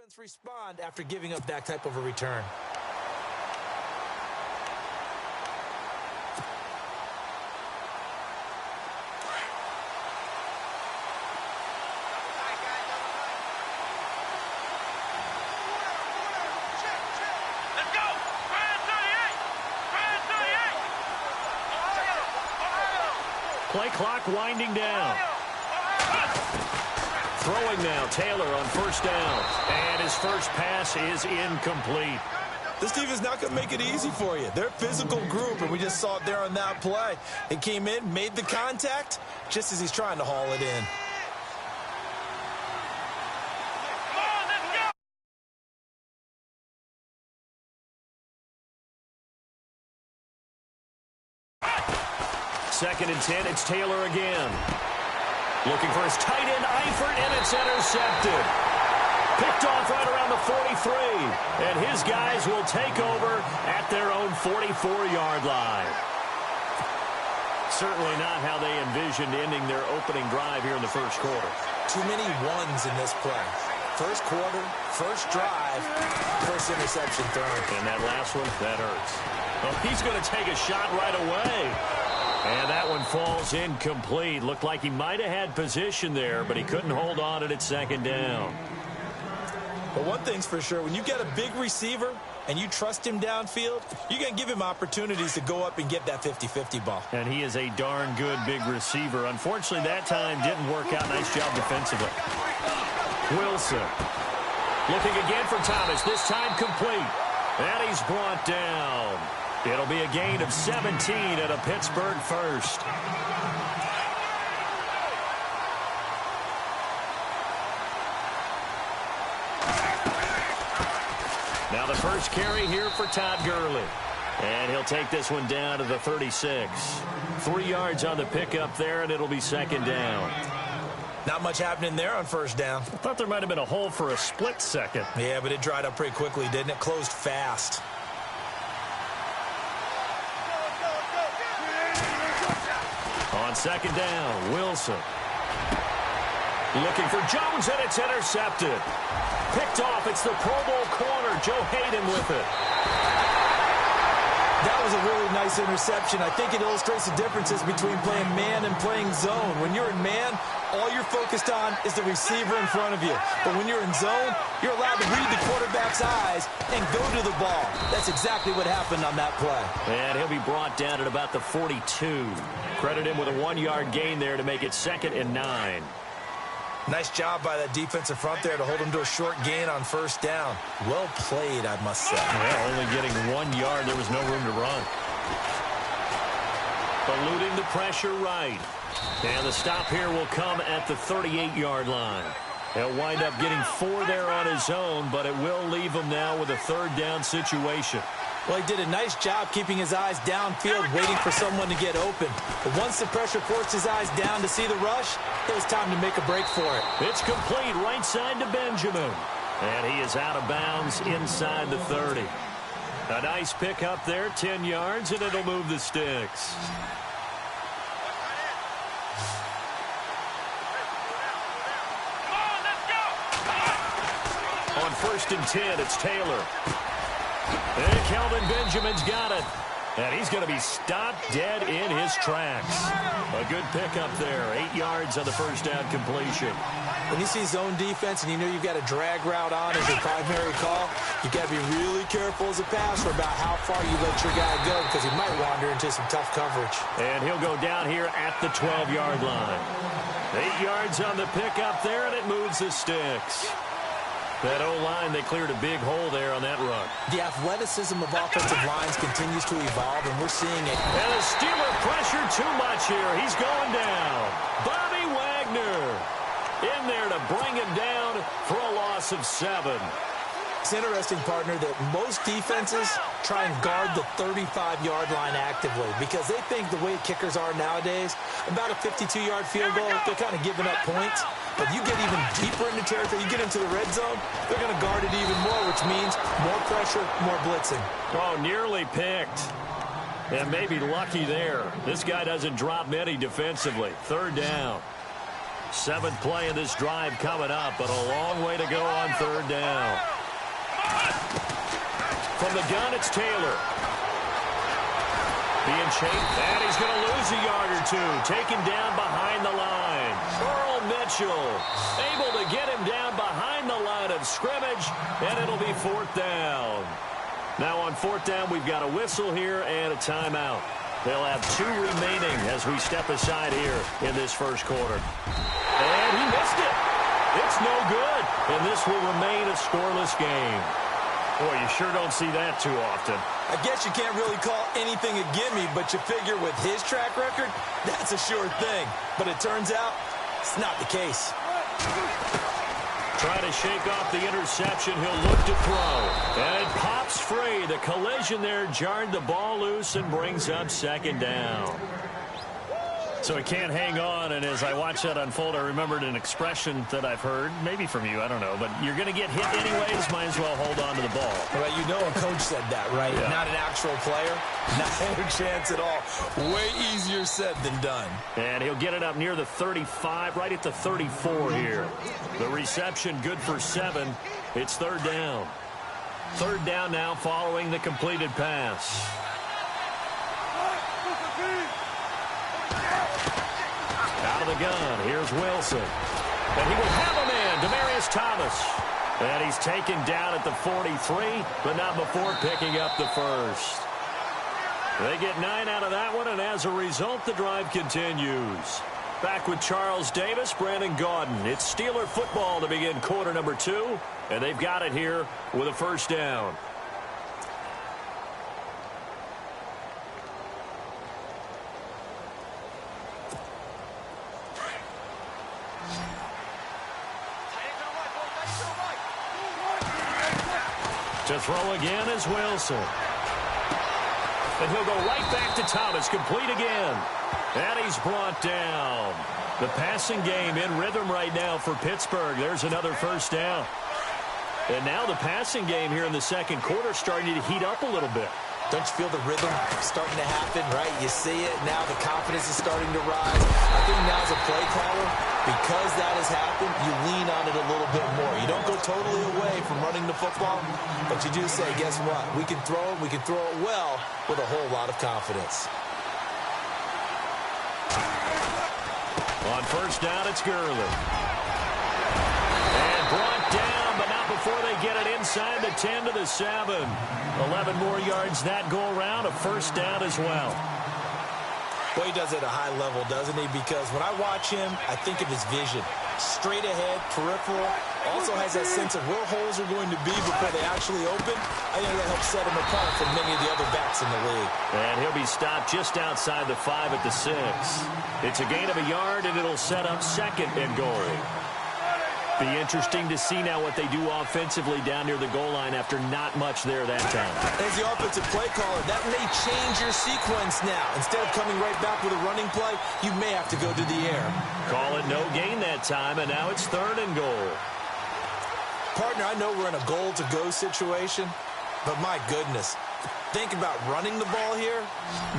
defense respond after giving up that type of a return? Play clock winding down. Throwing now, Taylor on first down. And his first pass is incomplete. This defense is not going to make it easy for you. They're a physical group, and we just saw it there on that play. It came in, made the contact, just as he's trying to haul it in. Second and 10, it's Taylor again. Looking for his tight end, Eifert, and it's intercepted. Picked off right around the 43. And his guys will take over at their own 44-yard line. Certainly not how they envisioned ending their opening drive here in the first quarter. Too many ones in this play. First quarter, first drive, first interception thrown. And that last one, that hurts. Well, he's going to take a shot right away. And that one falls incomplete. Looked like he might have had position there, but he couldn't hold on to it at second down. But one thing's for sure, when you get a big receiver and you trust him downfield, you're going to give him opportunities to go up and get that 50-50 ball. And he is a darn good big receiver. Unfortunately, that time didn't work out. Nice job defensively. Wilson looking again for Thomas, this time complete. And he's brought down. It'll be a gain of 17 at a Pittsburgh first. Now the first carry here for Todd Gurley. And he'll take this one down to the 36. 3 yards on the pickup there, and it'll be second down. Not much happening there on first down. I thought there might have been a hole for a split second. Yeah, but it dried up pretty quickly, didn't it? Closed fast. On second down, Wilson. Looking for Jones, and it's intercepted. Picked off, it's the Pro Bowl corner, Joe Hayden with it. That was a really nice interception. I think it illustrates the differences between playing man and playing zone. When you're in man, all you're focused on is the receiver in front of you. But when you're in zone, you're allowed to read the quarterback's eyes and go to the ball. That's exactly what happened on that play. And he'll be brought down at about the 42. Credit him with a 1-yard gain there to make it 2nd and 9. Nice job by that defensive front there to hold him to a short gain on first down. Well played, I must say. Well, only getting 1 yard. There was no room to run. Eluding the pressure right. And the stop here will come at the 38-yard line. He'll wind up getting 4 there on his own, but it will leave him now with a 3rd down situation. Well, he did a nice job keeping his eyes downfield, waiting for someone to get open. But once the pressure forced his eyes down to see the rush, it was time to make a break for it. It's complete right side to Benjamin. And he is out of bounds inside the 30. A nice pick up there, 10 yards, and it'll move the sticks. On 1st and 10, it's Taylor. And Kelvin Benjamin's got it. And he's going to be stopped dead in his tracks. A good pickup there. 8 yards on the first down completion. When you see zone defense and you know you've got a drag route on as your primary call, you've got to be really careful as a passer about how far you let your guy go because he might wander into some tough coverage. And he'll go down here at the 12-yard line. 8 yards on the pickup there, and it moves the sticks. That O-line, they cleared a big hole there on that run. The athleticism of offensive lines continues to evolve, and we're seeing it. And the Steeler pressure too much here. He's going down. Bobby Wagner in there to bring him down for a loss of 7. It's interesting, partner, that most defenses try and guard the 35-yard line actively because they think the way kickers are nowadays, about a 52-yard field goal, they're kind of giving up points. But you get even deeper into territory, you get into the red zone, they're going to guard it even more, which means more pressure, more blitzing. Oh, nearly picked. And maybe lucky there. This guy doesn't drop many defensively. 3rd down. Seventh play of this drive coming up, but a long way to go on third down. From the gun, it's Taylor. Being chased, and he's going to lose a yard or two. Taken down behind the line. Earl Mitchell able to get him down behind the line of scrimmage, and it'll be fourth down. Now on fourth down, we've got a whistle here and a timeout. They'll have 2 remaining as we step aside here in this first quarter. And he missed it. It's no good. And this will remain a scoreless game. Boy, you sure don't see that too often. I guess you can't really call anything a gimme, but you figure with his track record, that's a sure thing. But it turns out it's not the case. Try to shake off the interception. He'll look to throw. And it pops free. The collision there jarred the ball loose and brings up second down. So he can't hang on, and as I watch that unfold, I remembered an expression that I've heard, maybe from you, I don't know, but you're going to get hit anyways, might as well hold on to the ball. Well, you know a coach said that, right? Yeah. Not an actual player. Not a chance at all. Way easier said than done. And he'll get it up near the 35, right at the 34 here. The reception good for 7. It's third down. Third down now following the completed pass. Out of the gun, here's Wilson. And he will have a man, Demaryius Thomas. And he's taken down at the 43, but not before picking up the first. They get 9 out of that one, and as a result, the drive continues. Back with Charles Davis, Brandon Gaudin. It's Steeler football to begin quarter number 2, and they've got it here with a first down. To throw again is Wilson. And he'll go right back to Thomas, complete again. And he's brought down. The passing game in rhythm right now for Pittsburgh. There's another first down. And now the passing game here in the second quarter starting to heat up a little bit. Don't you feel the rhythm starting to happen, right? You see it. Now the confidence is starting to rise. I think now as a play caller, because that has happened, you lean on it a little bit more. You don't go totally away from running the football, but you do say, guess what? We can throw it. We can throw it well with a whole lot of confidence. On first down, it's Gurley. And brought down, but not before they get it inside the 10 to the 7. 11 more yards that go around, a first down as well. Well, he does it at a high level, doesn't he? Because when I watch him, I think of his vision. Straight ahead, peripheral. Also has that sense of where holes are going to be before they actually open. I think that helps set him apart from many of the other backs in the league. And he'll be stopped just outside the 5 at the 6. It's a gain of a yard, and it'll set up second and goal. Be interesting to see now what they do offensively down near the goal line after not much there that time. As the offensive play caller, that may change your sequence now. Instead of coming right back with a running play, you may have to go to the air. Call it no gain that time, and now it's third and goal. Partner, I know we're in a goal-to-go situation, but my goodness, think about running the ball here,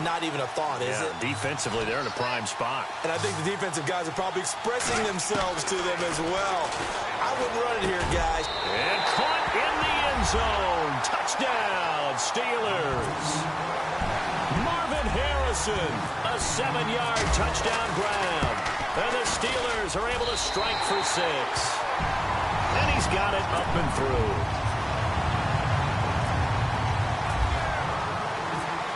not even a thought, is it? Defensively, they're in a prime spot. And I think the defensive guys are probably expressing themselves to them as well. I wouldn't run it here, guys. And caught in the end zone. Touchdown, Steelers. Marvin Harrison, a 7-yard touchdown grab. And the Steelers are able to strike for 6. And he's got it up and through.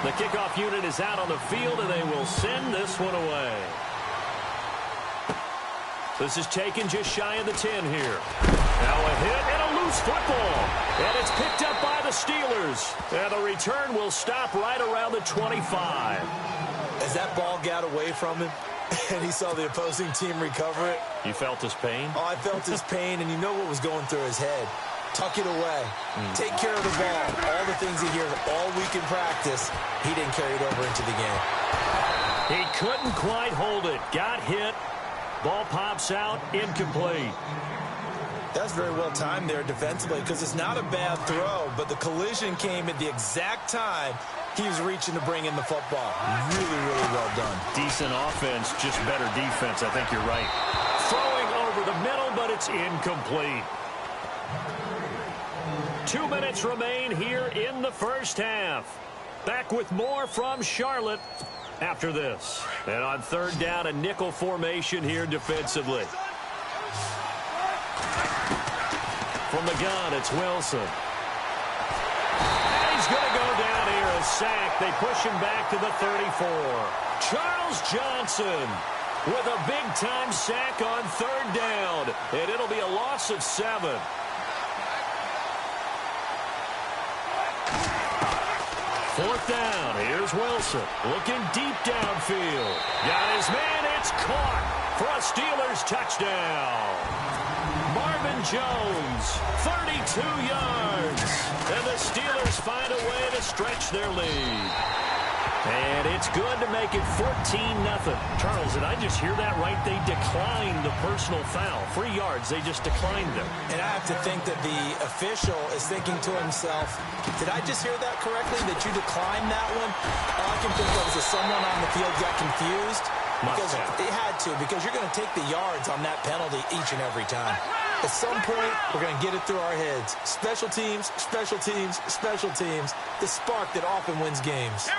The kickoff unit is out on the field, and they will send this one away. This is taken just shy of the 10 here. Now a hit and a loose football. And it's picked up by the Steelers. And the return will stop right around the 25. As that ball got away from him, and he saw the opposing team recover it. You felt his pain? Oh, I felt his pain, and you know what was going through his head. Tuck it away. Take care of the ball. All the things he hears all week in practice, he didn't carry it over into the game. He couldn't quite hold it. Got hit. Ball pops out. Incomplete. That's very well timed there defensively because it's not a bad throw, but the collision came at the exact time he was reaching to bring in the football. Really, really well done. Decent offense, just better defense. I think you're right. Throw throw, but it's incomplete. 2 minutes remain here in the first half. Back with more from Charlotte after this. And on third down, a nickel formation here defensively. From the gun, it's Wilson. And he's going to go down here, a sack. They push him back to the 34. Charles Johnson with a big-time sack on third down. And it'll be a loss of 7. Fourth down, here's Wilson, looking deep downfield. Got his man, it's caught for a Steelers touchdown. Marvin Jones, 32 yards. And the Steelers find a way to stretch their lead. And it's good to make it 14-0. Charles, did I just hear that right? They declined the personal foul. 3 yards, they just declined them. And I have to think that the official is thinking to himself, did I just hear that correctly, that you declined that one? All I can think of is that someone on the field got confused. Because it had to, because you're going to take the yards on that penalty each and every time. At some point, we're going to get it through our heads. Special teams, special teams, special teams. The spark that often wins games.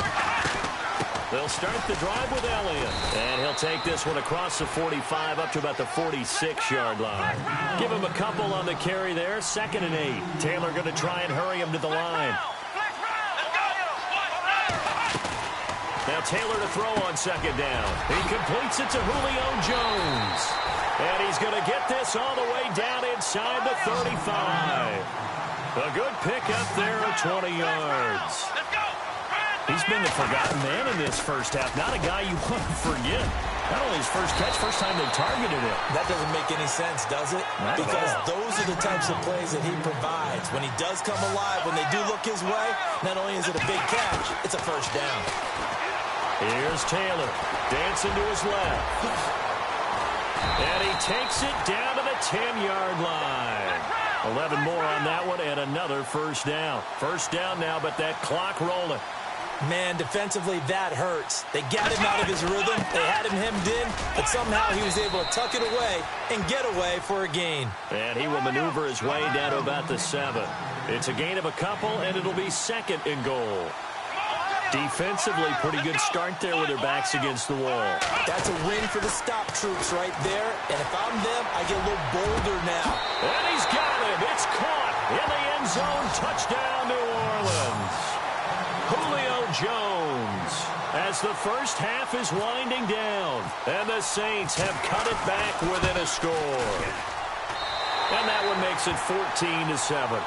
They'll start the drive with Elliott. And he'll take this one across the 45 up to about the 46-yard line. Give him a couple on the carry there. 2nd and 8. Taylor going to try and hurry him to the line. Now Taylor to throw on 2nd down. He completes it to Julio Jones. And he's going to get this all the way down inside the 35. A good pickup there of 20 yards. He's been the forgotten man in this first half. Not a guy you want to forget. Not only his first catch, first time they targeted him. That doesn't make any sense, does it? Because those are the types of plays that he provides. When he does come alive, when they do look his way, not only is it a big catch, it's a first down. Here's Taylor, dancing to his left. And he takes it down to the 10-yard line. 11 more on that one, and another first down. First down now, but that clock rolling. Man, defensively, that hurts. They got him out of his rhythm. They had him hemmed in, but somehow he was able to tuck it away and get away for a gain. And he will maneuver his way down to about the 7. It's a gain of a couple, and it'll be 2nd and goal. Defensively, pretty good start there with their backs against the wall. That's a win for the stop troops right there. And if I'm them, I get a little bolder now. And he's got him. It's caught in the end zone. Touchdown, New Orleans. Julio Jones, as the first half is winding down. And the Saints have cut it back within a score. And that one makes it 14-7.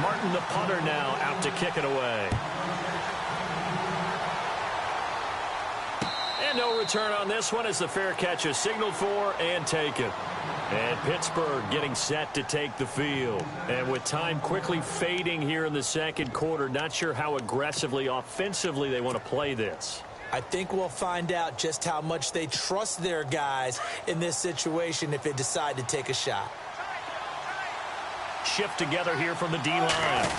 Martin, the punter, now out to kick it away. And no return on this one as the fair catch is signaled for and taken. And Pittsburgh getting set to take the field. And with time quickly fading here in the second quarter, not sure how aggressively, offensively they want to play this. I think we'll find out just how much they trust their guys in this situation if they decide to take a shot. Shift together here from the D-line.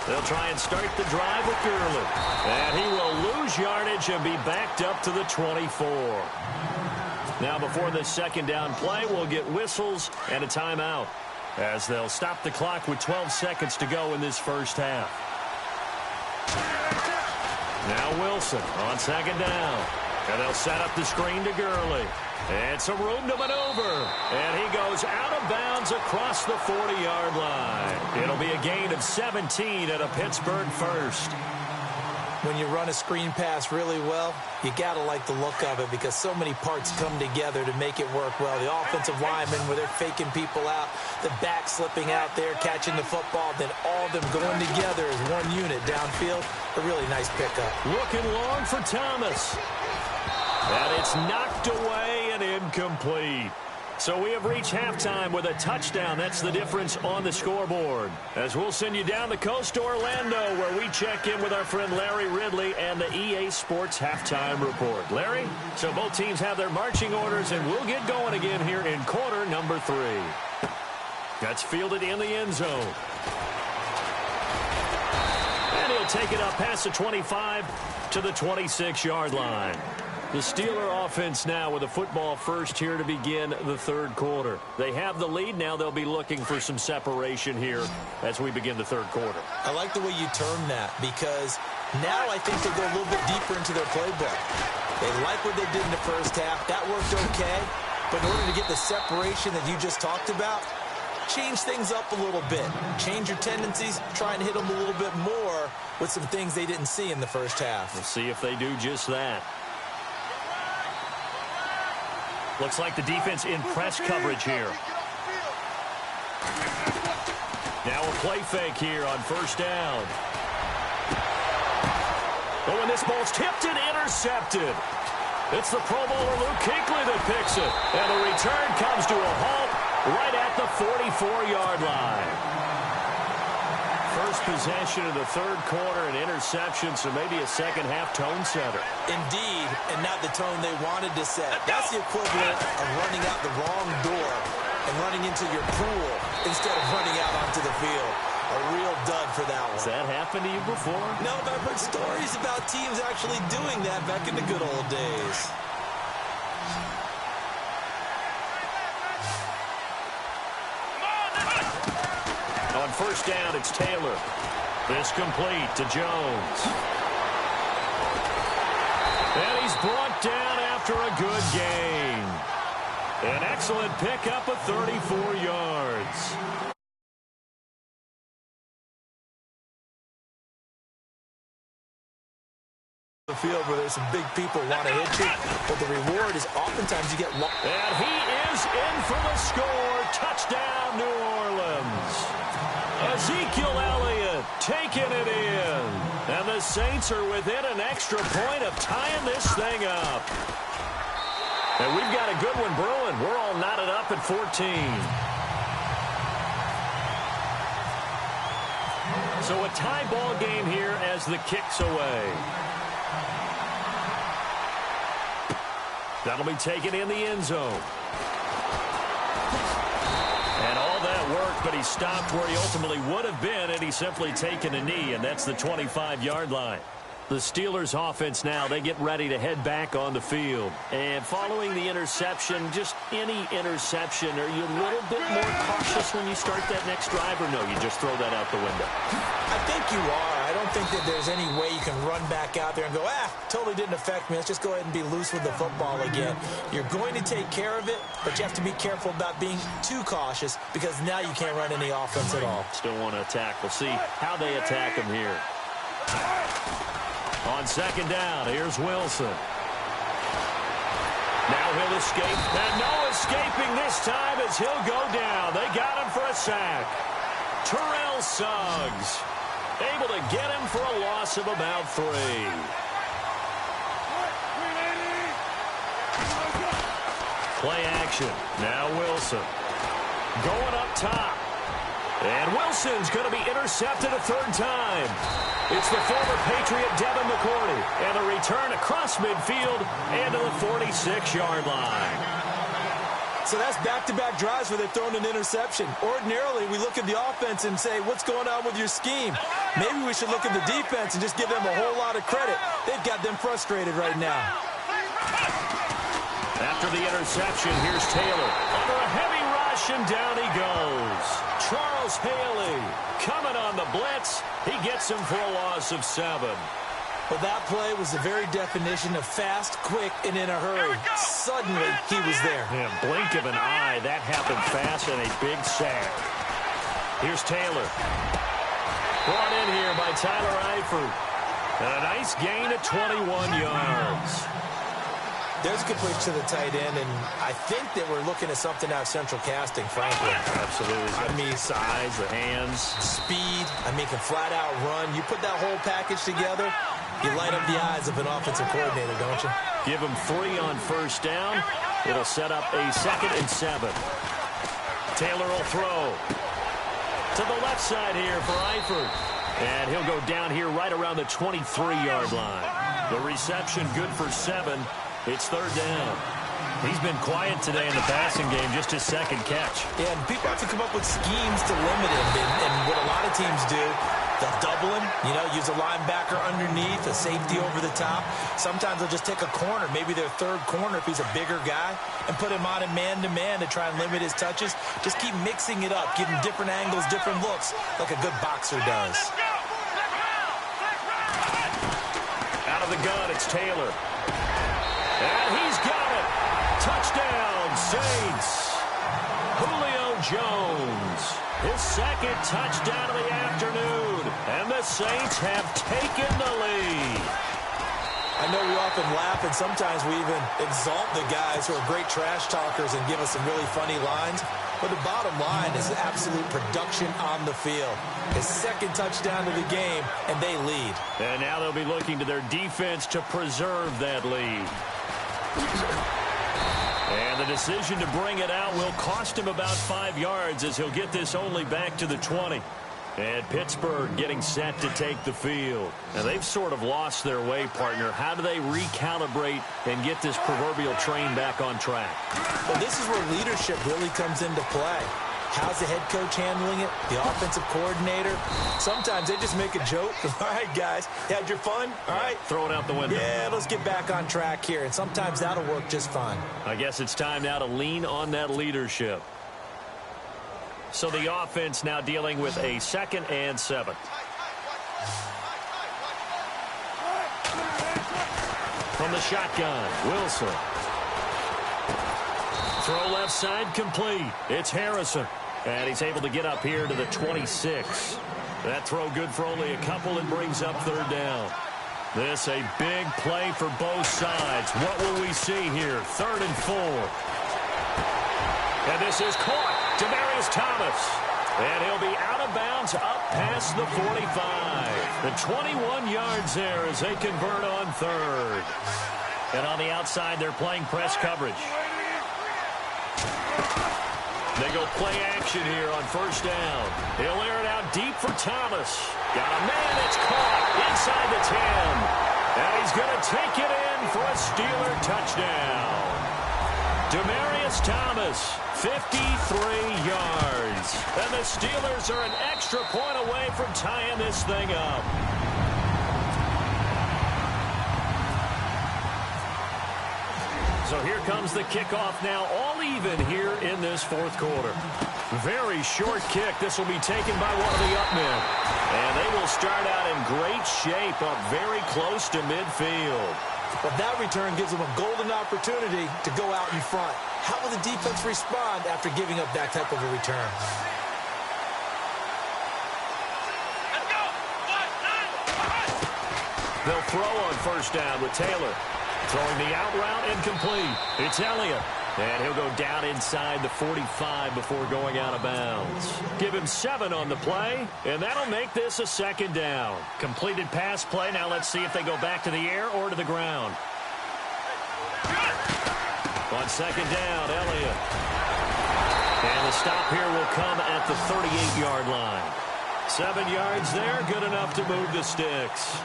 They'll try and start the drive with Gurley. And he will lose yardage and be backed up to the 24. Now before the second down play, we'll get whistles and a timeout as they'll stop the clock with 12 seconds to go in this first half. Now Wilson on 2nd down. And they'll set up the screen to Gurley. And some room to maneuver. And he goes out of bounds across the 40-yard line. It'll be a gain of 17 at a Pittsburgh first. When you run a screen pass really well, you got to like the look of it because so many parts come together to make it work well. The offensive linemen, where they're faking people out, the back slipping out there, catching the football, then all of them going together as one unit downfield. A really nice pickup. Looking long for Thomas. And it's knocked away and incomplete. So we have reached halftime with a touchdown. That's the difference on the scoreboard. As we'll send you down the coast to Orlando, where we check in with our friend Larry Ridley and the EA Sports Halftime Report. Larry, so both teams have their marching orders, and we'll get going again here in quarter number 3. That's fielded in the end zone. And he'll take it up past the 25 to the 26-yard line. The Steeler offense now with a football first here to begin the third quarter. They have the lead. Now they'll be looking for some separation here as we begin the third quarter. I like the way you term that because now I think they go a little bit deeper into their playbook. They like what they did in the first half. That worked okay. But in order to get the separation that you just talked about, change things up a little bit. Change your tendencies. Try and hit them a little bit more with some things they didn't see in the first half. We'll see if they do just that. Looks like the defense in press coverage here. Now a play fake here on first down. Oh, and this ball's tipped and intercepted. It's the Pro Bowler Luke Kuechly that picks it. And the return comes to a halt right at the 44-yard line. First possession of the third quarter, an interception, so maybe a second-half tone setter. Indeed, and not the tone they wanted to set. That's the equivalent of running out the wrong door and running into your pool instead of running out onto the field. A real dud for that one. Has that happened to you before? No, but I've heard stories about teams actually doing that back in the good old days. On first down, it's Taylor. This complete to Jones. And he's brought down after a good gain. An excellent pickup of 34 yards. The field where there's some big people want to hit you, but the reward is oftentimes you get lost. And he is in for the score. Touchdown, New Orleans. Ezekiel Elliott taking it in. And the Saints are within an extra point of tying this thing up. And we've got a good one brewing. We're all knotted up at 14. So a tie ball game here as the kick's away. That'll be taken in the end zone. And all that work, but he stopped where he ultimately would have been, and he's simply taken a knee, and that's the 25-yard line. The Steelers offense now, they get ready to head back on the field. And following the interception, just any interception, are you a little bit more cautious when you start that next drive, or no, you just throw that out the window? I think you are. I don't think that there's any way you can run back out there and go, totally didn't affect me. Let's just go ahead and be loose with the football again. You're going to take care of it, but you have to be careful about being too cautious because now you can't run any offense at all. Still want to attack. We'll see how they attack him here. On second down, here's Wilson. Now he'll escape. And no escaping this time as he'll go down. They got him for a sack. Terrell Suggs able to get him for a loss of about 3. Play action. Now Wilson. Going up top. And Wilson's going to be intercepted a third time. It's the former Patriot Devin McCourty. And a return across midfield and to the 46-yard line. So that's back-to-back drives where they've thrown an interception. Ordinarily, we look at the offense and say, what's going on with your scheme? Maybe we should look at the defense and just give them a whole lot of credit. They've got them frustrated right now. After the interception, here's Taylor. Under a heavy rush, and down he goes. Charles Haley coming on the blitz. He gets him for a loss of 7. Well, that play was the very definition of fast, quick, and in a hurry. Suddenly, he was there. Yeah, blink of an eye. That happened fast and a big sack. Here's Taylor. Brought in here by Tyler Eifert. And a nice gain of 21 yards. There's a good push to the tight end, and I think that we're looking at something out of central casting, frankly. Absolutely. I mean, size, the hands. Speed. I mean, can flat out run. You put that whole package together, you light up the eyes of an offensive coordinator, don't you? Give him 3 on first down. It'll set up a 2nd and 7. Taylor will throw to the left side here for Eifert. And he'll go down here right around the 23-yard line. The reception good for 7. It's third down. He's been quiet today in the passing game, just his 2nd catch. Yeah, and people have to come up with schemes to limit him. And what a lot of teams do They'll double him, you know, use a linebacker underneath, a safety over the top. Sometimes they'll just take a corner, maybe their third corner if he's a bigger guy, and put him on a man-to-man to try and limit his touches. Just keep mixing it up, giving different angles, different looks, like a good boxer does. Out of the gun, it's Taylor. And he's got it. Touchdown, Saints. Julio Jones. His second touchdown of the afternoon. And the Saints have taken the lead. I know we often laugh, and sometimes we even exalt the guys who are great trash talkers and give us some really funny lines. But the bottom line is absolute production on the field. His second touchdown of the game, and they lead. And now they'll be looking to their defense to preserve that lead. And the decision to bring it out will cost him about 5 yards as he'll get this only back to the 20. And Pittsburgh getting set to take the field. Now, they've sort of lost their way, partner. How do they recalibrate and get this proverbial train back on track? Well, this is where leadership really comes into play. How's the head coach handling it? The offensive coordinator? Sometimes they just make a joke. All right, guys, you had your fun? All right. Throw it out the window. Yeah, let's get back on track here. And sometimes that'll work just fine. I guess it's time now to lean on that leadership. So the offense now dealing with a 2nd and 7. From the shotgun, Wilson. Throw left side complete. It's Harrison. And he's able to get up here to the 26. That throw good for only a couple and brings up 3rd down. This a big play for both sides. What will we see here? 3rd and 4. And this is caught. Demaryius Thomas. And he'll be out of bounds up past the 45. The 21 yards there as they convert on 3rd. And on the outside, they're playing press coverage. They go play action here on 1st down. He'll air it out deep for Thomas. Got a man that's caught inside the 10. And he's going to take it in for a Steeler touchdown. Demaryius Thomas, 53 yards. And the Steelers are an extra point away from tying this thing up. So here comes the kickoff now, all even here in this 4th quarter. Very short kick. This will be taken by one of the up men. And they will start out in great shape, up very close to midfield. But that return gives them a golden opportunity to go out in front. How will the defense respond after giving up that type of a return? They'll throw on 1st down with Taylor. Throwing the out route incomplete. It's Elliott. And he'll go down inside the 45 before going out of bounds. Give him 7 on the play, and that'll make this a 2nd down. Completed pass play. Now let's see if they go back to the air or to the ground. On 2nd down, Elliott. And the stop here will come at the 38-yard line. 7 yards there, good enough to move the sticks.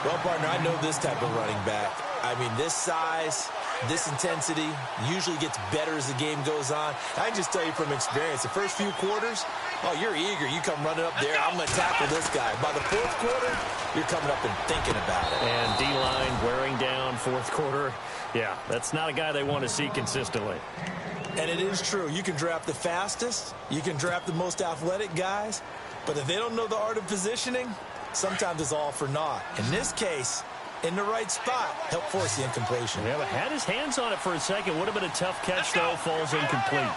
Well, partner, I know this type of running back. I mean, this size, this intensity usually gets better as the game goes on. I can just tell you from experience, the first few quarters, oh, you're eager. You come running up there, I'm going to tackle this guy. By the 4th quarter, you're coming up and thinking about it. And D-line wearing down 4th quarter. Yeah, that's not a guy they want to see consistently. And it is true. You can draft the fastest. You can draft the most athletic guys. But if they don't know the art of positioning, sometimes it's all for naught. In this case, in the right spot, help force the incompletion. Yeah, but had his hands on it for a second. Would have been a tough catch, though. Falls incomplete.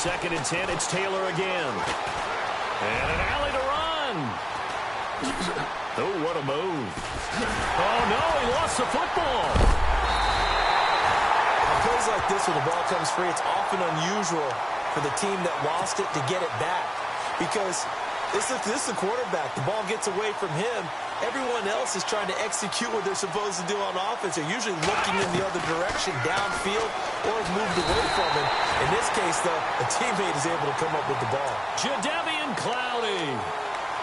2nd and 10. It's Taylor again. And an alley to run. Oh, what a move. Oh, no, he lost the football. On plays like this where the ball comes free, it's often unusual for the team that lost it to get it back. Because this is the quarterback. The ball gets away from him. Everyone else is trying to execute what they're supposed to do on offense. They're usually looking in the other direction, downfield, or have moved away from him. In this case, though, a teammate is able to come up with the ball. Jadeveon Clowney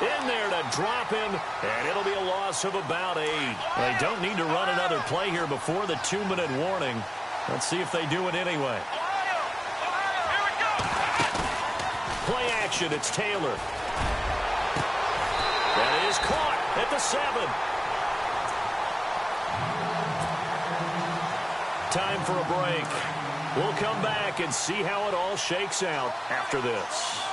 in there to drop him, and it'll be a loss of about 8. They don't need to run another play here before the 2-minute warning. Let's see if they do it anyway. Here we go. Play action, it's Taylor. And he'll be That is caught at the 7. Time for a break. We'll come back and see how it all shakes out after this.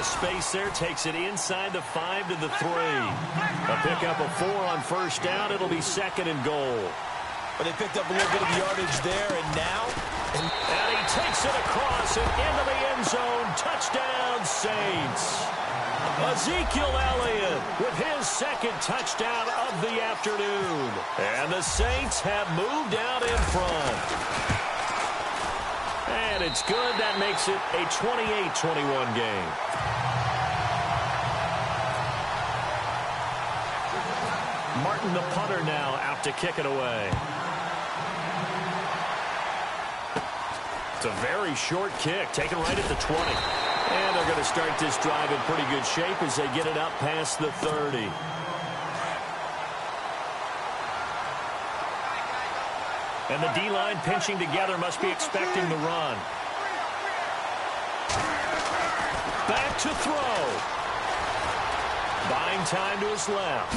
Space there, takes it inside the 5 to the 3. A pickup of 4 on first down. It'll be 2nd and goal. But they picked up a little bit of yardage there, and now... And he takes it across and into the end zone. Touchdown, Saints. Ezekiel Elliott with his 2nd touchdown of the afternoon. And the Saints have moved out in front. And it's good. That makes it a 28-21 game. Martin, the punter, now out to kick it away. It's a very short kick, taken right at the 20. And they're going to start this drive in pretty good shape as they get it up past the 30. And the D-line pinching together, must be expecting the run. Back to throw. Buying time to his left.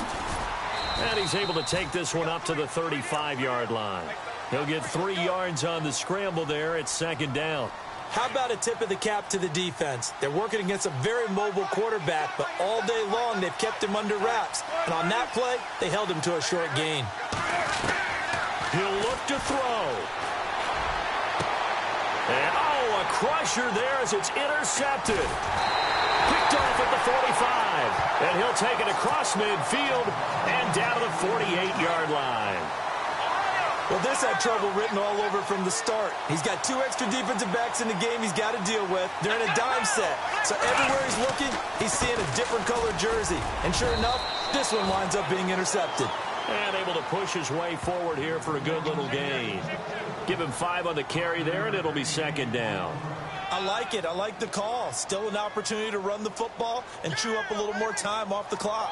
And he's able to take this one up to the 35-yard line. He'll get 3 yards on the scramble there at 2nd down. How about a tip of the cap to the defense? They're working against a very mobile quarterback, but all day long they've kept him under wraps. And on that play, they held him to a short gain. He'll look to throw. And, a crusher there as it's intercepted. Picked off at the 45. And he'll take it across midfield and down to the 48-yard line. Well, this had trouble written all over from the start. He's got 2 extra defensive backs in the game he's got to deal with. They're in a dime set. So everywhere he's looking, he's seeing a different color jersey. And sure enough, this one winds up being intercepted. And able to push his way forward here for a good little gain. Give him 5 on the carry there, and it'll be 2nd down. I like it. I like the call. Still an opportunity to run the football and chew up a little more time off the clock.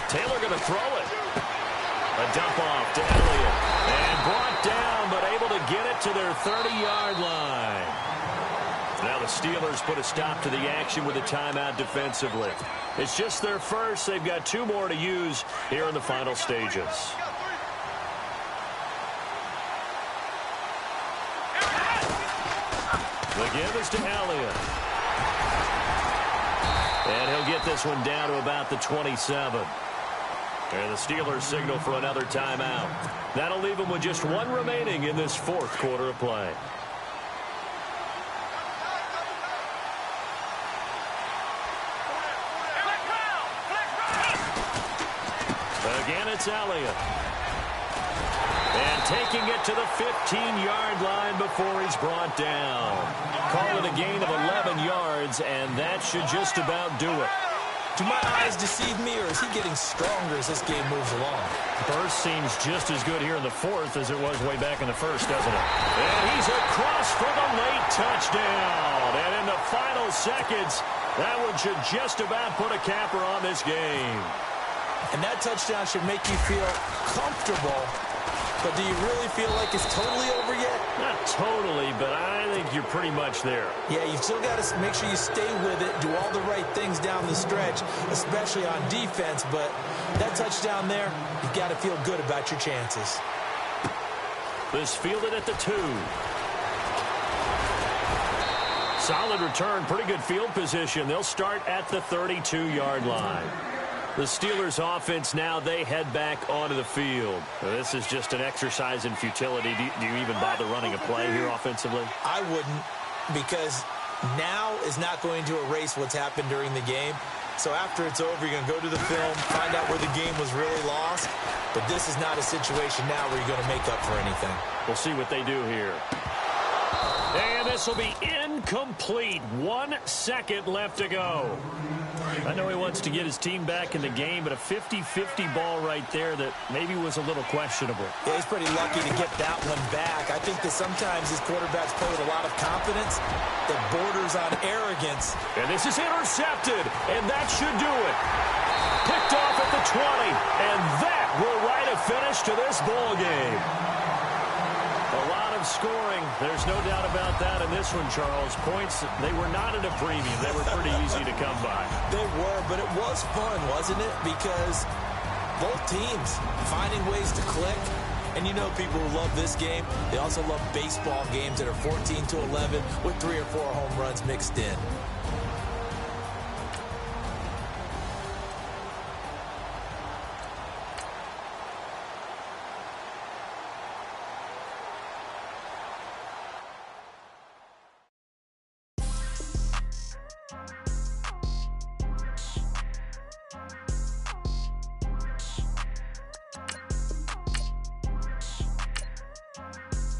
Taylor going to throw it. A dump off to Elliott. And brought down, but able to get it to their 30-yard line. Now the Steelers put a stop to the action with a timeout defensively. It's just their first. They've got 2 more to use here in the final stages. The give is to Elliott. And he'll get this one down to about the 27. And the Steelers signal for another timeout. That'll leave them with just 1 remaining in this 4th quarter of play. Again, it's Elliott. And taking it to the 15-yard line before he's brought down. Call it a gain of 11 yards, and that should just about do it. Do my eyes deceive me, or is he getting stronger as this game moves along? Burst seems just as good here in the 4th as it was way back in the 1st, doesn't it? And he's across for the late touchdown. And in the final seconds, that one should just about put a capper on this game. And that touchdown should make you feel comfortable. But do you really feel like it's totally over yet? Not totally, but I think you're pretty much there. Yeah, you've still got to make sure you stay with it, do all the right things down the stretch, especially on defense. But that touchdown there, you've got to feel good about your chances. This fielded at the 2. Solid return, pretty good field position. They'll start at the 32-yard line. The Steelers offense now, they head back onto the field. This is just an exercise in futility. Do you even bother running a play here offensively? I wouldn't, because now is not going to erase what's happened during the game. So after it's over, you're going to go to the film, find out where the game was really lost. But this is not a situation now where you're going to make up for anything. We'll see what they do here. And this will be incomplete. 1 second left to go. I know he wants to get his team back in the game, but a 50-50 ball right there that maybe was a little questionable. Yeah, he's pretty lucky to get that one back. I think that sometimes his quarterbacks play with a lot of confidence that borders on arrogance. And this is intercepted, and that should do it. Picked off at the 20, and that will write a finish to this ball game. A lot of scoring. There's no doubt about that in this one, Charles. Points, they were not at a premium. They were pretty easy to come by. They were, but it was fun, wasn't it? Because both teams finding ways to click. And you know people who love this game, they also love baseball games that are 14-11 with 3 or 4 home runs mixed in.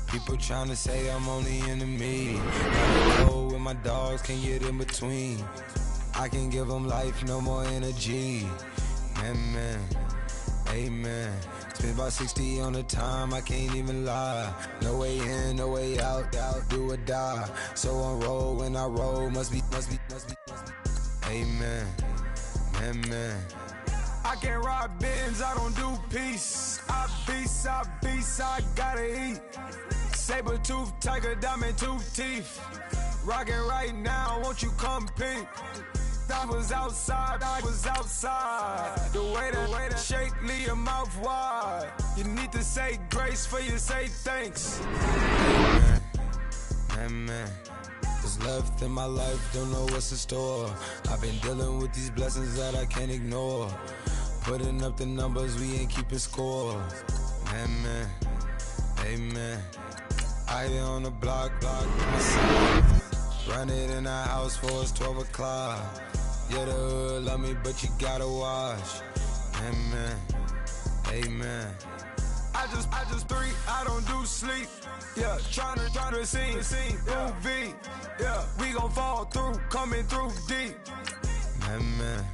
People tryna say I'm only in the meeting. Gotta go with my dogs, can't get in between. I can give them life, no more energy. Man, amen. Spent about 60 on the time, I can't even lie. No way in, no way out, do or die. So on roll, when I roll, must be. Amen, man. I can't ride Benz, I don't do peace. I beast, I gotta eat. Saber tooth, tiger, diamond tooth teeth. Rockin' right now, won't you come peep? I was outside. The way that shake, leave your mouth wide. You need to say grace for you say thanks. Man. What's left in my life, don't know what's in store. I've been dealing with these blessings that I can't ignore. Putting up the numbers, we ain't keeping score. Man, amen. I been on the block with my son. Run it in the house for us 12 o'clock. Yeah, the hood love me, but you gotta watch. Amen. I just 3, I don't do sleep. Yeah, tryna see movie. Yeah, we gon' fall through, coming through deep. Man.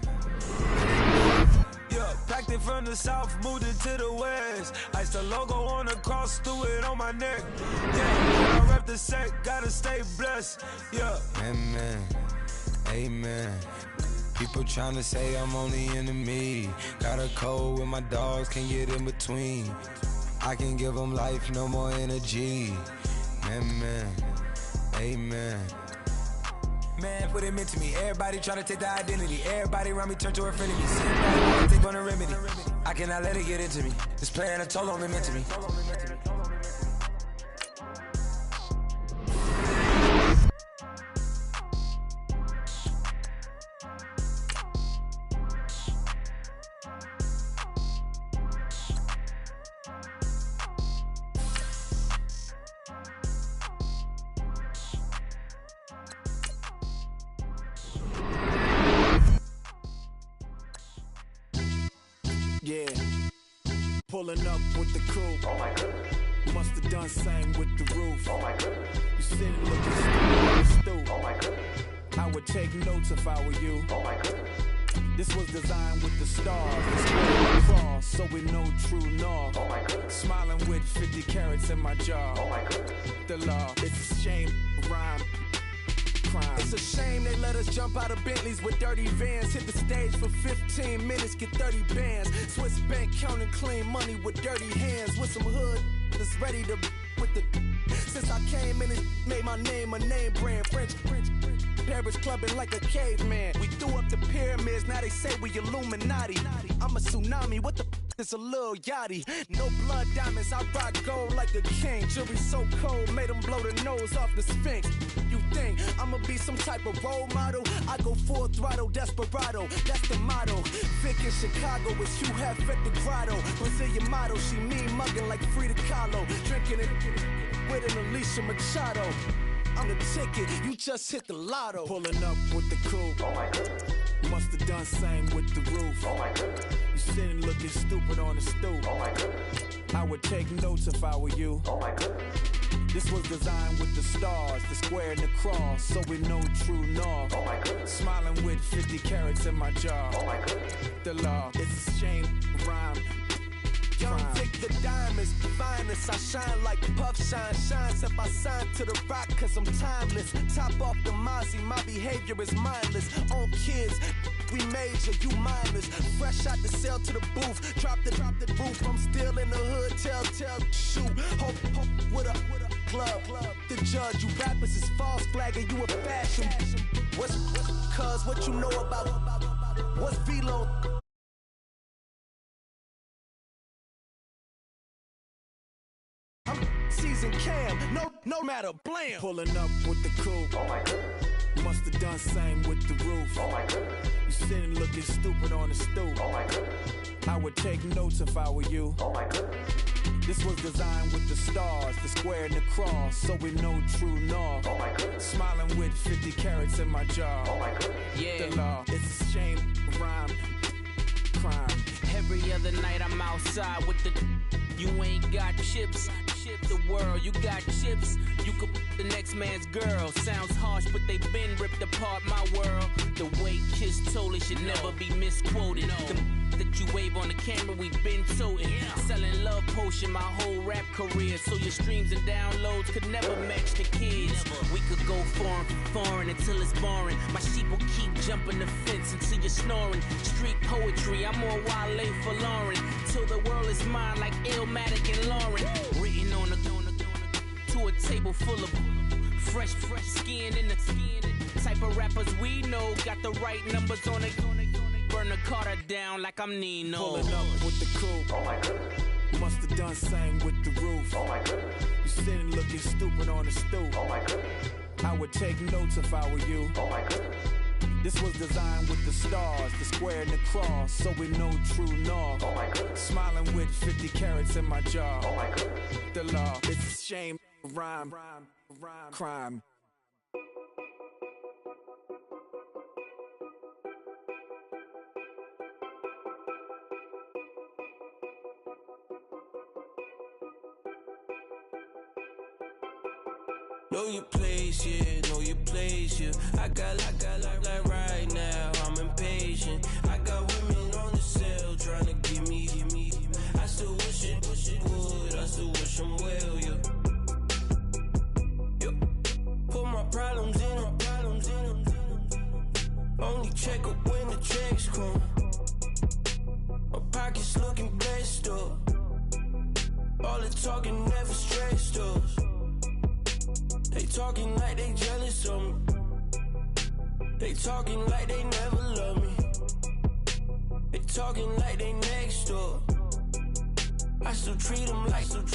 Yeah, packed it from the south, moved it to the west. Iced the logo on the cross, threw it on my neck. Yeah, I rep the set, gotta stay blessed. Yeah. Amen. People tryna say I'm only in the me. Got a cold with my dogs, can't get in between. I can give them life, no more energy. Amen. Man, what it meant to me. Everybody try to take the identity. Everybody around me turn to a friend of me. Everybody take on a remedy. I cannot let it get into me. This plan a toll on me meant to me. Yeah, pulling up with the coupe. Oh my goodness. Must have done same with the roof. Oh my goodness. You sitting looking stupid on the stoop. Oh my goodness. I would take notes if I were you. Oh my goodness. This was designed with the stars. This way cross, so we know true north. Oh my goodness. Smiling with 50 carats in my jaw. Oh my goodness. The law, it's a shame, rhyme. Crime. It's a shame they let us jump out of Bentleys with dirty vans. Hit the stage for 15 minutes, get 30 bands. Swiss bank counting clean money with dirty hands. With some hood that's ready to with the. Since I came in and made my name a name brand. French. Paris clubbing like a caveman. We threw up the pyramids, now they say we Illuminati. I'm a tsunami, what the it's a little yachty. No blood diamonds, I rock gold like a king. Jury so cold, made them blow the nose off the Sphinx. You think I'ma be some type of role model? I go full throttle, desperado, that's the motto. Vic in Chicago is Hugh Hef at the grotto. Brazilian model, she mean mugging like Frida Kahlo. Drinking it with an Alicia Machado. I'm the ticket, you just hit the lotto. Pulling up with the coupe. Oh my goodness. Must have done same with the roof. Oh my goodness. You sitting looking stupid on the stoop. Oh my goodness. I would take notes if I were you. Oh my goodness. This was designed with the stars, the square and the cross, so we know true north. Oh my goodness. Smiling with 50 carats in my jaw. Oh my goodness. The law, it's a shame, rhyme. Young Vic, the diamonds, finest. I shine like Puff Shine. Shines if I sign to the rock, cause I'm timeless. Top off the Mozzie, my behavior is mindless. On kids, we major, you minors. Fresh out the cell to the booth. Drop the roof. I'm still in the hood. Tell, shoot. Hope with a club. The judge, you rappers is false flagging. You a fashion. What's cuz what you know about? What's Velo? Season cam, no matter, blam. Pulling up with the coupe. Oh my goodness. Must have done same with the roof. Oh my goodness. You sitting looking stupid on the stoop. Oh my goodness. I would take notes if I were you. Oh my goodness. This was designed with the stars, the square and the cross, so we know true north. Oh my goodness. Smiling with 50 carats in my jaw. Oh my goodness. Yeah. The law, it's a shame, rhyme, crime. Every other night I'm outside with the. You ain't got chips. The world, you got chips. You could the next man's girl. Sounds harsh, but they been ripped apart my world. The way Kiss told it should never be misquoted. The that you wave on the camera, we been toting. Selling love potion my whole rap career. So your streams and downloads could never match the kids. We could go foreign until it's boring. My sheep will keep jumping the fence until you're snoring. Street poetry, I'm more Wale for Lauren. Till the world is mine like Illmatic and Lauren. Written on to a table full of fresh skin in the type of rappers we know. Got the right numbers on it. Burn the Carter down like I'm Nino. Pulling up with the coupe. Oh my goodness. Must have done same with the roof. Oh my goodness. You sitting looking stupid on the stoop. Oh my goodness. I would take notes if I were you. Oh my goodness. This was designed with the stars, the square and the cross, so we know true north. Oh my goodness. Smiling with 50 carats in my jaw. Oh my goodness. The law, it's a shame, rhyme, crime. Know your place, yeah, know your place, yeah. I got like right now, I'm impatient. I got women on the cell trying to give me. I still wish it would, I still wish I'm well, yeah. Put my problems in them. Only check up when the checks come. My pockets looking blessed up. All the talking never stressed us. They talking like they jealous of me. They talking like they never love me. They talking like they next door. I still treat them like some.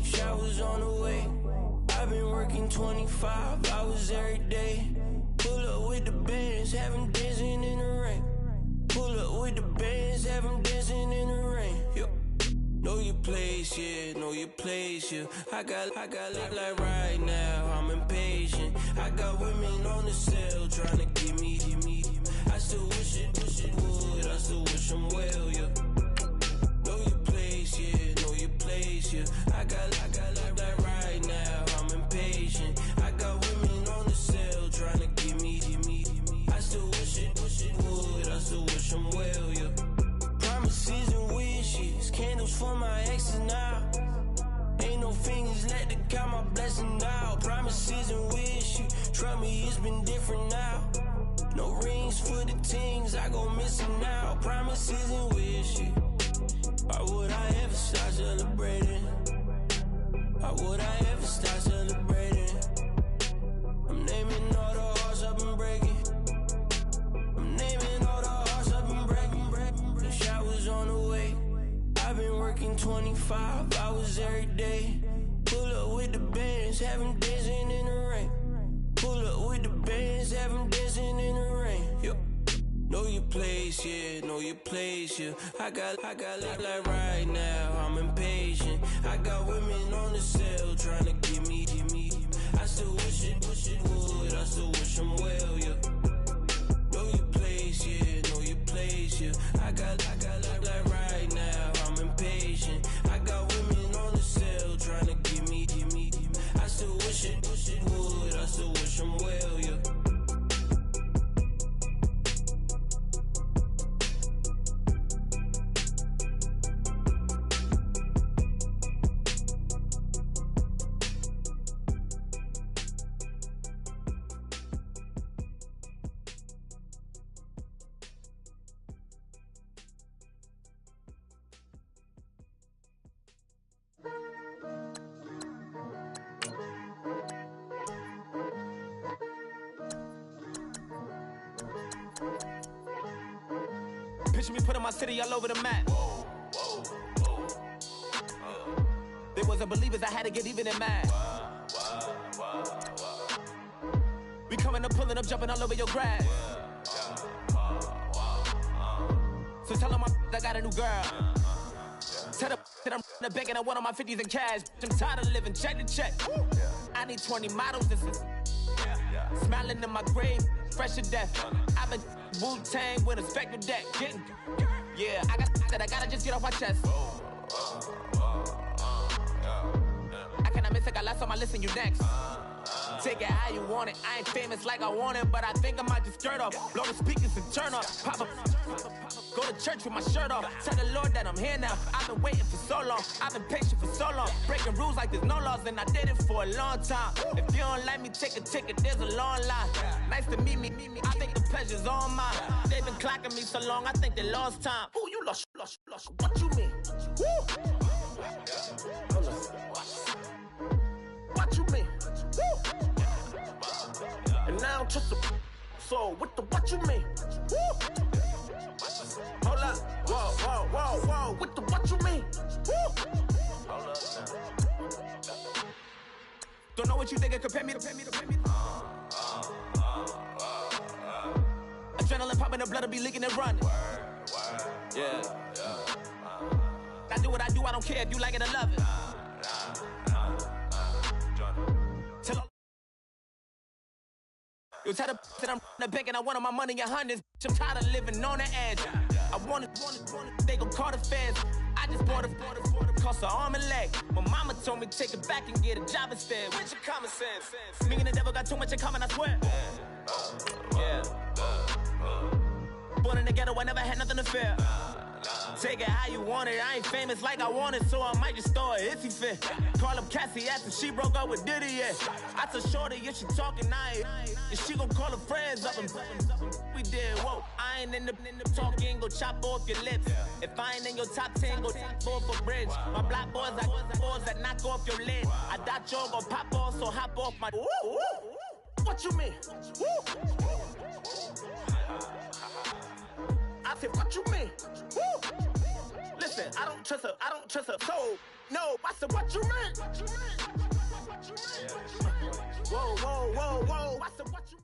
Showers on the way. I've been working 25 hours every day. Pull up with the bands, have them dancing in the rain. Pull up with the bands, have them dancing in the rain. Yo. Know your place, yeah, know your place, yeah. I got like right now, I'm impatient. I got women on the cell trying to give me. I still wish it would, I still wish I'm well, yeah. Know your place, yeah, know your place, yeah. I got like right now, I'm impatient. I got women on the cell trying to give me. I still wish it would, I still wish I'm well, yeah. Promises and wishes, candles for my exes now. Ain't no fingers left to count my blessing now. Promises and wishes, trust me, it's been different now. No rings for the things I go missing now. Promises and wishes, why would I ever start celebrating? Why would I ever start celebrating? I'm naming all the hearts I've been breaking. I'm naming all the hearts I've been breaking. The showers on the way. I've been working 25 hours every day. Pull up with the bands, have them dancing in the rain. Pull up with the bands, have them dancing in the rain. Yo. Know your place, yeah, know your place, yeah. I got like right now, I'm impatient. I got women on the cell trying to give me. I still wish it would, I still wish I'm well, yeah. Know your place, yeah, know your place, yeah. I got like right now, I'm impatient. I got women on the cell trying to give me. Picture me putting my city all over the map. They wasn't believers, I had to get even in mad. We coming up, pulling up, jumping all over your grass. So tell them I got a new girl. Tell them that I'm in the bank and I want all my 50s in cash. I'm tired of living check to check. I need 20 models. This is smiling in my grave, fresh to death. I've been Wu-Tang with a spectral deck. Yeah, I gotta just get off my chest. I cannot miss it, got last on my list and you next. Take it how you want it. I ain't famous like I want it, but I think I might just skirt off. Blow the speakers and turn off. Pop up. Go to church with my shirt off. Tell the Lord that I'm here now. I've been waiting for so long. I've been patient for so long. Breaking rules like there's no laws, and I did it for a long time. If you don't like me, take a ticket. There's a long line. Nice to meet me. I think the pleasure's all mine. They've been clocking me so long, I think they lost time. Ooh, you lost. What you mean? Woo! What you mean? Woo! And now I'm just a so what you mean? Woo! Hold up, whoa, what you mean? Woo! Hold up now. Don't know what you think, compare me. Adrenaline popping, the blood will be leaking and running. Yeah. I do what I do, I don't care if you like it or love it. You tell the that I'm in the bank and I want all my money in hundreds. I'm tired of living on the edge. I want it, they gon' call the feds. I just bought a cost an arm and leg. My mama told me take it back and get a job instead. Where's your common sense? Me and the devil got too much in common, I swear. Yeah. Born in the ghetto, I never had nothing to fear. Take it how you want it. I ain't famous like I want it, so I might just throw a iffy fit. Call up Cassie after she broke up with Diddy, yeah. I told Shorty if she talking, if she gon' call her friends up and we did, whoa. I ain't in the talking, go chop off your lips. If I ain't in your top 10, go top 4 for bridge. My black boys, I got boys that knock off your lid. I doubt y'all gon' pop off, so hop off my. What you mean? I said, what you mean? Woo! Listen, I don't trust her. So, no, I said, what you mean? Whoa. I said, what you mean?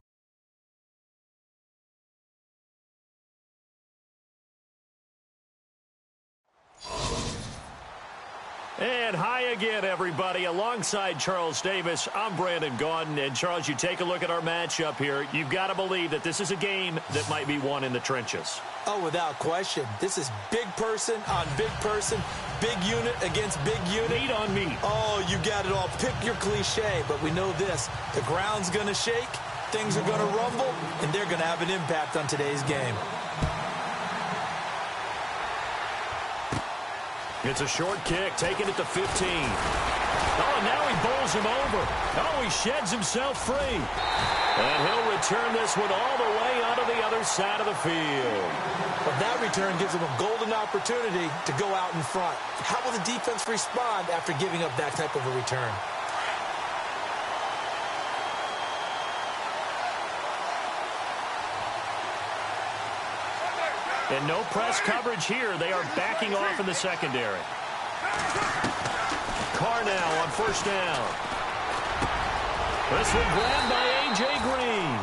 And hi again, everybody. Alongside Charles Davis, I'm Brandon Gaudin. And, Charles, you take a look at our matchup here. You've got to believe that this is a game that might be won in the trenches. Oh, without question. This is big person on big person, big unit against big unit. Meat on meat. Oh, you got it all. Pick your cliche, but we know this. The ground's going to shake, things are going to rumble, and they're going to have an impact on today's game. It's a short kick, taking it to 15. Oh, and now he bowls him over. Oh, he sheds himself free. And he'll return this one all the way onto the other side of the field. But that return gives him a golden opportunity to go out in front. How will the defense respond after giving up that type of a return? And no press coverage here. They are backing off in the secondary. Carr now on first down. This one grabbed by A.J. Green.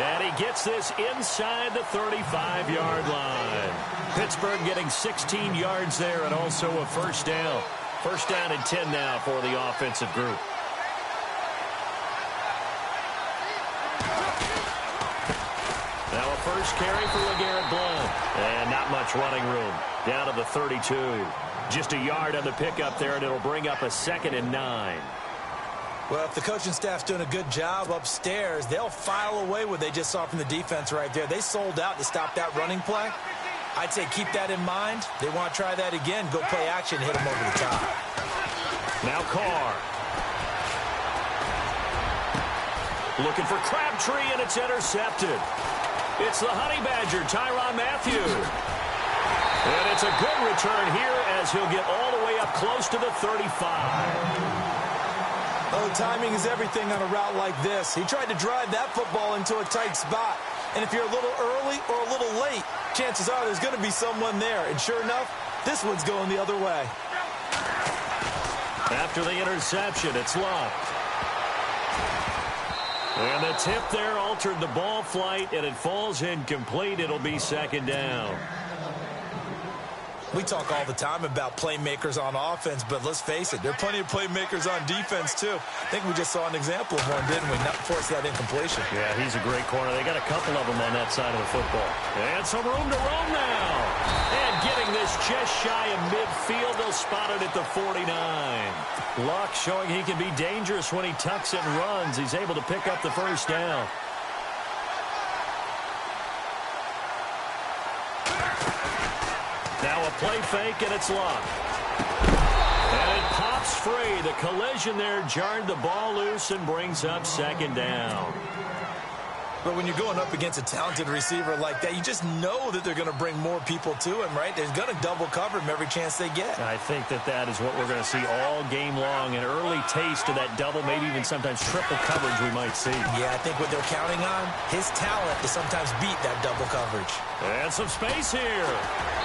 And he gets this inside the 35-yard line. Pittsburgh getting 16 yards there and also a first down. First down and 10 now for the offensive group. Now a first carry for LeGarrette Blount. And not much running room. Down to the 32. Just a yard on the pickup there, and it'll bring up a 2nd and 9. Well, if the coaching staff's doing a good job upstairs, they'll file away what they just saw from the defense right there. They sold out to stop that running play. I'd say keep that in mind. They want to try that again. Go play action, hit them over the top. Now Carr. Looking for Crabtree, and it's intercepted. It's the Honey Badger, Tyrann Mathieu. And it's a good return here as he'll get all the way up close to the 35. Oh, timing is everything on a route like this. He tried to drive that football into a tight spot. And if you're a little early or a little late, chances are there's going to be someone there. And sure enough, this one's going the other way. After the interception, it's Luck. And the tip there altered the ball flight, and it falls incomplete. It'll be second down. We talk all the time about playmakers on offense, but let's face it, there are plenty of playmakers on defense, too. I think we just saw an example of one, didn't we? Not force that incompletion. Yeah, he's a great corner. They got a couple of them on that side of the football. And some room to roam now. And getting this just shy of midfield, they'll spot it at the 49. Luck showing he can be dangerous when he tucks it and runs. He's able to pick up the first down. Now a play fake, and it's Luck. And it pops free. The collision there jarred the ball loose and brings up second down. But when you're going up against a talented receiver like that, you just know that they're going to bring more people to him, right? They're going to double cover him every chance they get. I think that is what we're going to see all game long, an early taste of that double, maybe even sometimes triple coverage we might see. Yeah, I think what they're counting on, his talent to sometimes beat that double coverage. And some space here.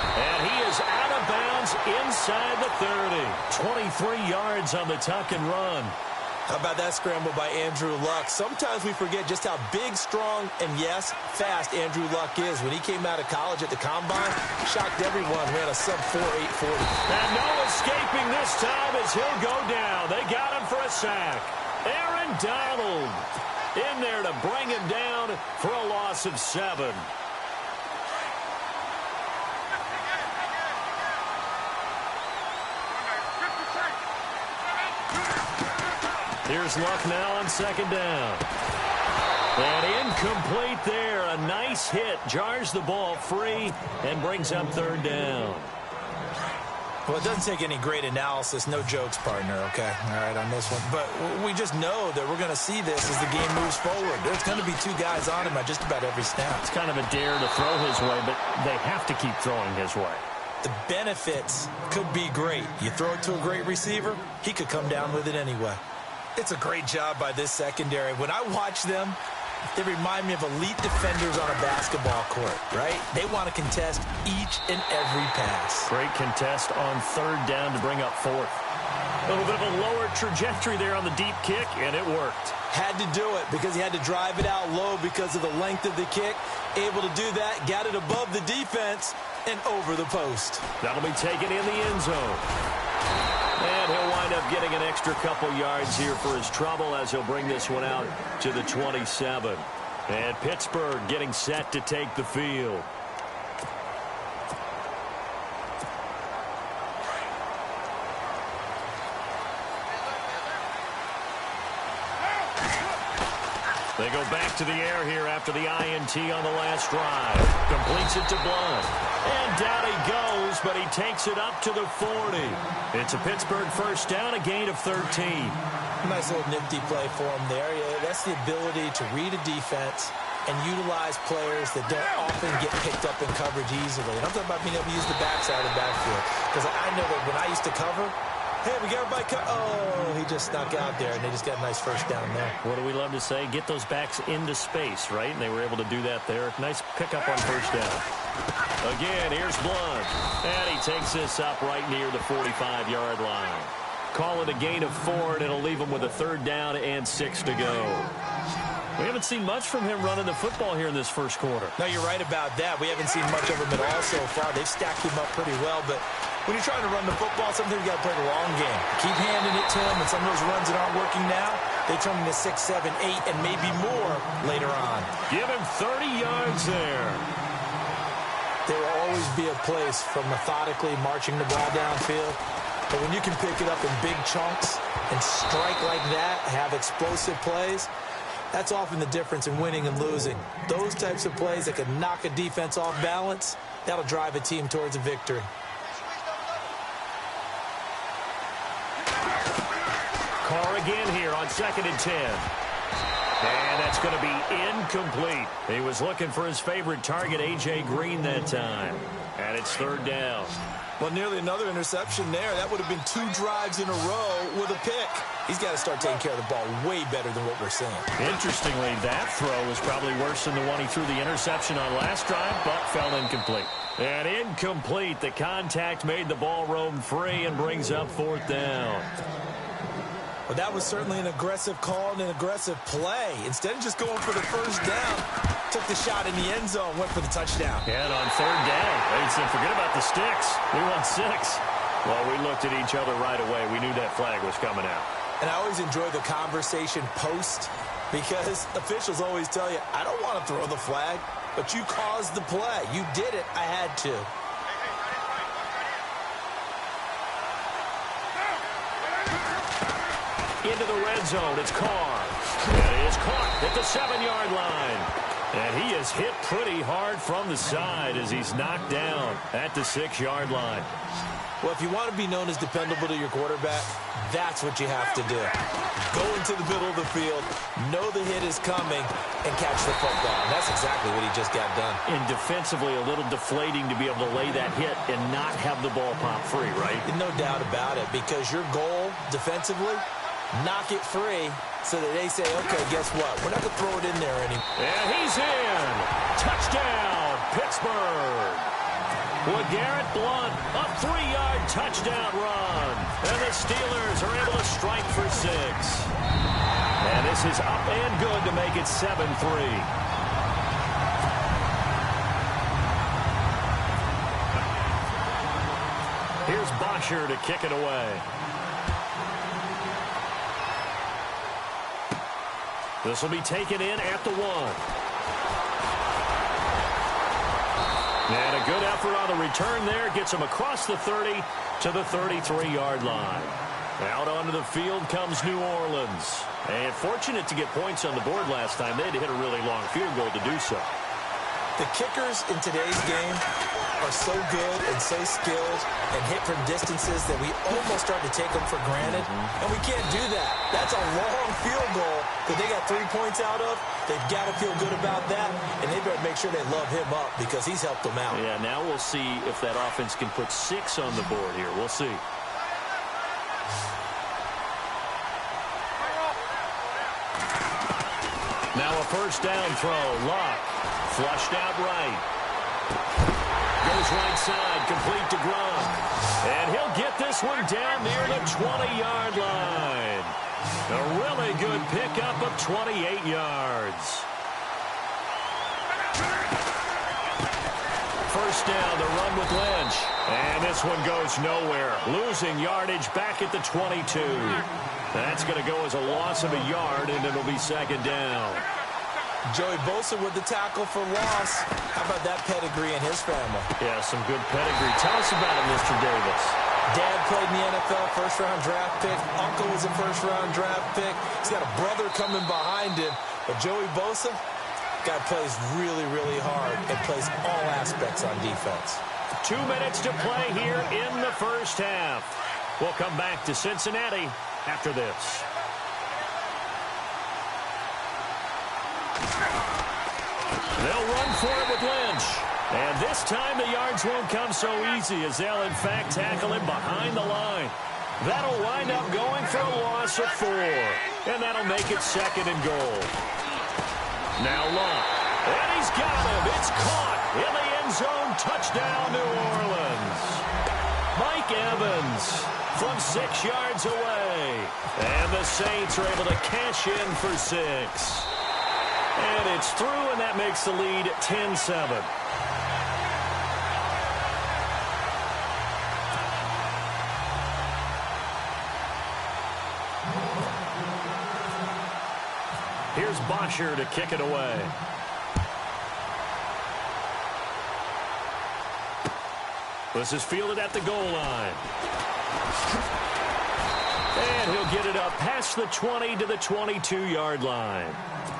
And he is out of bounds inside the 30. 23 yards on the tuck and run. How about that scramble by Andrew Luck? Sometimes we forget just how big, strong, and, yes, fast Andrew Luck is. When he came out of college at the Combine, shocked everyone, ran a sub-4.840. And no escaping this time as he'll go down. They got him for a sack. Aaron Donald in there to bring him down for a loss of 7. Here's Luck now on second down. And incomplete there. A nice hit. Jars the ball free and brings up third down. Well, it doesn't take any great analysis. No jokes, partner, okay? All right, on this one. But we just know that we're going to see this as the game moves forward. There's going to be 2 guys on him at just about every snap. It's kind of a dare to throw his way, but they have to keep throwing his way. The benefits could be great. You throw it to a great receiver, he could come down with it anyway. It's a great job by this secondary. When I watch them, they remind me of elite defenders on a basketball court, right? They want to contest each and every pass. Great contest on third down to bring up fourth. A little bit of a lower trajectory there on the deep kick, and it worked. Had to do it because he had to drive it out low because of the length of the kick. Able to do that, got it above the defense and over the post. That'll be taken in the end zone. And he'll wind up getting an extra couple yards here for his trouble as he'll bring this one out to the 27. And Pittsburgh getting set to take the field. They go back to the air here after the INT on the last drive. Completes it to Blunt. And down he goes, but he takes it up to the 40. It's a Pittsburgh first down, a gain of 13. Nice little nifty play for him there. Yeah, that's the ability to read a defense and utilize players that don't often get picked up in coverage easily. And I'm talking about being able to use the backside of the backfield. Because I know that when I used to cover, hey, we got everybody cut. Oh, he just snuck out there, and they just got a nice first down there. What do we love to say? Get those backs into space, right? And they were able to do that there. Nice pickup on first down. Again, here's Blunt. And he takes this up right near the 45-yard line. Call it a gain of 4, and it'll leave him with a third down and 6 to go. We haven't seen much from him running the football here in this first quarter. No, you're right about that. We haven't seen much of him at all so far. They've stacked him up pretty well, but when you're trying to run the football, sometimes you got to play the long game. Keep handing it to him, and some of those runs that aren't working now, they turn into 6, 7, 8, and maybe more later on. Give him 30 yards there. There will always be a place for methodically marching the ball downfield, but when you can pick it up in big chunks and strike like that, have explosive plays, that's often the difference in winning and losing. Those types of plays that can knock a defense off balance, that'll drive a team towards a victory. Carr again here on 2nd and 10. And that's going to be incomplete. He was looking for his favorite target, A.J. Green, that time. And it's third down. Well, nearly another interception there. That would have been 2 drives in a row with a pick. He's got to start taking care of the ball way better than what we're seeing. Interestingly, that throw was probably worse than the one he threw the interception on last drive, but fell incomplete. And incomplete. The contact made the ball roam free and brings up fourth down. Well, that was certainly an aggressive call and an aggressive play. Instead of just going for the first down, took the shot in the end zone, went for the touchdown. And on third down, they said, forget about the sticks. We want 6. Well, we looked at each other right away. We knew that flag was coming out. And I always enjoy the conversation post because officials always tell you, I don't want to throw the flag, but you caused the play. You did it. I had to. Into the red zone, it's Carr. And he is caught at the 7-yard line. And he is hit pretty hard from the side as he's knocked down at the 6-yard line. Well, if you want to be known as dependable to your quarterback, that's what you have to do. Go into the middle of the field, know the hit is coming, and catch the football. And that's exactly what he just got done. And defensively, a little deflating to be able to lay that hit and not have the ball pop free, right? No doubt about it, because your goal defensively, knock it free so that they say, okay, guess what? We're not going to throw it in there anymore. And he's in. Touchdown, Pittsburgh. LeGarrette Blount, a 3-yard touchdown run. And the Steelers are able to strike for 6. And this is up and good to make it 7-3. Here's Bosher to kick it away. This will be taken in at the 1. And a good effort on the return there. Gets him across the 30 to the 33-yard line. Out onto the field comes New Orleans. And fortunate to get points on the board last time. They had to hit a really long field goal to do so. The kickers in today's game are so good and so skilled and hit from distances that we almost start to take them for granted. And we can't do that. That's a long field goal that they got 3 points out of. They've got to feel good about that, and they better make sure they love him up because he's helped them out. Yeah, now we'll see if that offense can put 6 on the board here. We'll see. Now a first down throw. Luck. Flushed out right. Goes right side. Complete to Gronk. And he'll get this one down near the 20-yard line. A really good pickup of 28 yards. First down, the run with Lynch. And this one goes nowhere. Losing yardage back at the 22. That's going to go as a loss of a yard, and it'll be second down. Joey Bosa with the tackle for loss. How about that pedigree in his family? Yeah, some good pedigree. Tell us about it, Mr. Davis. Dad played in the NFL, first-round draft pick. Uncle was a first-round draft pick. He's got a brother coming behind him. But Joey Bosa, guy plays really, really hard and plays all aspects on defense. 2 minutes to play here in the first half. We'll come back to Cincinnati after this. They'll run for it with Lynch. And this time the yards won't come so easy as they'll, in fact, tackle him behind the line. That'll wind up going for a loss of 4. And that'll make it second and goal. Now Luck. And he's got him. It's caught in the end zone. Touchdown, New Orleans. Mike Evans from 6 yards away. And the Saints are able to cash in for 6. And it's through, and that makes the lead 10-7. Here's Bosher to kick it away. This is fielded at the goal line. And he'll get it up past the 20 to the 22-yard line.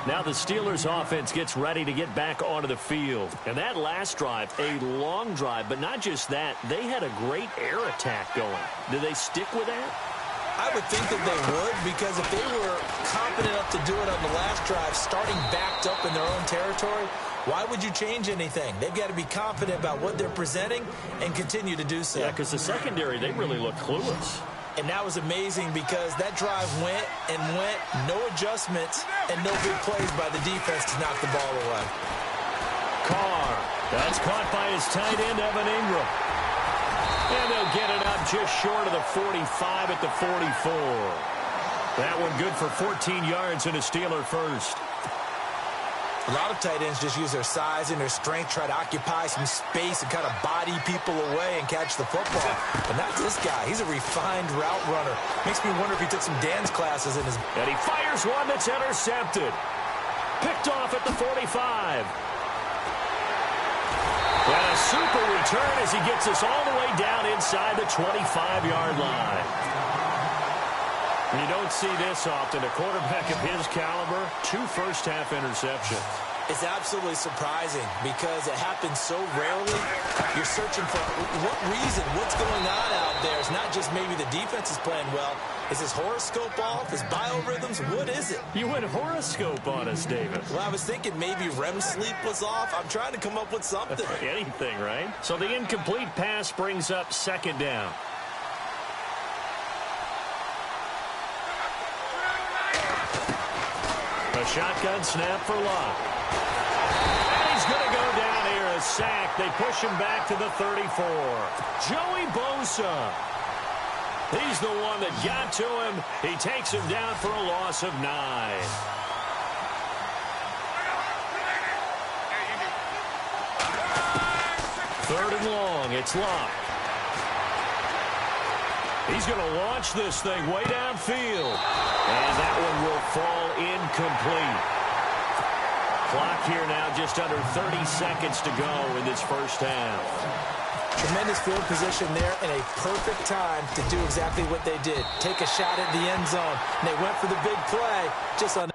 Now the Steelers offense gets ready to get back onto the field. And that last drive, a long drive, but not just that. They had a great air attack going. Do they stick with that? I would think that they would, because if they were confident enough to do it on the last drive, starting backed up in their own territory, why would you change anything? They've got to be confident about what they're presenting and continue to do so. Yeah, because the secondary, they really look clueless. And that was amazing because that drive went and went, no adjustments, and no big plays by the defense to knock the ball away. Carr, that's caught by his tight end, Evan Ingram. And they'll get it up just short of the 45 at the 44. That one good for 14 yards and a Steeler first. A lot of tight ends just use their size and their strength, try to occupy some space and kind of body people away and catch the football. But not this guy. He's a refined route runner. Makes me wonder if he took some dance classes in his... And he fires one that's intercepted. Picked off at the 45. And a super return as he gets us all the way down inside the 25-yard line. You don't see this often. A quarterback of his caliber, 2 first-half interceptions. It's absolutely surprising because it happens so rarely. You're searching for what reason, what's going on out there. It's not just maybe the defense is playing well. Is his horoscope off? His biorhythms? What is it? You went horoscope on us, David. Well, I was thinking maybe REM sleep was off. I'm trying to come up with something. Anything, right? So the incomplete pass brings up second down. A shotgun snap for Locke. And he's going to go down here, a sack. They push him back to the 34. Joey Bosa. He's the one that got to him. He takes him down for a loss of 9. Third and long. It's Locke. He's going to launch this thing way downfield. And that one will fall incomplete. Clock here now just under 30 seconds to go in this first half. Tremendous field position there and a perfect time to do exactly what they did. Take a shot at the end zone. And they went for the big play just on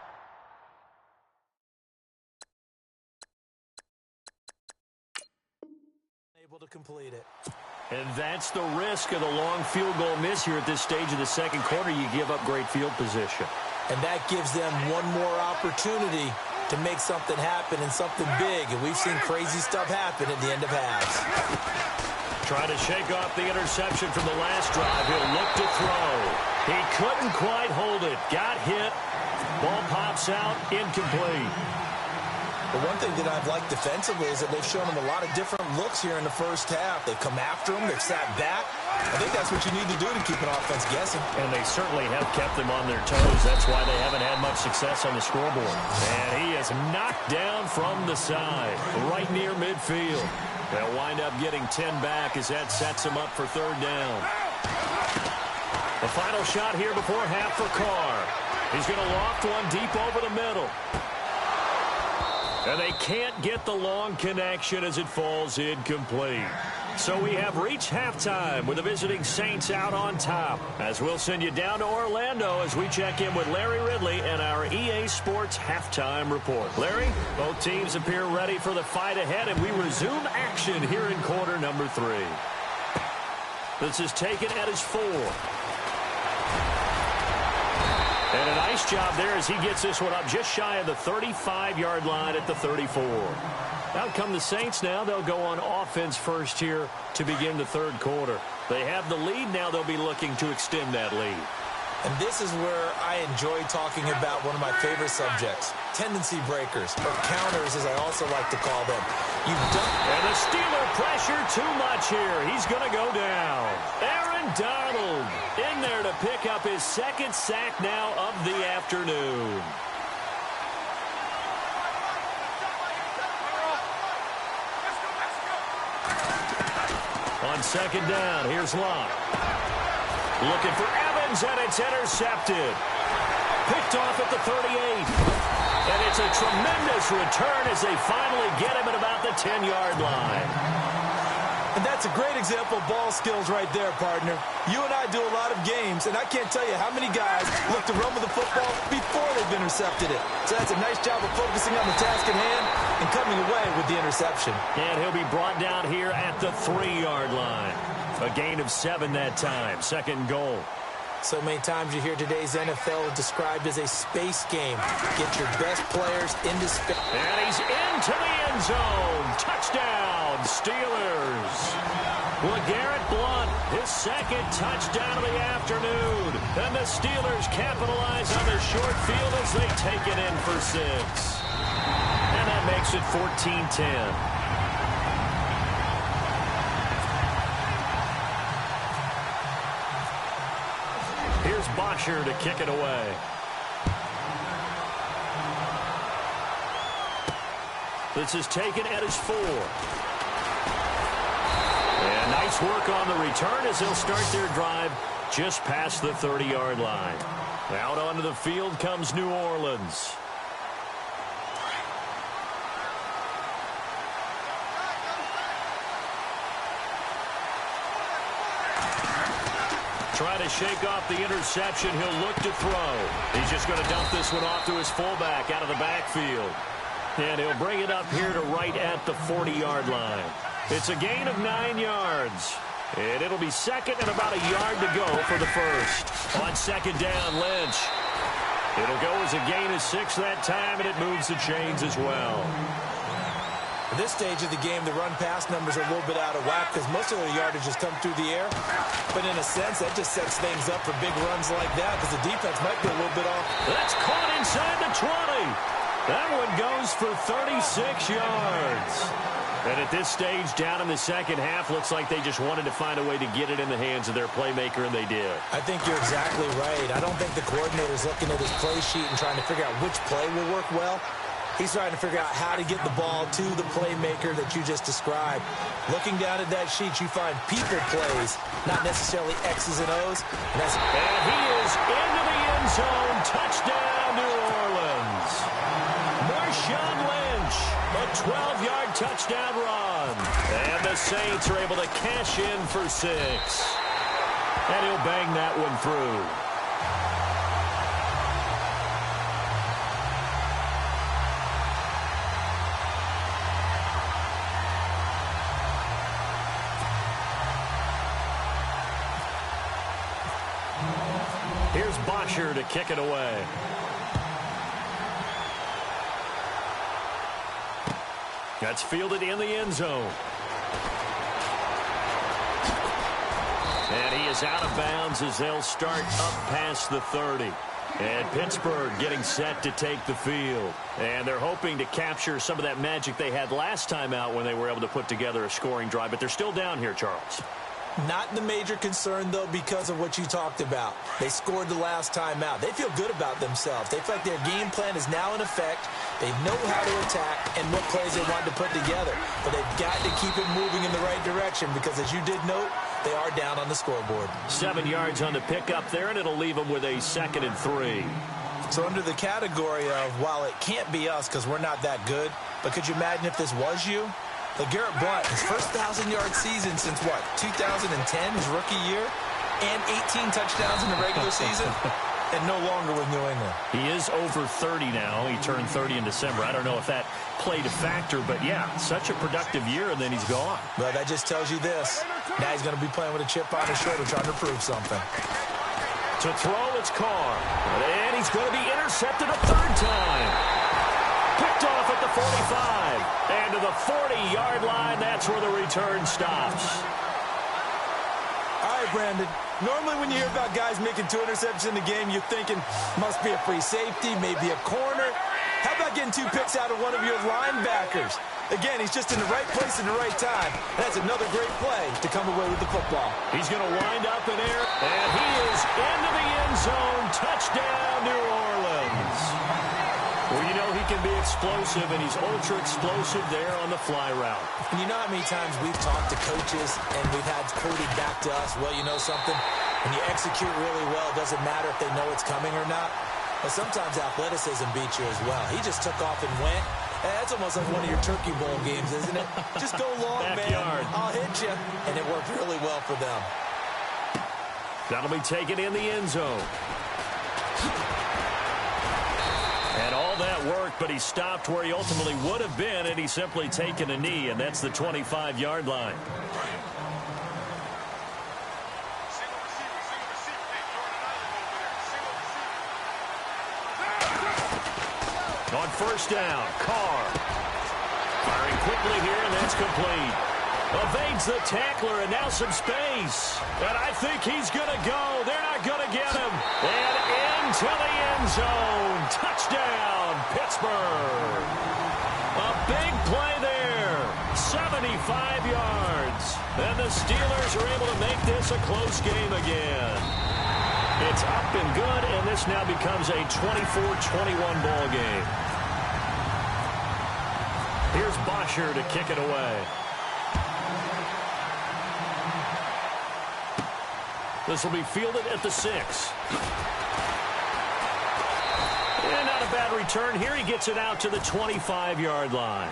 able to complete it. And that's the risk of the long field goal miss here at this stage of the second quarter. You give up great field position. And that gives them one more opportunity to make something happen and something big. And we've seen crazy stuff happen at the end of halves. Trying to shake off the interception from the last drive. He'll look to throw. He couldn't quite hold it. Got hit. Ball pops out. Incomplete. The one thing that I've liked defensively is that they've shown him a lot of different looks here in the first half. They've come after him. They've sat back. I think that's what you need to do to keep an offense guessing. And they certainly have kept them on their toes. That's why they haven't had much success on the scoreboard. And he is knocked down from the side, right near midfield. They'll wind up getting 10 back as that sets him up for third down. The final shot here before half for Carr. He's going to loft one deep over the middle. And they can't get the long connection as it falls incomplete. So we have reached halftime with the visiting Saints out on top. As we'll send you down to Orlando as we check in with Larry Ridley and our EA Sports Halftime Report. Larry, both teams appear ready for the fight ahead, and we resume action here in quarter number 3. This is taken at his 4. And a nice job there as he gets this one up just shy of the 35-yard line at the 34. Out come the Saints now. They'll go on offense first here to begin the third quarter. They have the lead. Now they'll be looking to extend that lead. And this is where I enjoy talking about one of my favorite subjects, tendency breakers, or counters as I also like to call them. And the Steeler pressure too much here. He's going to go down. Aaron Donald in there to pick up his second sack now of the afternoon. On second down, here's Locke. Looking for Evans, and it's intercepted. Picked off at the 38. And it's a tremendous return as they finally get him at about the 10-yard line. And that's a great example of ball skills right there, partner. You and I do a lot of games, and I can't tell you how many guys look to run with the football before they've intercepted it. So that's a nice job of focusing on the task at hand and coming away with the interception. And he'll be brought down here at the 3-yard line. A gain of 7 that time. Second goal. So many times you hear today's NFL described as a space game. Get your best players into space. And he's into the end zone. Touchdown, Steelers. LeGarrette Blount, his second touchdown of the afternoon. And the Steelers capitalize on the short field as they take it in for 6. And that makes it 14-10. Here's Bosher to kick it away. This is taken at his 4. And nice work on the return as they'll start their drive just past the 30-yard line. Out onto the field comes New Orleans. Trying to shake off the interception. He'll look to throw. He's just going to dump this one off to his fullback out of the backfield. And he'll bring it up here to right at the 40-yard line. It's a gain of 9 yards. And it'll be second and about a yard to go for the first. On second down, Lynch. It'll go as a gain of 6 that time, and it moves the chains as well. At this stage of the game, the run-pass numbers are a little bit out of whack because most of the yardage has come through the air. But in a sense, that just sets things up for big runs like that because the defense might be a little bit off. That's caught inside the 20. That one goes for 36 yards. And at this stage, down in the second half, looks like they just wanted to find a way to get it in the hands of their playmaker, and they did. I think you're exactly right. I don't think the coordinator's looking at his play sheet and trying to figure out which play will work well. He's trying to figure out how to get the ball to the playmaker that you just described. Looking down at that sheet, you find people plays, not necessarily X's and O's. And he is into the end zone. Touchdown, New Orleans. Marshawn Lynch, a 12-yard touchdown run. And the Saints are able to cash in for 6. And he'll bang that one through. Here's Bosher to kick it away. That's fielded in the end zone. And he is out of bounds as they'll start up past the 30. And Pittsburgh getting set to take the field. And they're hoping to capture some of that magic they had last time out when they were able to put together a scoring drive. But they're still down here, Charles. Not the major concern, though, because of what you talked about. They scored the last time out. They feel good about themselves. They feel like their game plan is now in effect. They know how to attack and what plays they want to put together. But they've got to keep it moving in the right direction because, as you did note, they are down on the scoreboard. 7 yards on the pickup there, and it'll leave them with a 2nd and 3. So under the category of, while it can't be us because we're not that good, but could you imagine if this was you? LeGarrette Blount, his first 1,000-yard season since, what, 2010, his rookie year, and 18 touchdowns in the regular season, and no longer with New England. He is over 30 now. He turned 30 in December. I don't know if that played a factor, but, yeah, such a productive year, and then he's gone. Well, that just tells you this. Now he's going to be playing with a chip on his shoulder trying to prove something. To throw, it's Carr. And he's going to be intercepted a 3rd time. Picked off at the 45. And to the 40-yard line, that's where the return stops. All right, Brandon. Normally when you hear about guys making 2 interceptions in the game, you're thinking must be a free safety, maybe a corner. How about getting 2 picks out of one of your linebackers? Again, he's just in the right place at the right time. That's another great play to come away with the football. He's going to wind up in air, and he is into the end zone. Touchdown, New Orleans. Well, you know he can be explosive, and he's ultra-explosive there on the fly route. And you know how many times we've talked to coaches and we've had quoted back to us, well, you know something? When you execute really well, it doesn't matter if they know it's coming or not. But sometimes athleticism beats you as well. He just took off and went. That's almost like one of your Turkey Bowl games, isn't it? Just go long, Backyard. man. I'll hit you. And it worked really well for them. That'll be taken in the end zone. And all that worked, but he stopped where he ultimately would have been, and he's simply taken a knee, and that's the 25-yard line. On first down, Carr. Firing quickly here, and that's complete. Evades the tackler, and now some space. And I think he's going to go. They're not going to get him. And into the end zone. Touchdown, Pittsburgh. A big play there. 75 yards. And the Steelers are able to make this a close game again. It's up and good, and this now becomes a 24-21 ball game. Here's Bosher to kick it away. This will be fielded at the 6. And not a bad return here. He gets it out to the 25-yard line.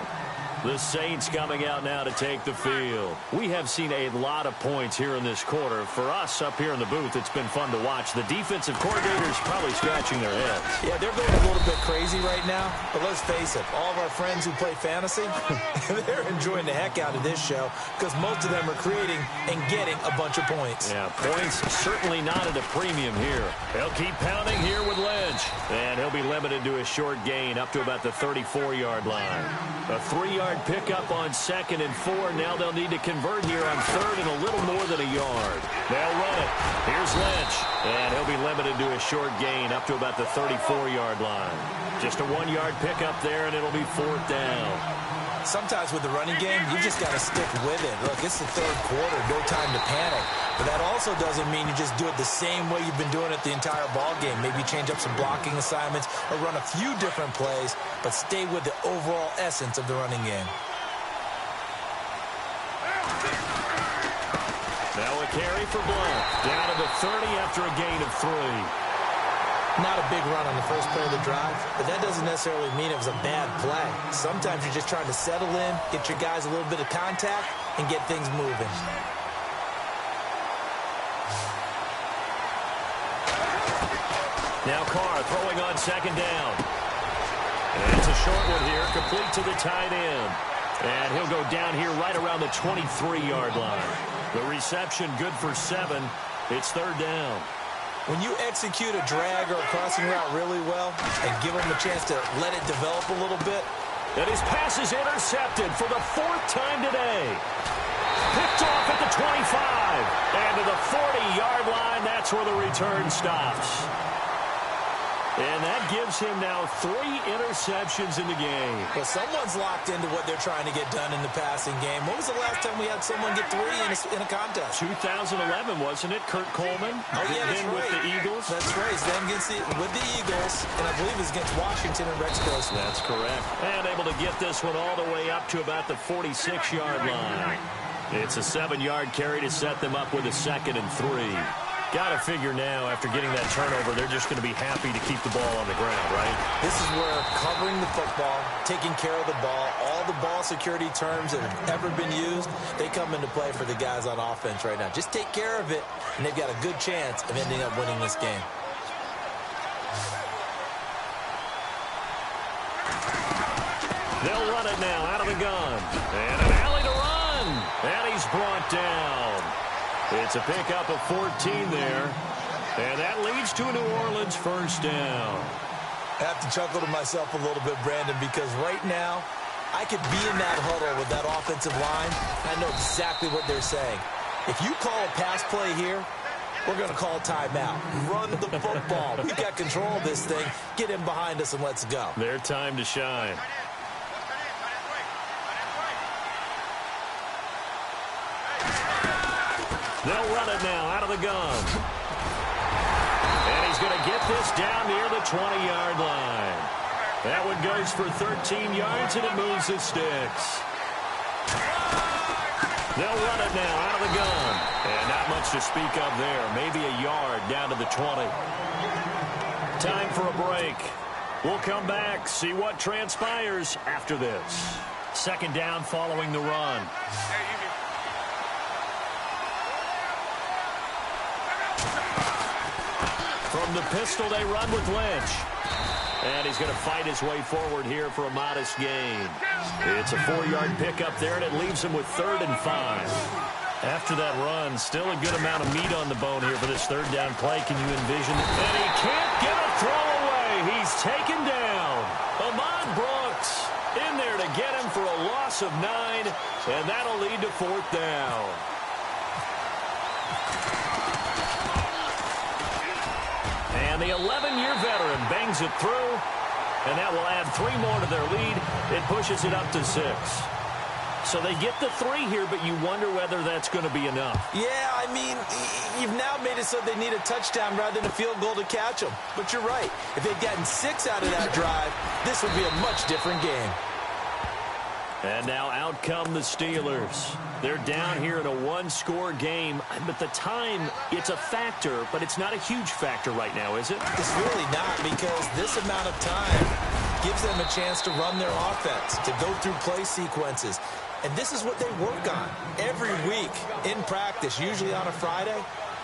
The Saints coming out now to take the field. We have seen a lot of points here in this quarter. For us up here in the booth, it's been fun to watch. The defensive coordinators probably scratching their heads. Yeah, they're going a little bit crazy right now. But let's face it, all of our friends who play fantasy, they're enjoying the heck out of this show because most of them are creating and getting a bunch of points. Yeah, points certainly not at a premium here. They'll keep pounding here with Lynch. And he'll be limited to a short gain up to about the 34-yard line. A 3-yard pickup on 2nd and 4. Now they'll need to convert here on 3rd and a little more than a yard. They'll run it. Here's Lynch. And he'll be limited to a short gain up to about the 34-yard line. Just a 1-yard pickup there, and it'll be 4th down. Sometimes with the running game, you just got to stick with it. Look, it's the 3rd quarter, no time to panic. But that also doesn't mean you just do it the same way you've been doing it the entire ball game. Maybe change up some blocking assignments or run a few different plays, but stay with the overall essence of the running game. Now a carry for Blount. Down to the 30 after a gain of 3. Not a big run on the first play of the drive, but that doesn't necessarily mean it was a bad play. Sometimes you're just trying to settle in, get your guys a little bit of contact, and get things moving. Now Carr throwing on 2nd down. And it's a short one here, complete to the tight end. And he'll go down here right around the 23-yard line. The reception good for 7. It's 3rd down. When you execute a drag or a crossing route really well and give them a chance to let it develop a little bit. And his pass is intercepted for the 4th time today. Picked off at the 25. And to the 40-yard line, that's where the return stops. And that gives him now 3 interceptions in the game. Well, someone's locked into what they're trying to get done in the passing game. When was the last time we had someone get 3 in a contest? 2011, wasn't it? Kurt Coleman? Oh, yeah, that's then right. With the Eagles? That's right. Then with the Eagles, and I believe it's against Washington and Rex Grossman. That's correct. And able to get this one all the way up to about the 46-yard line. It's a 7-yard carry to set them up with a 2nd and 3. Got to figure now, after getting that turnover, they're just going to be happy to keep the ball on the ground, right? This is where covering the football, taking care of the ball, all the ball security terms that have ever been used, they come into play for the guys on offense right now. Just take care of it, and they've got a good chance of ending up winning this game. They'll run it now out of the gun. And an alley to run. And he's brought down. It's a pickup of 14 there. And that leads to a New Orleans 1st down. I have to chuckle to myself a little bit, Brandon, because right now, I could be in that huddle with that offensive line. I know exactly what they're saying. If you call a pass play here, we're going to call timeout. Run the football. We've got control of this thing. Get in behind us and let's go. Their time to shine. They'll run it now out of the gun. And he's going to get this down near the 20-yard line. That one goes for 13 yards, and it moves the sticks. They'll run it now out of the gun. And not much to speak of there. Maybe a yard down to the 20. Time for a break. We'll come back, see what transpires after this. 2nd down following the run. From the pistol, they run with Lynch. And he's going to fight his way forward here for a modest gain. It's a 4-yard pickup there, and it leaves him with 3rd and 5. After that run, still a good amount of meat on the bone here for this 3rd down play. Can you envision it? And he can't get a throw away. away. He's taken down. Ahmad Brooks in there to get him for a loss of 9, and that'll lead to 4th down. And the 11-year veteran bangs it through, and that will add 3 more to their lead. It pushes it up to 6. So they get the 3 here, but you wonder whether that's going to be enough. Yeah, I mean, you've now made it so they need a touchdown rather than a field goal to catch them. But you're right. If they'd gotten 6 out of that drive, this would be a much different game. And now out come the Steelers. They're down here in a 1-score game, but the time, it's a factor, but it's not a huge factor right now, is it? It's really not, because this amount of time gives them a chance to run their offense, to go through play sequences. And this is what they work on every week in practice, usually on a Friday.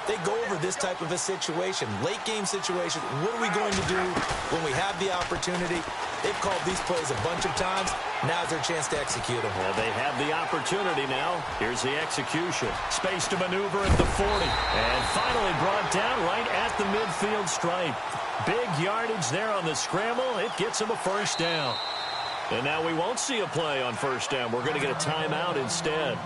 They go over this type of a situation, late-game situation. What are we going to do when we have the opportunity? They've called these plays a bunch of times. Now's their chance to execute them. Well, they have the opportunity now. Here's the execution. Space to maneuver at the 40. And finally brought down right at the midfield stripe. Big yardage there on the scramble. It gets them a 1st down. And now we won't see a play on 1st down. We're going to get a timeout instead,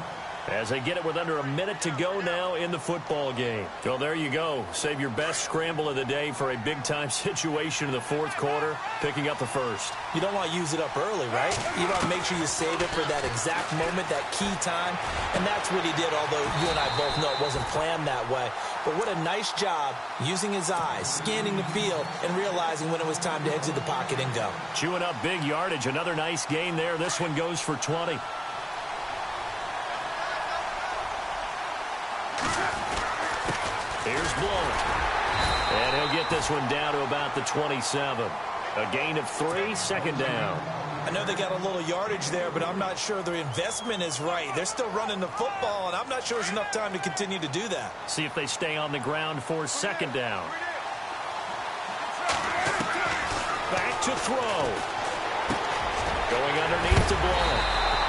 as they get it with under a minute to go now in the football game. So there you go. Save your best scramble of the day for a big-time situation in the 4th quarter, picking up the 1st. You don't want to use it up early, right? You want to make sure you save it for that exact moment, that key time. And that's what he did, although you and I both know it wasn't planned that way. But what a nice job using his eyes, scanning the field, and realizing when it was time to exit the pocket and go. Chewing up big yardage. Another nice gain there. This one goes for 20. Here's Blount. And he'll get this one down to about the 27. A gain of 3, 2nd down. I know they got a little yardage there, but I'm not sure their investment is right. They're still running the football, and I'm not sure there's enough time to continue to do that. See if they stay on the ground for 2nd down. Back to throw. Going underneath to Blount.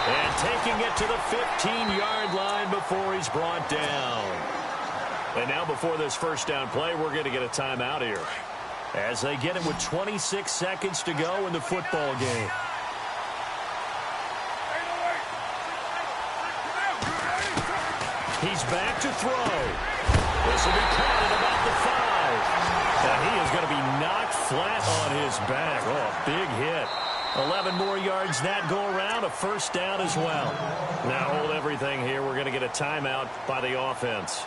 And taking it to the 15-yard line before he's brought down. And now before this 1st down play, we're going to get a timeout here, as they get it with 26 seconds to go in the football game. He's back to throw. This will be caught at about the 5. And he is going to be knocked flat on his back. Oh, big hit. 11 more yards that go around, a 1st down as well. Now hold everything here. We're going to get a timeout by the offense,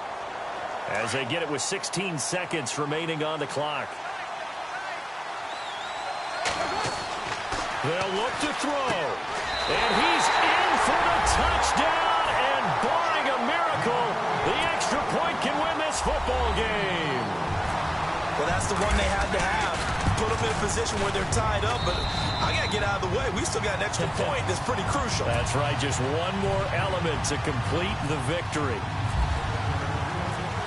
as they get it with 16 seconds remaining on the clock. They'll look to throw. And he's in for the touchdown. And barring a miracle, the extra point can win this football game. Well, that's the one they had to have. Put them in a position where they're tied up, but I got to get out of the way. We still got an extra point that's pretty crucial. That's right. Just one more element to complete the victory.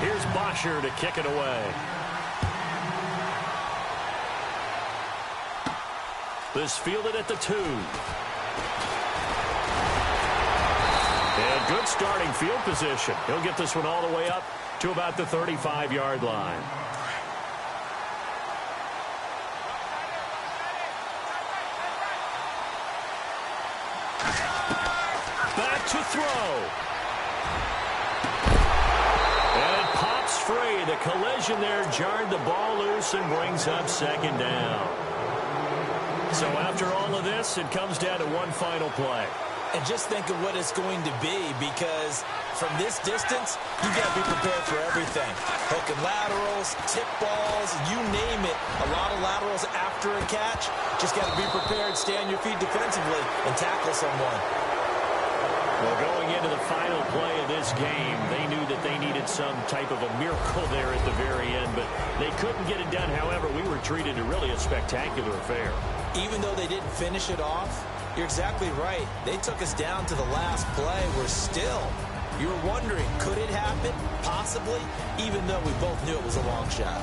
Here's Bosher to kick it away. This fielded at the 2. And good starting field position. He'll get this one all the way up to about the 35-yard line. Back to throw. Free. The collision there jarred the ball loose and brings up 2nd down. So after all of this, it comes down to one final play. And just think of what it's going to be, because from this distance, you got to be prepared for everything. Hook and laterals, tip balls, you name it. A lot of laterals after a catch. Just got to be prepared, stay on your feet defensively, and tackle someone. Well, going into the final play of this game, they knew that they needed some type of a miracle there at the very end, but they couldn't get it done. However, we were treated to really a spectacular affair. Even though they didn't finish it off, you're exactly right. They took us down to the last play. You're wondering, could it happen? Possibly, even though we both knew it was a long shot.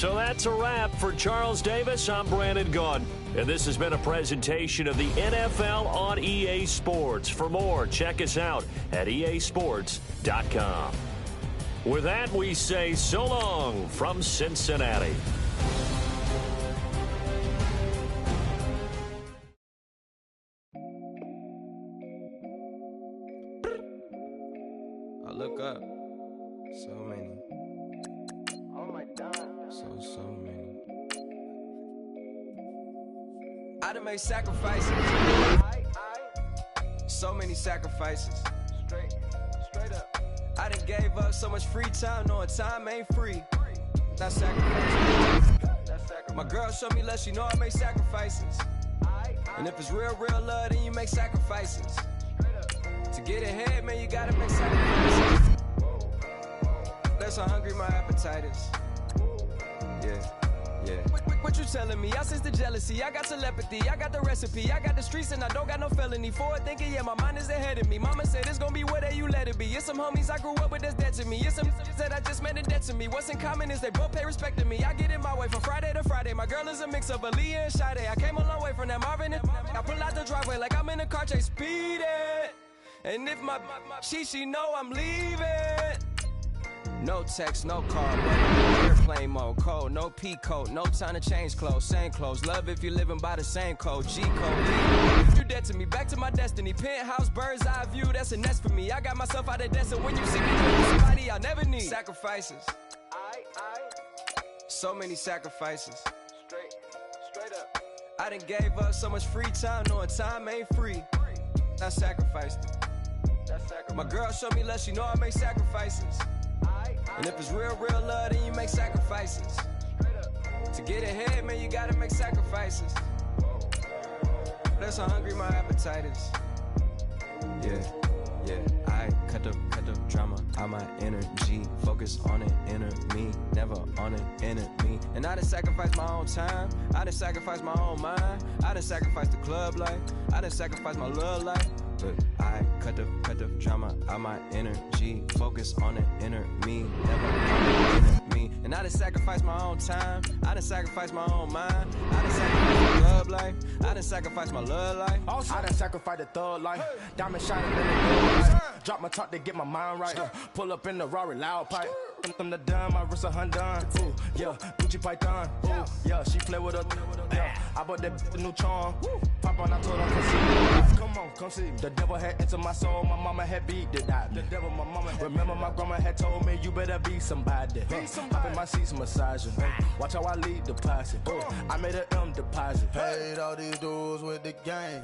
So that's a wrap for Charles Davis. I'm Brandon Gaudin, and this has been a presentation of the NFL on EA Sports. For more, check us out at easports.com. With that, we say so long from Cincinnati. I look up, so many. Oh my God. So many. I done made sacrifices. So many sacrifices. Straight up. I done gave up so much free time, knowing time ain't free. Not sacrifices. My girl showed me love, she know I make sacrifices. And if it's real love, then you make sacrifices. To get ahead, man, you gotta make sacrifices. That's how hungry my appetite is. Yeah. What you telling me? I sense the jealousy, I got telepathy, I got the recipe, I got the streets and I don't got no felony. Forward thinking, yeah, my mind is ahead of me. Mama said it's gonna be whatever you let it be. It's some homies I grew up with that's dead to me. It's some that I just met in debt to me. What's in common is they both pay respect to me. I get in my way from Friday to Friday. My girl is a mix of Aaliyah and Sade. I came a long way from that Marvin and I pull out the driveway like I'm in a car chase speeding. And if my she know I'm leaving. No text, no call, but airplane mode, code, no P code, no time to change clothes, same clothes. Love if you're living by the same code, G code. You dead to me, back to my destiny. Penthouse, bird's eye view, that's a nest for me. I got myself out of debt, so when you see me with somebody I'll never need. Sacrifices. So many sacrifices. Straight up. I done gave up so much free time, knowing time ain't free. I sacrificed it. My girl showed me love, she know I make sacrifices. And if it's real love, then you make sacrifices. To get ahead, man, you gotta make sacrifices. That's how hungry my appetite is. Yeah. I cut the drama out my energy. Focus on an inner me, never on an enemy. And I done sacrificed my own time. I done sacrificed my own mind. I done sacrificed the club life. I done sacrificed my love life. But I cut the drama out my energy. Focus on the inner me, never on the enemy. And I done sacrificed my own time. I done sacrificed my own mind. I done sacrificed my club life. I done sacrificed my love life. I done sacrificed the thug life. Diamond shining in the thug life. Drop my top to get my mind right. Pull up in the Rari loud pipe. Them the dime, my wrist a Hyundai. Ooh, yeah, Gucci Python. Ooh, yeah, she play with her. Yeah, I bought that the new charm. Pop on, I told her come see me. Come on, come see me. The devil had entered my soul. My mama had beat it out. The devil, my mama had. Remember my grandma had told me you better be somebody. Hop in my seats massaging. Watch how I lead the posse. I made an M deposit. Paid all these dudes with the game.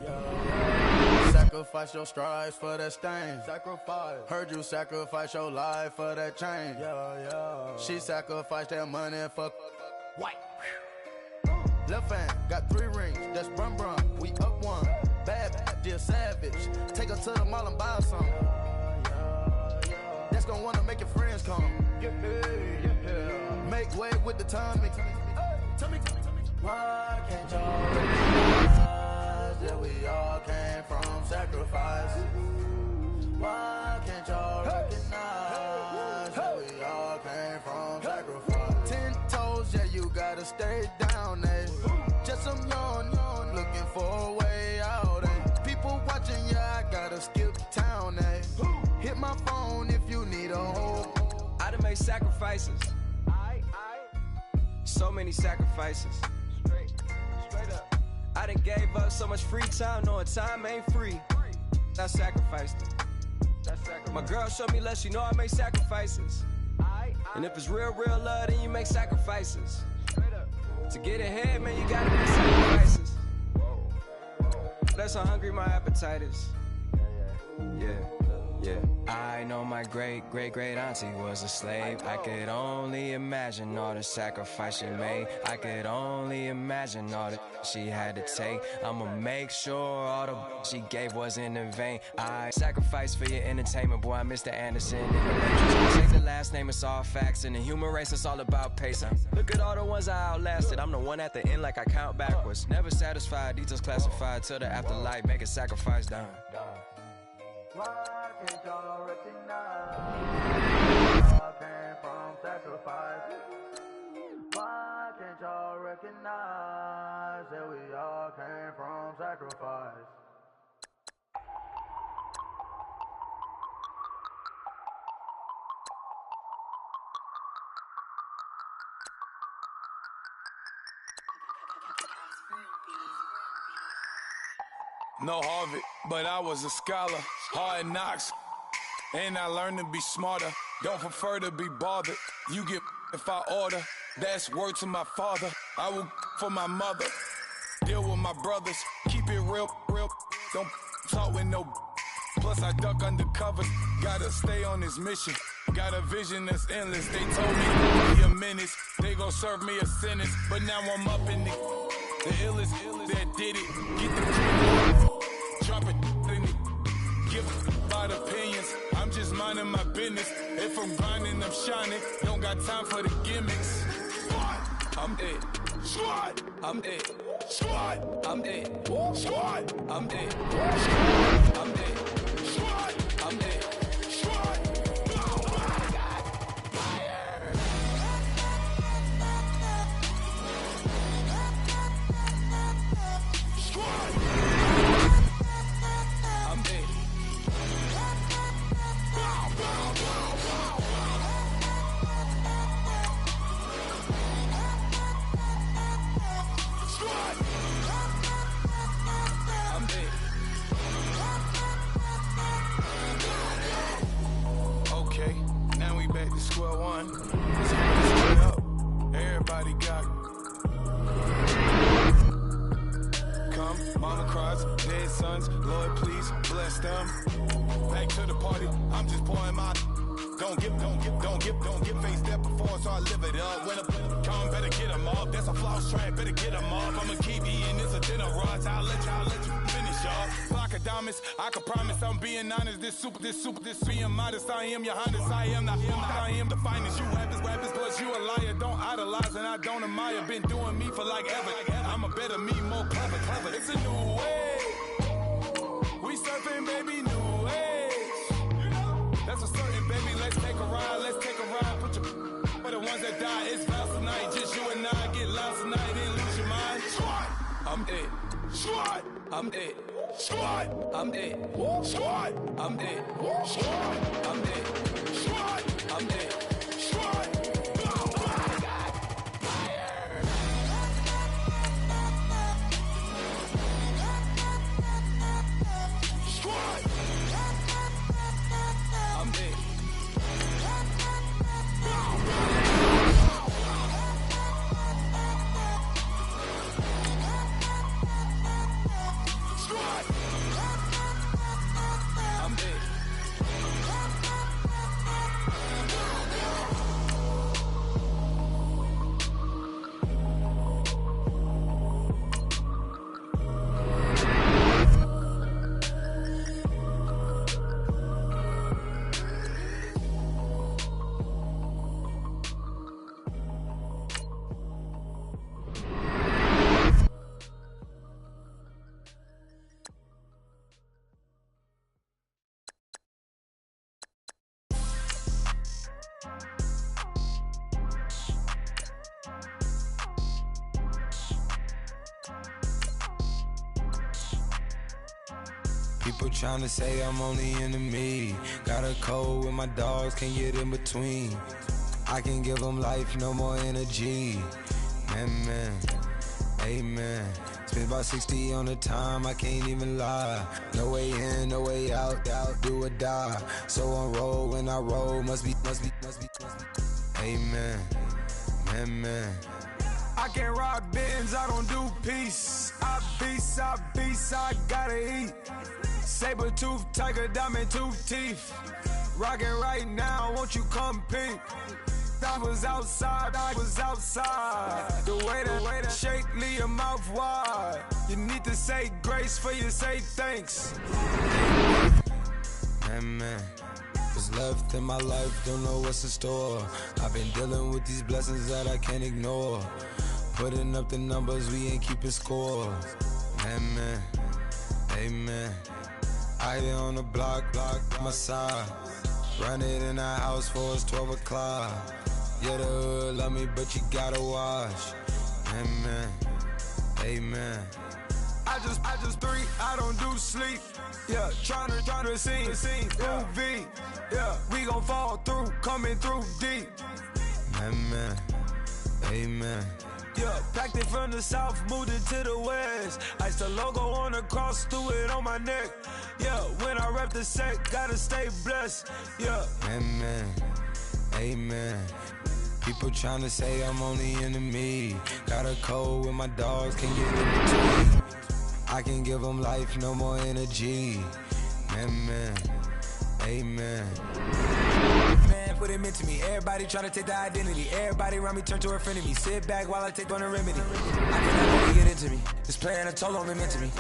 Sacrifice your strides for that stain. Sacrifice. Heard you sacrifice your life for that change. She sacrificed that money for white. Left hand got 3 rings. That's brum brum. We up one. Bad, dear savage. Take her to the mall and buy some. That's gonna wanna make your friends come. Make way with the timing. Tell me. Why can't y'all recognize that we all came from sacrifice? Why can't y'all recognize that we all came from sacrifice? 10 toes, yeah, you gotta stay down, eh? Just some yawn, looking for a way out, eh? People watching, yeah, I gotta skip town, eh? Hit my phone if you need a hold. I done made sacrifices. So many sacrifices. Straight up. I done gave up so much free time, knowing time ain't free. I sacrificed it. My girl showed me love, she know I make sacrifices. And if it's real love, then you make sacrifices. To get ahead, man, you gotta make sacrifices. That's how hungry my appetite is. Yeah. I know my great auntie was a slave. I could only imagine all the sacrifice she made. I could only imagine all that she had to take. I'ma make sure all the she gave wasn't in vain. I sacrifice for your entertainment, boy. I'm Mr. Anderson. Take the last name, it's all facts. In the human race, it's all about pacing. Look at all the ones I outlasted. I'm the one at the end, like I count backwards. Never satisfied, details classified till the afterlife. Make a sacrifice done. Why can't y'all recognize? I came from sacrifice. Why recognize that we all came from sacrifice. No Harvard, but I was a scholar. Hard knocks, and I learned to be smarter. Don't prefer to be bothered. You get if I order. That's word to my father. I will for my mother. Deal with my brothers. Keep it real, real. Don't talk with no. Plus I duck undercover. Gotta stay on this mission. Got a vision that's endless. They told me it'll be a menace. They gon' serve me a sentence. But now I'm up in the illest that did it. Get the drop it in it. Give about opinions. I'm just minding my business. If I'm grinding, I'm shining. Don't got time for the gimmicks. I'm dead. Squad. I'm dead. Squad. I'm dead. Squad. I'm dead. I'm dead. Squad. I'm dead. Squad. Oh my God. Fire. Squad. I'm dead. Okay, now we back to square one. Let's split up. Everybody got it. Come, mama cries, dead sons. Lord, please bless them. Back to the party. I'm just pouring my. Don't give face that before, so I live it up. When a come, better get them up. That's a floss track, better get them up. I'ma keep eating this a dinner rush. I'll let you finish up. Block of diamonds, I can promise I'm being honest. This being modest. I am your highness, I am the finest. You rappers, plus you a liar. Don't idolize and I don't admire. Been doing me for like ever. I'm a better me, more clever. It's a new way. We surfing, baby, new age. That's a certain, baby. Let's take a ride. Put your for the ones that die. It's lost tonight. Just you and I get lost tonight. Then lose your mind. Squad. I'm dead. Squad. I'm dead. Squad. I'm dead. Squad. I'm dead. Squad. I'm dead. Squad. I'm dead. Squad. Oh my God. Fire. Squad. I'm dead. I'm dead. People tryna say I'm only enemy. Got a code with my dogs, can't get in between. I can give them life, no more energy. Man, amen. Spent about 60 on the time, I can't even lie. No way in, no way out, do or die. So on roll, when I roll, must be. Amen, man. I can't ride Benz, I don't do peace. I beast, I gotta eat. Saber tooth, tiger, diamond tooth teeth. Rockin' right now, won't you come peep? I was outside. The way that shake, leave your mouth wide. You need to say grace for you say thanks. Man, what's left in my life, don't know what's in store. I've been dealing with these blessings that I can't ignore. Putting up the numbers, we ain't keeping score. Man, amen. I get on the block, my side. Run it in the house for it's 12 o'clock. Yeah, the hood love me, but you gotta wash. Amen. Amen. I just three, I don't do sleep. Yeah, tryna sing. UV. Yeah, we gon' fall through, coming through deep. Amen. Amen. Yeah, packed it from the south, moved it to the west. Iced the logo on the cross, threw it on my neck. Yeah, when I rep the set, gotta stay blessed. Yeah. Amen. Amen. People tryna say I'm on the enemy. Got a cold with my dogs, can't get in between. I can give them life, no more energy. Amen. Amen. Man, what it meant to me. Everybody tryna take the identity. Everybody around me turn to a friend of me. Sit back while I take on a remedy. I cannot let it get into me. This plan a toll on me, meant to me.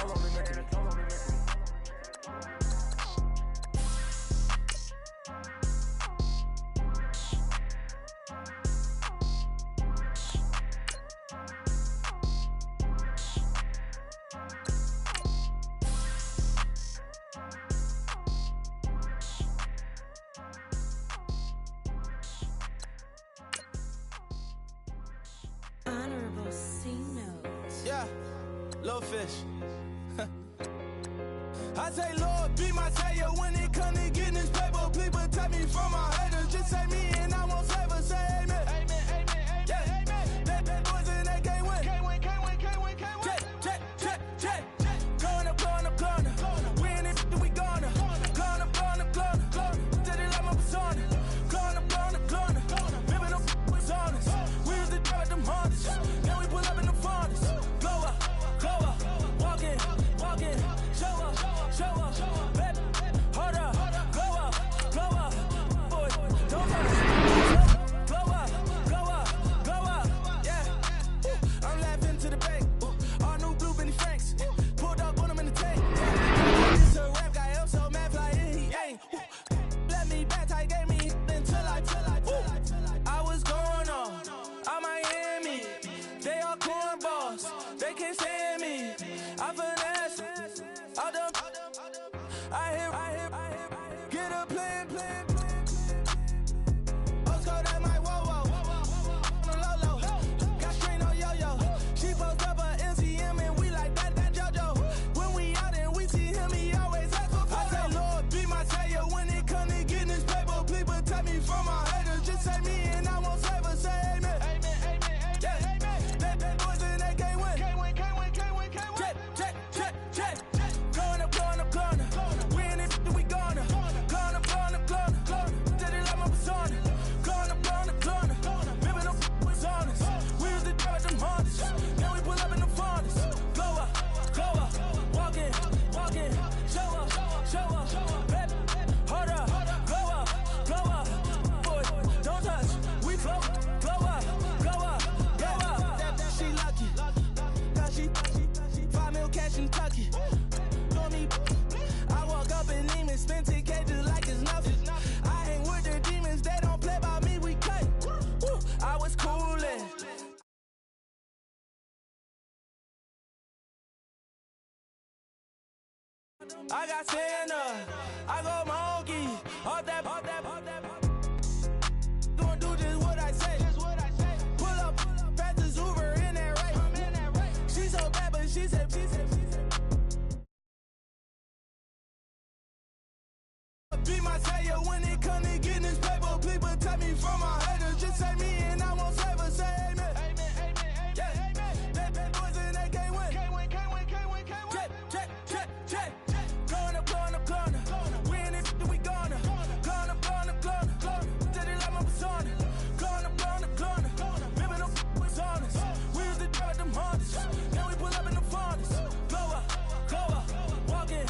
Yeah, little fish. I say, Lord, be my savior when it come to getting this paper. Please protect me from my haters. Just say me and I won't save us. Say amen. Amen, amen, amen. Yeah, amen. That boys and they can't win. Can't win, can't win, can't win, can't win. Check. Going up. Win it, we gonna. Going up. Did it like my persona. Going up. Ripping up was honest. We was the drug them hardest. Then we pull up in the furnace. Glow up. Walking. Show up. Baby, hold up. Glow up. Boy, don't touch. Glow up. Yeah. I'm laughing to the bank. All new blue Benny Franks. Pulled up on him in the tank. This a rap guy, I'm so mad, fly in, he ain't. Let me back, I gave me until I was going on Miami. They all cornballs, they can't stand me. I finesse, I hear, get a plan. Oscar, that my whoa. Low. Got strain on yo-yo. She post up a MCM and we like that JoJo. When we out and we see him, he always ask for photo. I say, Lord, be my savior when it come to getting this paper. Please protect me from my haters. Just say me and I won't save us. Say amen. Amen. Yeah. That boys and they can't win. Can't win. Check. Going up. Win it, we gonna. Going up. Did it like my persona. Going up. Ripping up was honest. We was the drug them hardest. Then we pull up in the furnace. Glow up. Walking. Show up. Baby, hold up. Glow up. Boy, don't touch. We flow. Glow up. She lucky. Cause she 5 mil cash in Tucky. Know me. I walk up in demons, spend 10K just like it's nothing. I hang with the demons, they don't play by me, we cut. Woo, I was coolin'. I got Santa, I go monkey, all that. Gonna do just what I say. Pull up, pass the Uber in that race. She so bad, but she said. Be my savior when it come to getting this paper. Please protect me from my haters. Just say me and I won't save us. Say amen. Yeah. That boys and they can't win. Can't win. Check. Going up. Win it, we gonna. Going up. Did it like my persona. Going up. Ripping up was honest. We was the drug them hardest. Then we pull up in the furnace. Glow up. Walking.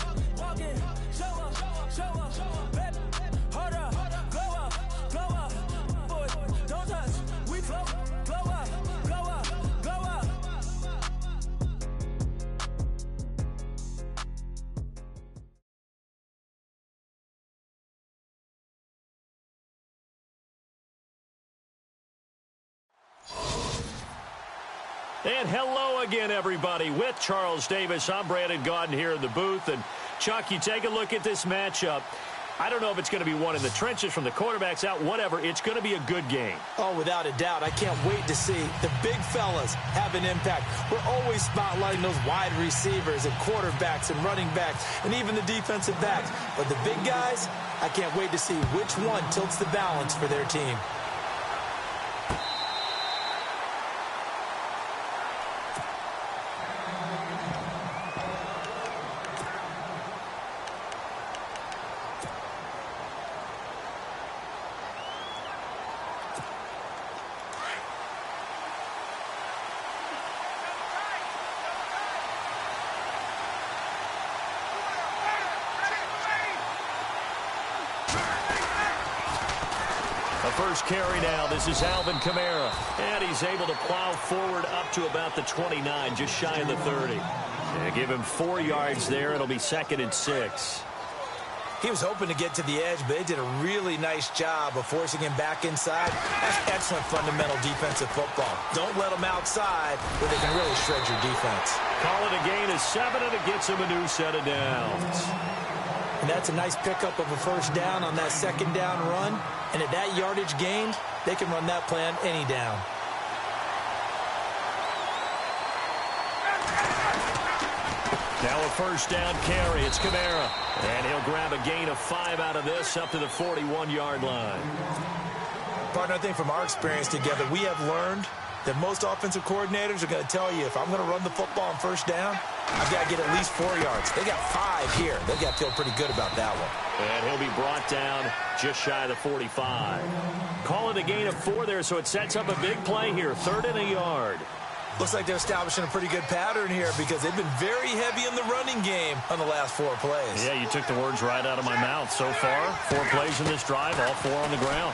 Show up. Baby, hold up. Glow up. Boy, don't touch. We flow. Glow up. And hello again, everybody. With Charles Davis, I'm Brandon Gaudin here in the booth. And, Chuck, you take a look at this matchup. I don't know if it's going to be one in the trenches from the quarterbacks out, whatever. It's going to be a good game. Oh, without a doubt. I can't wait to see the big fellas have an impact. We're always spotlighting those wide receivers and quarterbacks and running backs and even the defensive backs. But the big guys, I can't wait to see which one tilts the balance for their team. First carry now. This is Alvin Kamara. And he's able to plow forward up to about the 29, just shy of the 30. And give him 4 yards there. It'll be 2nd and 6. He was hoping to get to the edge, but they did a really nice job of forcing him back inside. That's excellent fundamental defensive football. Don't let them outside where they can really shred your defense. Call it a gain of 7, and it gets him a new set of downs. And that's a nice pickup of a first down on that second down run. And at that yardage gained, they can run that play on any down. Now a first down carry. It's Kamara. And he'll grab a gain of 5 out of this up to the 41-yard line. Partner, I think from our experience together, we have learned that most offensive coordinators are going to tell you, if I'm going to run the football on first down, I've got to get at least 4 yards. They got 5 here. They've got to feel pretty good about that one. And he'll be brought down just shy of the 45. Call it a gain of 4 there, so it sets up a big play here. 3rd and a yard. Looks like they're establishing a pretty good pattern here because they've been very heavy in the running game on the last 4 plays. Yeah, you took the words right out of my mouth. So far, 4 plays in this drive, all 4 on the ground.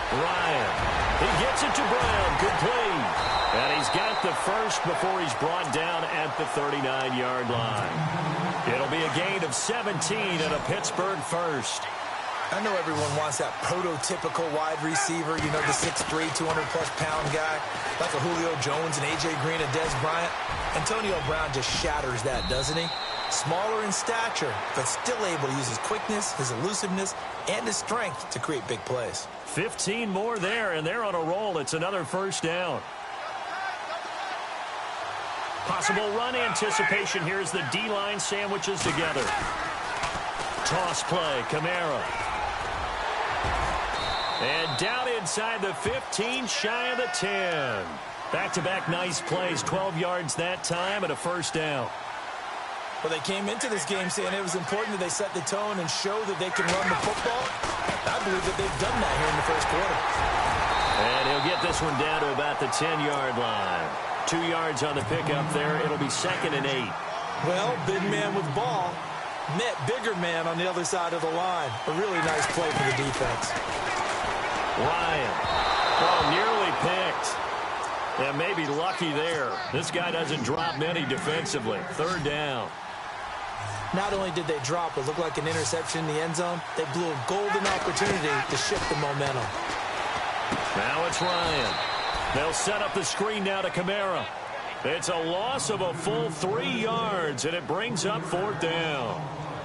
Ryan, he gets it to Brown. Good play. And he's got the first before he's brought down at the 39-yard line. It'll be a gain of 17 and a Pittsburgh first. I know everyone wants that prototypical wide receiver, you know, the 6'3", 200-plus pound guy, like a Julio Jones and A.J. Green and Des Bryant. Antonio Brown just shatters that, doesn't he? Smaller in stature, but still able to use his quickness, his elusiveness, and his strength to create big plays. 15 more there, and they're on a roll. It's another first down. Possible run anticipation here as the D-line sandwiches together. Toss play, Kamara. And down inside the 15, shy of the 10. Back-to-back nice plays, 12 yards that time and a first down. Well, they came into this game saying it was important that they set the tone and show that they can run the football. I believe that they've done that here in the first quarter. And he'll get this one down to about the 10-yard line. 2 yards on the pickup there. It'll be 2nd and 8. Well, big man with ball met bigger man on the other side of the line. A really nice play for the defense. Ryan. Oh, nearly picked. And maybe lucky there. This guy doesn't drop many defensively. 3rd down. Not only did they drop what looked like an interception in the end zone, they blew a golden opportunity to shift the momentum. Now it's Ryan. They'll set up the screen now to Kamara. It's a loss of a full 3 yards, and it brings up 4th down.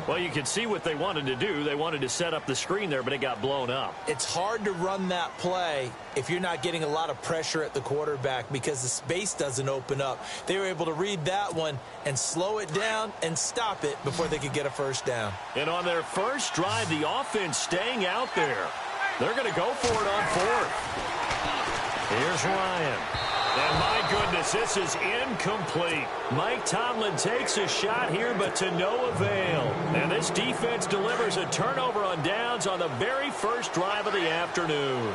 Well, you can see what they wanted to do. They wanted to set up the screen there, but it got blown up. It's hard to run that play if you're not getting a lot of pressure at the quarterback because the space doesn't open up. They were able to read that one and slow it down and stop it before they could get a first down. And on their first drive, the offense staying out there. They're going to go for it on 4th. Here's Ryan. And my goodness, this is incomplete. Mike Tomlin takes a shot here, but to no avail. And this defense delivers a turnover on downs on the very first drive of the afternoon.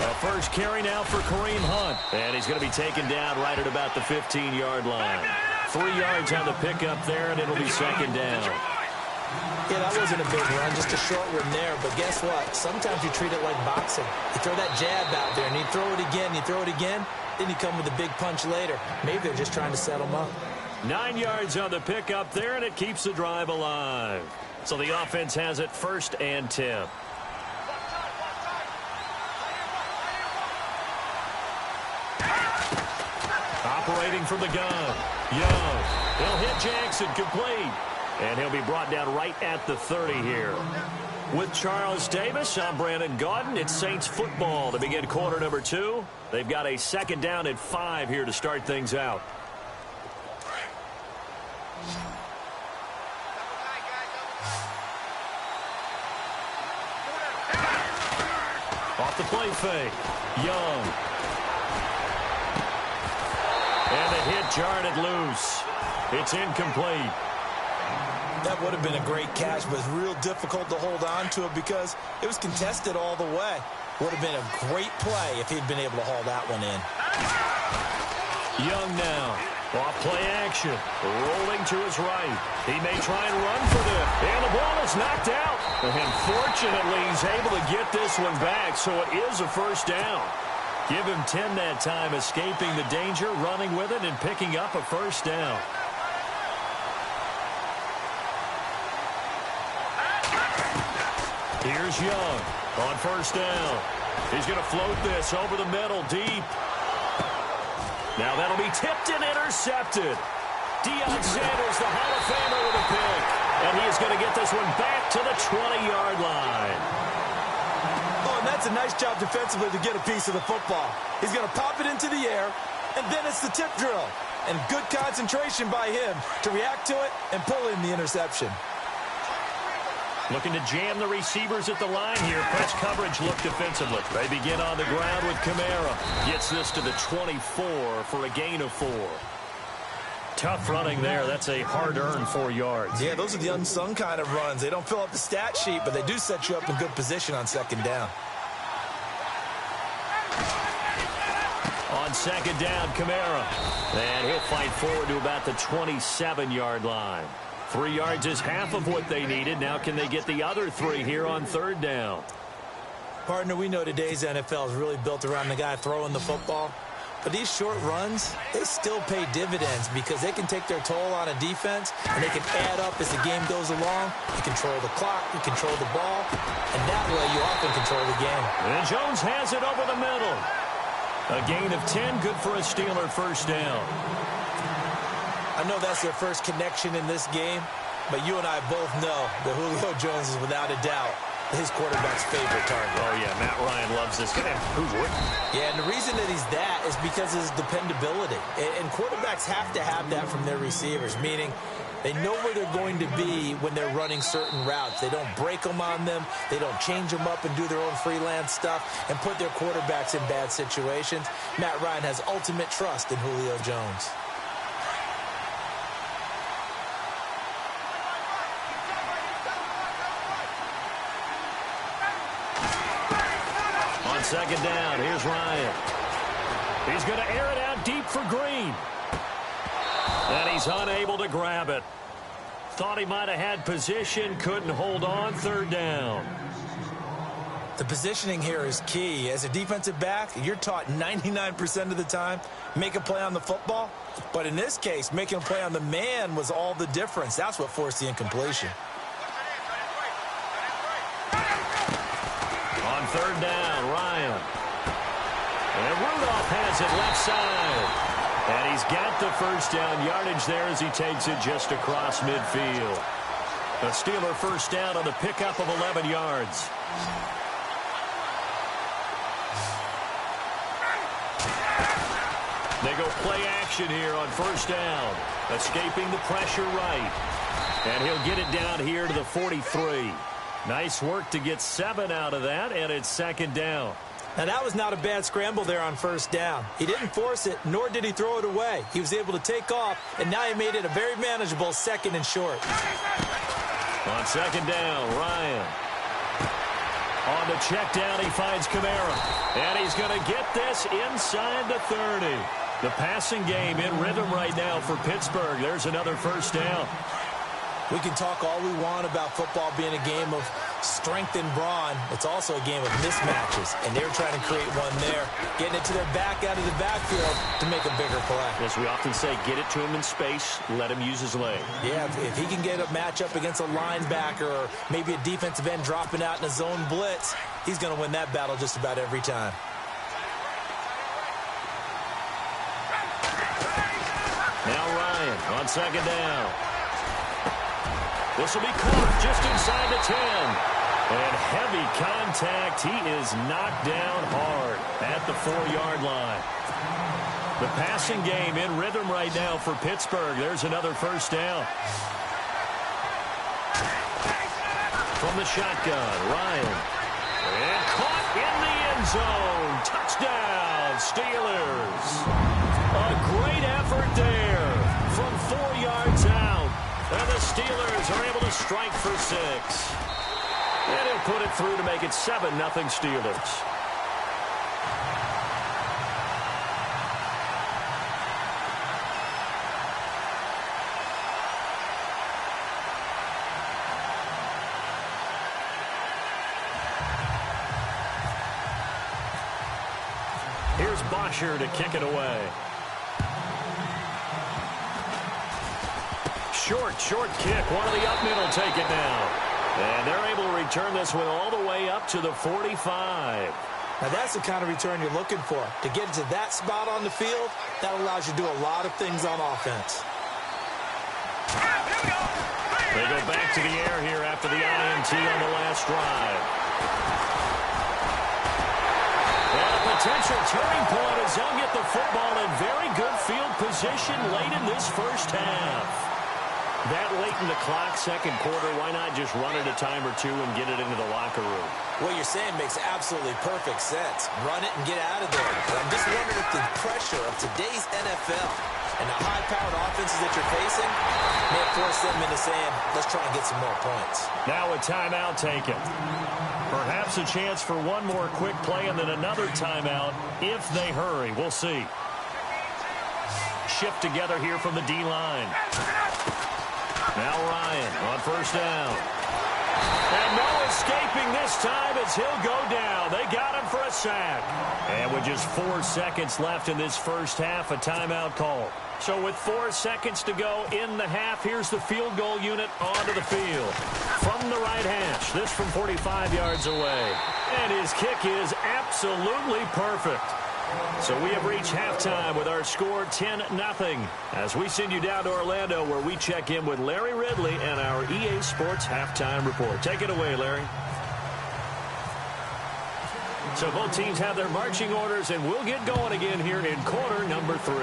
A first carry now for Kareem Hunt. And he's going to be taken down right at about the 15-yard line. 3 yards on the pickup there, and it'll be 2nd down. Yeah, that wasn't a big run, just a short one there. But guess what? Sometimes you treat it like boxing. You throw that jab out there, and you throw it again, you throw it again, then you come with a big punch later. Maybe they're just trying to set them up. 9 yards on the pickup there, and it keeps the drive alive. So the offense has it 1st and 10. operating from the gun. Young. He'll hit Jackson complete. And he'll be brought down right at the 30 here. With Charles Davis, I'm Brandon Gaudin. It's Saints football to begin quarter number 2. They've got a second down at 5 here to start things out. Off the play fake. Young. And the hit jarred loose. It's incomplete. That would have been a great catch, but it's real difficult to hold on to it because it was contested all the way. Would have been a great play if he'd been able to haul that one in. Young now. Off play action. Rolling to his right. He may try and run for this. And the ball is knocked out. And fortunately, he's able to get this one back, so it is a first down. Give him 10 that time, escaping the danger, running with it, and picking up a first down. Here's Young on first down. He's going to float this over the middle deep. Now that'll be tipped and intercepted. Deion Sanders, the Hall of Famer, with a pick. And he is going to get this one back to the 20-yard line. Oh, and that's a nice job defensively to get a piece of the football. He's going to pop it into the air, and then it's the tip drill. And good concentration by him to react to it and pull in the interception. Looking to jam the receivers at the line here. Press coverage look defensively. They begin on the ground with Kamara. Gets this to the 24 for a gain of 4. Tough running there. That's a hard-earned 4 yards. Yeah, those are the unsung kind of runs. They don't fill up the stat sheet, but they do set you up in good position on second down. On second down, Kamara. And he'll fight forward to about the 27-yard line. 3 yards is half of what they needed. Now can they get the other 3 here on third down? Partner, we know today's NFL is really built around the guy throwing the football. But these short runs, they still pay dividends because they can take their toll on a defense, and they can add up as the game goes along. You control the clock, you control the ball, and that way you often control the game. And Jones has it over the middle. A gain of 10, good for a Steeler first down. I know that's their first connection in this game, but you and I both know that Julio Jones is without a doubt his quarterback's favorite target. Oh, yeah, Matt Ryan loves this guy. Who wouldn't? Yeah, and the reason that he's that is because of his dependability. And quarterbacks have to have that from their receivers, meaning they know where they're going to be when they're running certain routes. They don't break them on them. They don't change them up and do their own freelance stuff and put their quarterbacks in bad situations. Matt Ryan has ultimate trust in Julio Jones. On second down, here's Ryan. He's going to air it out deep for Green. And he's unable to grab it. Thought he might have had position, couldn't hold on, third down. The positioning here is key. As a defensive back, you're taught 99% of the time, make a play on the football. But in this case, making a play on the man was all the difference. That's what forced the incompletion. On third down, Ryan. And Rudolph has it left side. And he's got the first down yardage there as he takes it just across midfield. A Steeler first down on the pickup of 11 yards. They go play action here on first down. Escaping the pressure right. And he'll get it down here to the 43. Nice work to get 7 out of that, and it's second down. Now, that was not a bad scramble there on first down. He didn't force it, nor did he throw it away. He was able to take off, and now he made it a very manageable second and short. On second down, Ryan. On the check down, he finds Kamara. And he's going to get this inside the 30. The passing game in rhythm right now for Pittsburgh. There's another first down. We can talk all we want about football being a game of strength and brawn. It's also a game of mismatches, and they're trying to create one there, getting it to their back out of the backfield to make a bigger play. As we often say, get it to him in space, let him use his leg. Yeah, if he can get a matchup against a linebacker or maybe a defensive end dropping out in a zone blitz, he's going to win that battle just about every time. Now Ryan on second down. This will be caught just inside the 10. And heavy contact. He is knocked down hard at the 4-yard line. The passing game in rhythm right now for Pittsburgh. There's another first down. From the shotgun, Ryan. And caught in the end zone. Touchdown, Steelers. A great effort there from 4 yards out. And the Steelers are able to strike for 6. And he'll put it through to make it 7-0 Steelers. Here's Bosher to kick it away. Short kick. One of the up middle take it now. And they're able to return this one all the way up to the 45. Now that's the kind of return you're looking for. To get to that spot on the field, that allows you to do a lot of things on offense. They go back to the air here after the INT on the last drive. And a potential turning point as they'll get the football in very good field position late in this first half. That late in the clock, second quarter, why not just run it a time or two and get it into the locker room? What you're saying makes absolutely perfect sense. Run it and get out of there. But I'm just wondering if the pressure of today's NFL and the high-powered offenses that you're facing may force them into saying, let's try and get some more points. Now a timeout taken. Perhaps a chance for one more quick play and then another timeout if they hurry. We'll see. Shift together here from the D-line. Now Ryan on first down. And no escaping this time as he'll go down. They got him for a sack. And with just 4 seconds left in this first half, a timeout call. So with 4 seconds to go in the half, here's the field goal unit onto the field. From the right hash, this from 45 yards away. And his kick is absolutely perfect. So we have reached halftime with our score 10-0 as we send you down to Orlando where we check in with Larry Ridley and our EA Sports Halftime Report. Take it away, Larry. So both teams have their marching orders, and we'll get going again here in quarter number 3.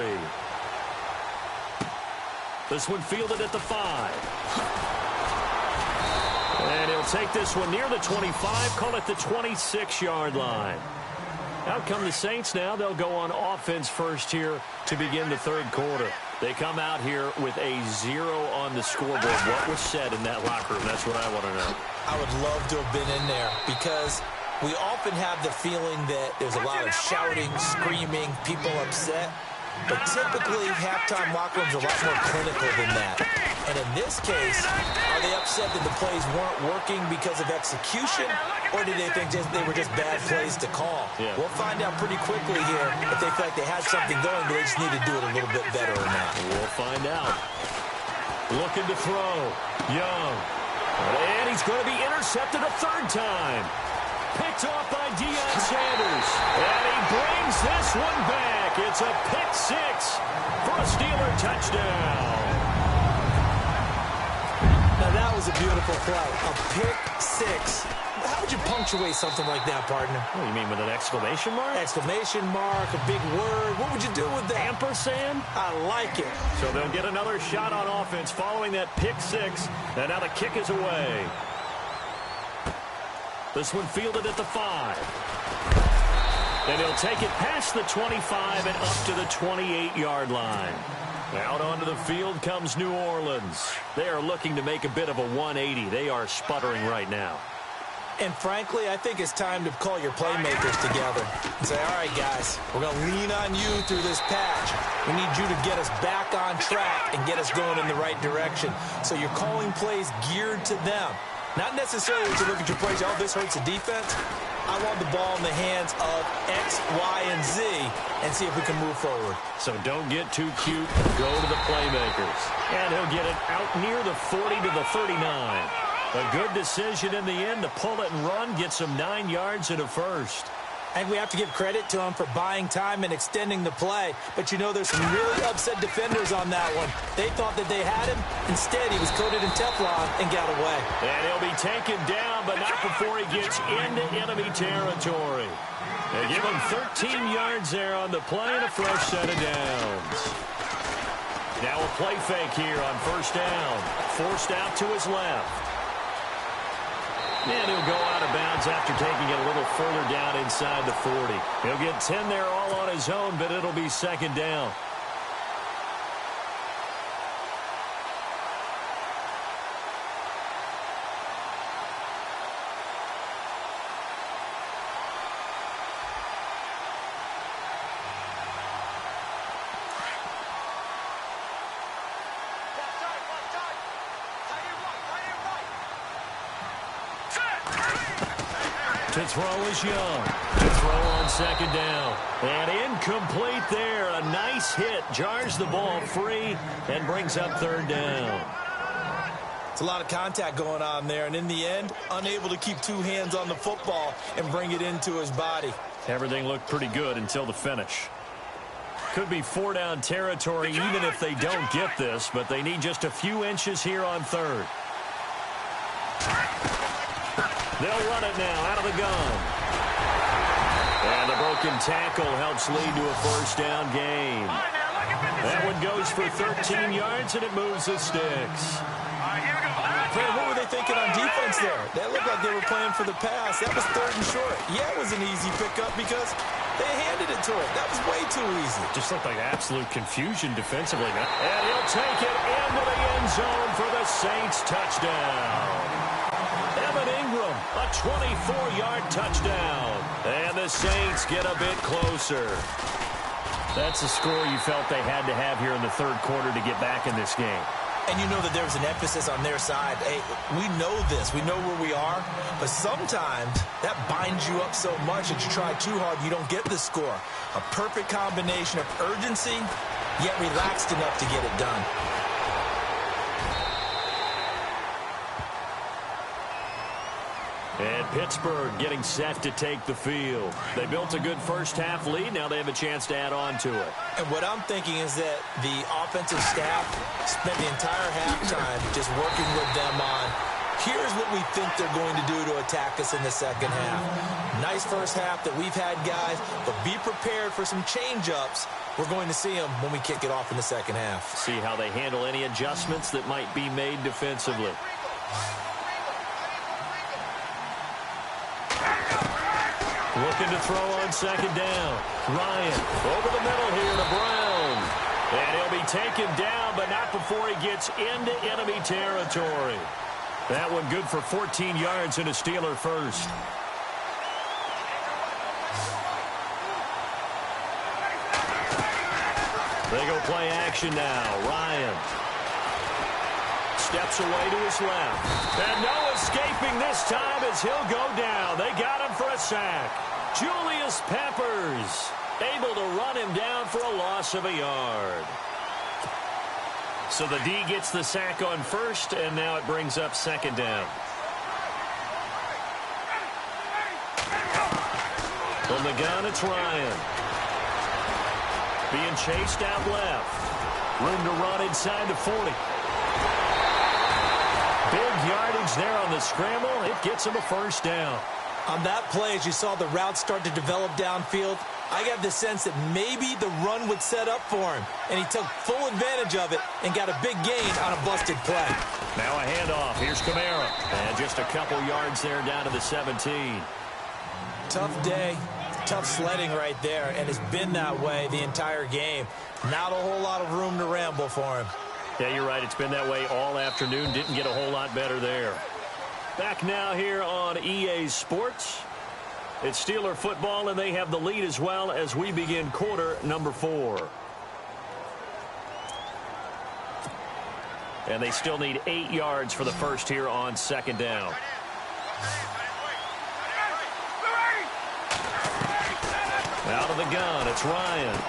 This one fielded at the 5. And he'll take this one near the 25, call it the 26-yard line. Out come the Saints now. They'll go on offense first here to begin the third quarter. They come out here with a 0 on the scoreboard. What was said in that locker room? That's what I want to know. I would love to have been in there because we often have the feeling that there's a lot of shouting, screaming, people upset. But typically, halftime locker rooms are a lot more clinical than that. And in this case, are they upset that the plays weren't working because of execution, or did they think they were just bad plays to call? Yeah. We'll find out pretty quickly here if they feel like they had something going, but they just need to do it a little bit better or not. We'll find out. Looking to throw. Young. And he's going to be intercepted a third time. Picked off by Deion Sanders. And he brings this one back. It's a pick 6 for a Steeler touchdown. Now that was a beautiful play. A pick 6. How would you punctuate something like that, partner? What do you mean, with an exclamation mark? Exclamation mark, a big word. What would you do with that? Ampersand? I like it. So they'll get another shot on offense following that pick 6. And now the kick is away. This one fielded at the 5. And he'll take it past the 25 and up to the 28-yard line. Out onto the field comes New Orleans. They are looking to make a bit of a 180. They are sputtering right now. And frankly, I think it's time to call your playmakers together and say, all right, guys, we're going to lean on you through this patch. We need you to get us back on track and get us going in the right direction. So you're calling plays geared to them. Not necessarily to look at your plays, oh, this hurts the defense. I want the ball in the hands of X, Y, and Z and see if we can move forward. So don't get too cute. Go to the playmakers. And he'll get it out near the 40 to the 39. A good decision in the end to pull it and run, get some 9 yards and a first. I think we have to give credit to him for buying time and extending the play. But you know, there's some really upset defenders on that one. They thought that they had him. Instead, he was coated in Teflon and got away. And he'll be taken down, but not before he gets into enemy territory. They give him 13 yards there on the play and a fresh set of downs. Now a play fake here on first down. Forced out to his left. And he'll go out of bounds after taking it a little further down inside the 40. He'll get 10 there all on his own, but it'll be second down. To throw is Young. To throw on second down. And incomplete there. A nice hit. Jars the ball free and brings up third down. It's a lot of contact going on there. And in the end, unable to keep two hands on the football and bring it into his body. Everything looked pretty good until the finish. Could be four-down territory even if they don't get this, but they need just a few inches here on third. They'll run it now out of the gun. And the broken tackle helps lead to a first down gain. That one goes for 13 yards, and it moves the sticks. Fred, what were they thinking on defense there? That looked like they were playing for the pass. That was third and short. Yeah, it was an easy pickup because they handed it to him. That was way too easy. Just looked like absolute confusion defensively. And he'll take it into the end zone for the Saints touchdown. Ingram, a 24-yard touchdown. And the Saints get a bit closer. That's a score you felt they had to have here in the third quarter to get back in this game. And you know that there was an emphasis on their side. Hey, we know this. We know where we are. But sometimes that binds you up so much that you try too hard, you don't get the score. A perfect combination of urgency, yet relaxed enough to get it done. And Pittsburgh getting set to take the field. They built a good first-half lead. Now they have a chance to add on to it. And what I'm thinking is that the offensive staff spent the entire halftime just working with them on, here's what we think they're going to do to attack us in the second half. Nice first half that we've had, guys, but be prepared for some change-ups. We're going to see them when we kick it off in the second half. See how they handle any adjustments that might be made defensively. Looking to throw on second down. Ryan over the middle here to Brown. And he'll be taken down, but not before he gets into enemy territory. That one good for 14 yards and a Steeler first. They go play action now. Ryan steps away to his left. And no escaping this time as he'll go down. They got him for a sack. Julius Peppers able to run him down for a loss of a yard. So the D gets the sack on first, and now it brings up second down. From the gun, it's Ryan. Being chased out left. Room to run inside the 40. Big yardage there on the scramble. It gets him a first down. On that play, as you saw the route start to develop downfield, I got the sense that maybe the run would set up for him. And he took full advantage of it and got a big gain on a busted play. Now a handoff. Here's Kamara. And just a couple yards there down to the 17. Tough day. Tough sledding right there. And it's been that way the entire game. Not a whole lot of room to ramble for him. Yeah, you're right. It's been that way all afternoon. Didn't get a whole lot better there. Back now here on EA Sports. It's Steeler football, and they have the lead as well as we begin quarter number 4. And they still need 8 yards for the first here on second down. Out of the gun, it's Ryan.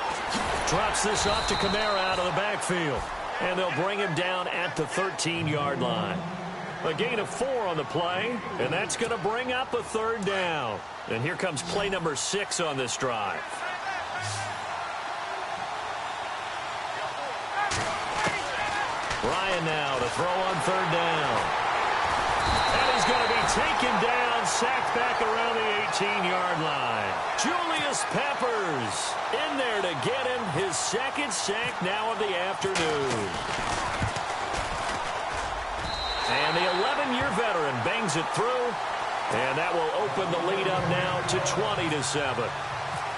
Drops this off to Kamara out of the backfield. And they'll bring him down at the 13-yard line. A gain of 4 on the play, and that's going to bring up a 3rd down. And here comes play number 6 on this drive. Ryan now to throw on 3rd down. And he's going to be taken down, sacked back around the 18-yard line. Julius Peppers in there to get him his 2nd sack now of the afternoon. And the 11-year veteran bangs it through, and that will open the lead up now to 20-7.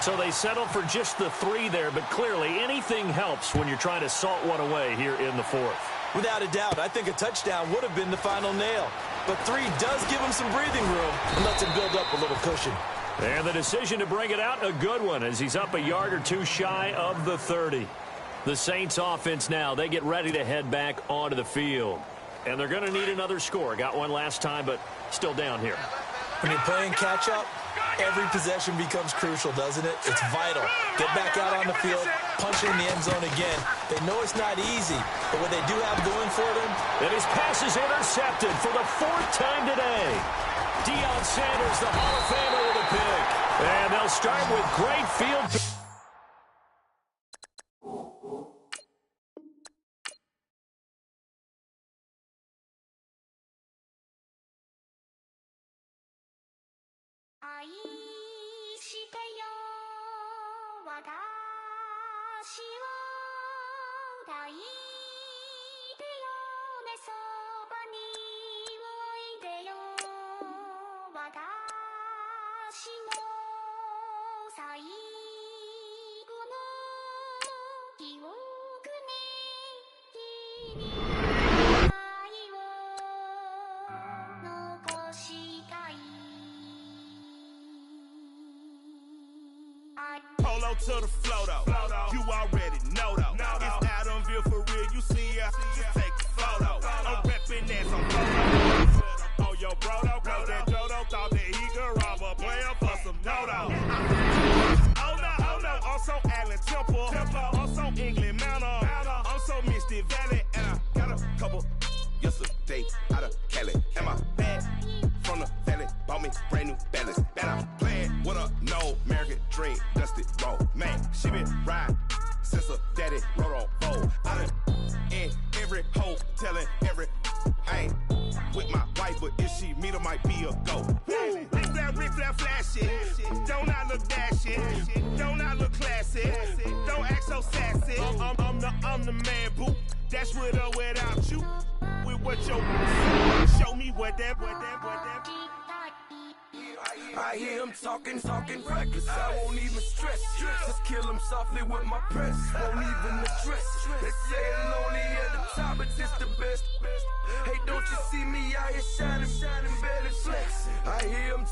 So they settled for just the 3 there, but clearly anything helps when you're trying to salt one away here in the 4th. Without a doubt, I think a touchdown would have been the final nail. But 3 does give him some breathing room and lets him build up a little cushion. And the decision to bring it out, a good one, as he's up a yard or 2 shy of the 30. The Saints offense now, they get ready to head back onto the field. And they're going to need another score. Got one last time, but still down here. When you're playing catch-up, every possession becomes crucial, doesn't it? It's vital. Get back out on the field, punch in the end zone again. They know it's not easy, but what they do have going for them... And his pass is intercepted for the 4th time today. Deion Sanders, the Hall of Famer, with a pick. And they'll start with great field... Polo to the flow though. You already know though. It's Adamville for real. You see ya, just take a photo. I'm reppin' that some photo. Oh yo, bro, cause that Dodo thought that he could rob a player for some dodo. Oh no, also Allen Temple. Also England Manor. Also Misty Valley. And I got a couple yesterday out of Cali. And my bag from the valley bought me brand new balance. And I'm playing with a no American dream, dusty roll. Man, she been riding since her daddy rode on fold. I done in every hole, telling every I ain't with my wife, but if she meet her, might be a go. Rick Flair flashing. Don't I look dashing? Don't I look classy? Don't act so sassy. I'm the man, boo. That's with or without you. With what your show me what that. I hear him talking reckless. I won't even stress. Just kill him softly with my press. Won't even address. They say it lonely at the top, but it's the best. Hey, don't you see me out here shining, barely flex. I hear him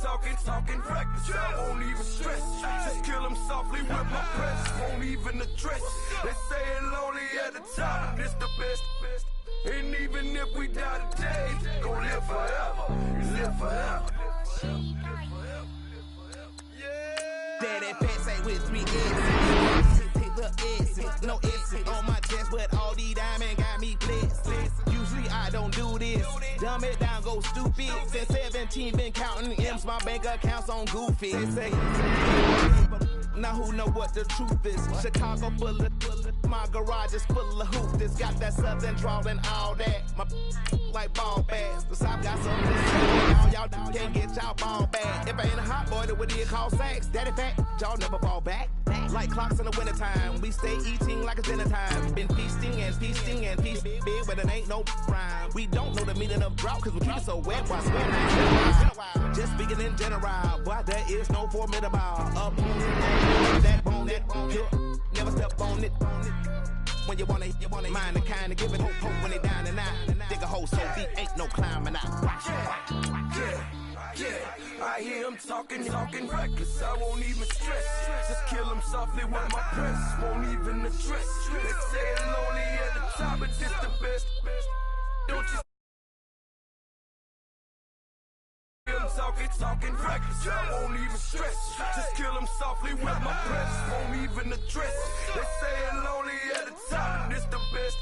talking reckless. I won't even stress. Just kill him softly with my press. Won't even address. They say it lonely at the top, but it's the best. And even if we die today, gon' live forever. Live forever. Daddy Pat say with 3 S's. Hit the S's, no S's on my chest, but all these diamonds got me blessed. Usually I don't do this. Dumb it down, go stupid. Since 17, been counting M's, my bank account's on Goofy. They say, now who know what the truth is? Chicago full of my garage is full of hoops. It's got that southern drawl and all that. My like ball bags. The South got something to say. Y'all can't get y'all ball back. If I ain't a hot boy, then what do you call sacks? Daddy fat, y'all never fall back. Like clocks in the wintertime, we stay eating like it's dinner time. Been feasting and feasting and feasting big, but it ain't no rhyme. We don't know the meaning of drought, cause we keep it so wet, why sweat like just speaking in general, boy, there is no formidable that bone, never step on it. When you wanna mind the kind of give it hope when they down and out. Dig a hole so deep, ain't no climbing out. Yeah, I hear him talking reckless. I won't even stress. Just kill him softly with my press. Won't even address. They say it lonely at the top, but it's the best. Don't you talking reckless. I won't even stress. Just kill him softly with my press. Won't even address. They say it lonely at the top, but it's the best.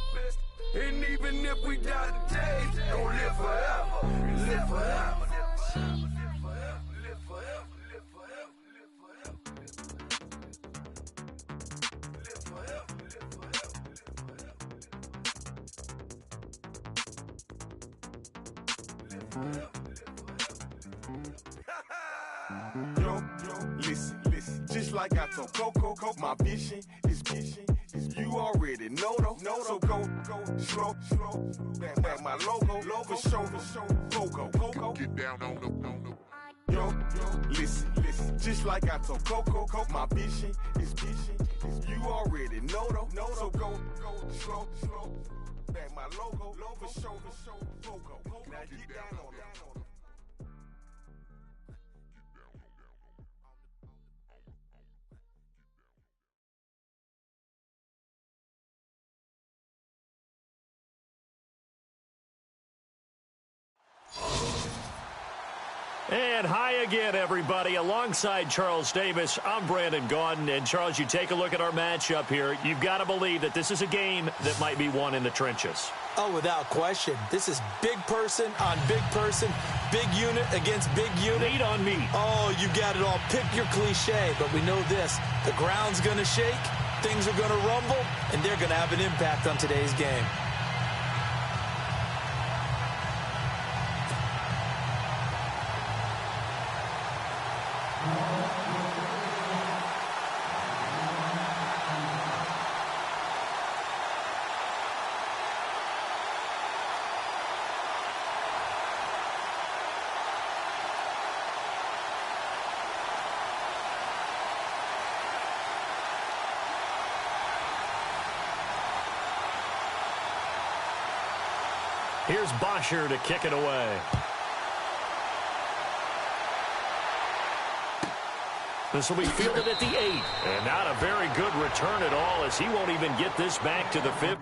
And even if we die today, don't live forever. Listen, just like I told Coco, my vision is you already know though. So go slow, back my logo, for show, Coco, get down on the. Yo, listen, just like I told Coco, my vision is you already know though. So go slow, back my logo, for show, Coco, now get down on the. And hi again, everybody. Alongside Charles Davis, I'm Brandon Gaudin. And, Charles, you take a look at our matchup here. You've got to believe that this is a game that might be won in the trenches. Oh, without question. This is big person on big person, big unit against big unit. Meat on meat. Oh, you got it all. Pick your cliche, but we know this. The ground's going to shake, things are going to rumble, and they're going to have an impact on today's game. Here's Bosher to kick it away. This will be fielded at the 8. And not a very good return at all, as he won't even get this back to the 5th.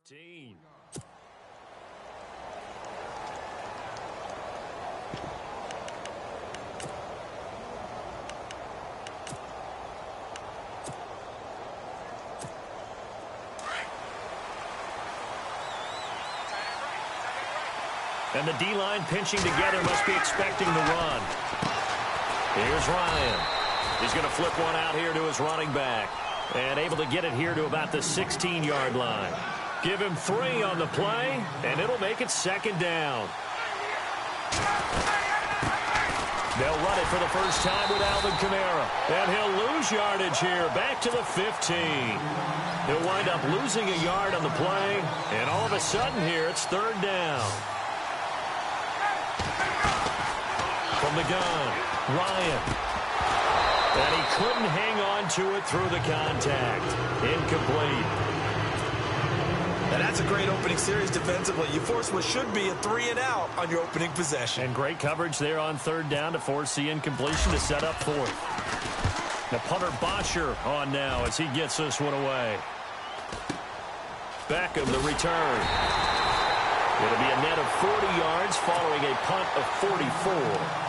Team. And the D-line pinching together must be expecting the run. Here's Ryan. He's going to flip one out here to his running back. And able to get it here to about the 16-yard line. Give him 3 on the play, and it'll make it 2nd down. They'll run it for the first time with Alvin Kamara. And he'll lose yardage here, back to the 15. He'll wind up losing a yard on the play, and all of a sudden here, it's 3rd down. From the gun, Ryan. And he couldn't hang on to it through the contact. Incomplete. And that's a great opening series defensively. You force what should be a 3-and-out on your opening possession. And great coverage there on 3rd down to force the incompletion to set up 4th. The punter Bosher on now as he gets this one away. Beckham the return. It'll be a net of 40 yards following a punt of 44.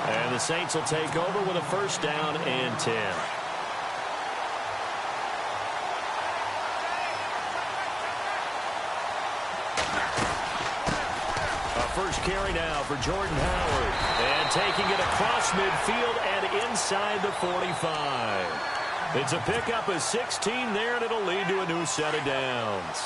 And the Saints will take over with a 1st down and 10. First carry now for Jordan Howard. And taking it across midfield and inside the 45. It's a pickup of 16 there, and it'll lead to a new set of downs.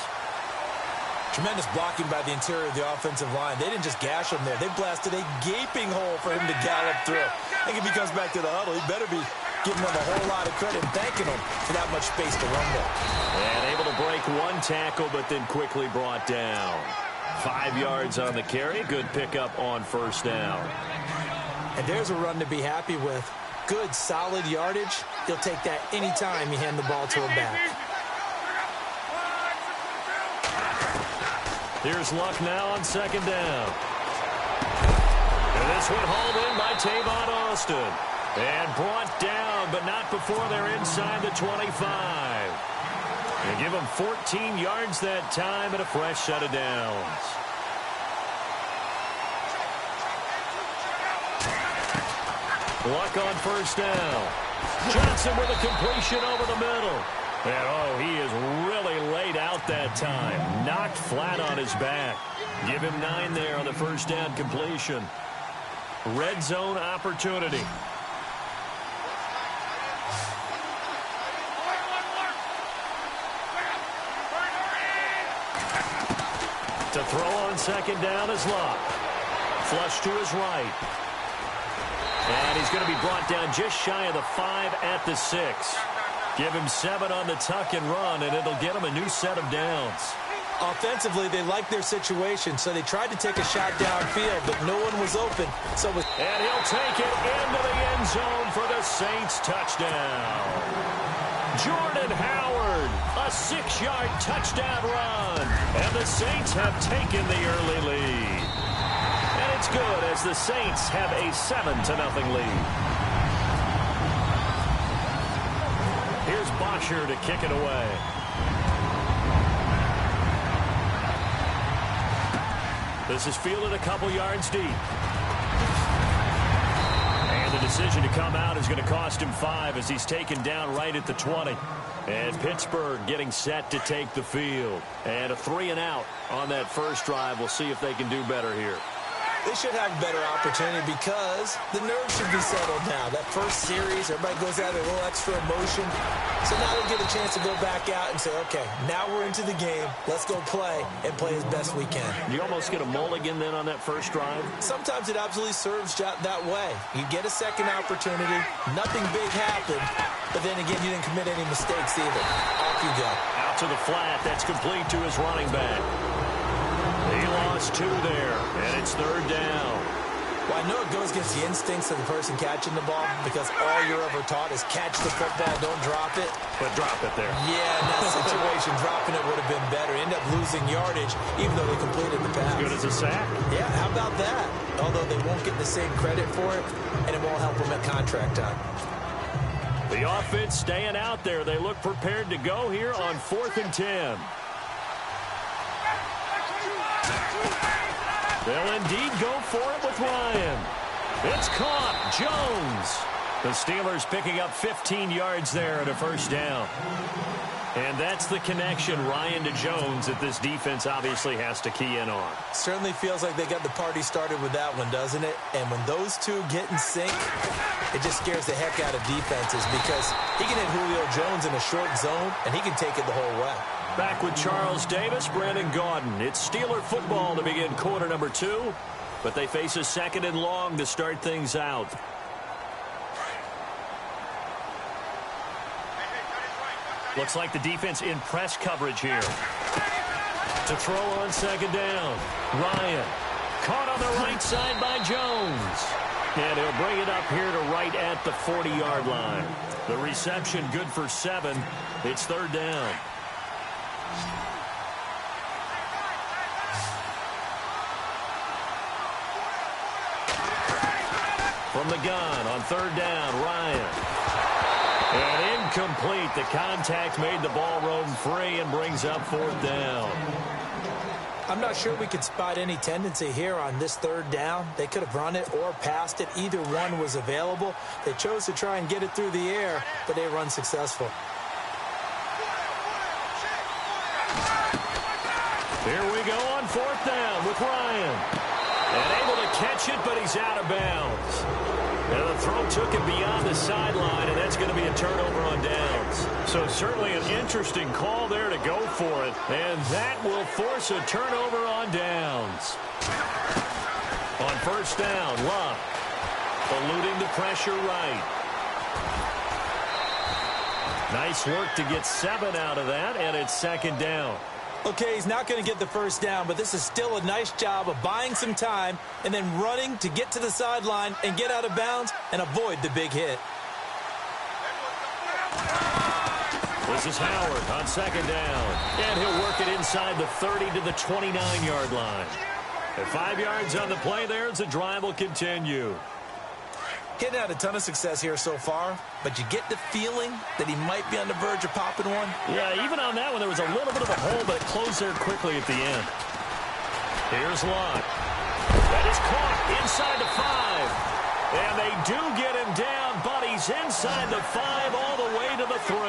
Tremendous blocking by the interior of the offensive line. They didn't just gash him there. They blasted a gaping hole for him to gallop through. I think if he comes back to the huddle, he better be giving them a whole lot of credit and thanking them for that much space to run there. And able to break one tackle, but then quickly brought down. 5 yards on the carry. Good pickup on first down. And there's a run to be happy with. Good, solid yardage. He'll take that anytime you hand the ball to him back. Here's Luck now on second down. And this one hauled in by Tavon Austin. And brought down, but not before they're inside the 25. They give him 14 yards that time and a fresh set of downs. Luck on first down. Johnson with a completion over the middle. And, oh, he is really laid out that time. Knocked flat on his back. Give him 9 there on the first down completion. Red zone opportunity. To throw on second down is Luck. Flush to his right. And he's going to be brought down just shy of the 5 at the 6. Give him 7 on the tuck and run, and it'll get him a new set of downs. Offensively, they liked their situation, so they tried to take a shot downfield, but no one was open. And he'll take it into the end zone for the Saints touchdown. Jordan Howard, a 6-yard touchdown run. And the Saints have taken the early lead. And it's good as the Saints have a 7-0 lead. Here's Bosher to kick it away. This is fielded a couple yards deep. And the decision to come out is going to cost him 5 as he's taken down right at the 20. And Pittsburgh getting set to take the field. And a 3-and-out on that first drive. We'll see if they can do better here. They should have a better opportunity because the nerves should be settled now. That first series, everybody goes out with a little extra emotion. So now they'll get a chance to go back out and say, okay, now we're into the game. Let's go play and play as best we can. You almost get a mulligan then on that first drive? Sometimes it absolutely serves that way. You get a second opportunity. Nothing big happened. But then again, you didn't commit any mistakes either. Off you go. Out to the flat. That's complete to his running back. He lost 2 there, and it's third down. Well, I know it goes against the instincts of the person catching the ball because all you're ever taught is catch the football, don't drop it. But drop it there. Yeah, in that situation, dropping it would have been better. End up losing yardage, even though they completed the pass. As good as a sack. Yeah, how about that? Although they won't get the same credit for it, and it won't help them at contract time. The offense staying out there. They look prepared to go here on 4th and 10. They'll indeed go for it with Ryan. It's caught. Jones. The Steelers picking up 15 yards there at a first down. And that's the connection, Ryan to Jones, that this defense obviously has to key in on. Certainly feels like they got the party started with that one, doesn't it? And when those two get in sync, it just scares the heck out of defenses because he can hit Julio Jones in a short zone, and he can take it the whole way. Back with Charles Davis, Brandon Gaudin. It's Steeler football to begin quarter number 2, but they face a 2nd and long to start things out. Looks like the defense in press coverage here. To throw on second down. Ryan. Caught on the right side by Jones. And he'll bring it up here to right at the 40-yard line. The reception good for 7. It's third down. From the gun on third down, Ryan. And incomplete. The contact made the ball roam free and brings up 4th down. I'm not sure we could spot any tendency here on this third down. They could have run it or passed it. Either one was available. They chose to try and get it through the air, but they run successful. Here we go on fourth down with Ryan. And able to catch it, but he's out of bounds. And the throw took him beyond the sideline, and that's going to be a turnover on downs. So certainly an interesting call there to go for it. And that will force a turnover on downs. On first down, Love eluding the pressure right. Nice work to get 7 out of that, and it's second down. Okay, he's not going to get the first down, but this is still a nice job of buying some time and then running to get to the sideline and get out of bounds and avoid the big hit. This is Howard on second down, and he'll work it inside the 30 to the 29-yard line. At 5 yards on the play there as the drive will continue. Getting had a ton of success here so far, but you get the feeling that he might be on the verge of popping one. Yeah, even on that one, there was a little bit of a hole, but it closed there quickly at the end. Here's Lott. That is caught inside the 5. And they do get him down, but he's inside the 5 all the way to the 3.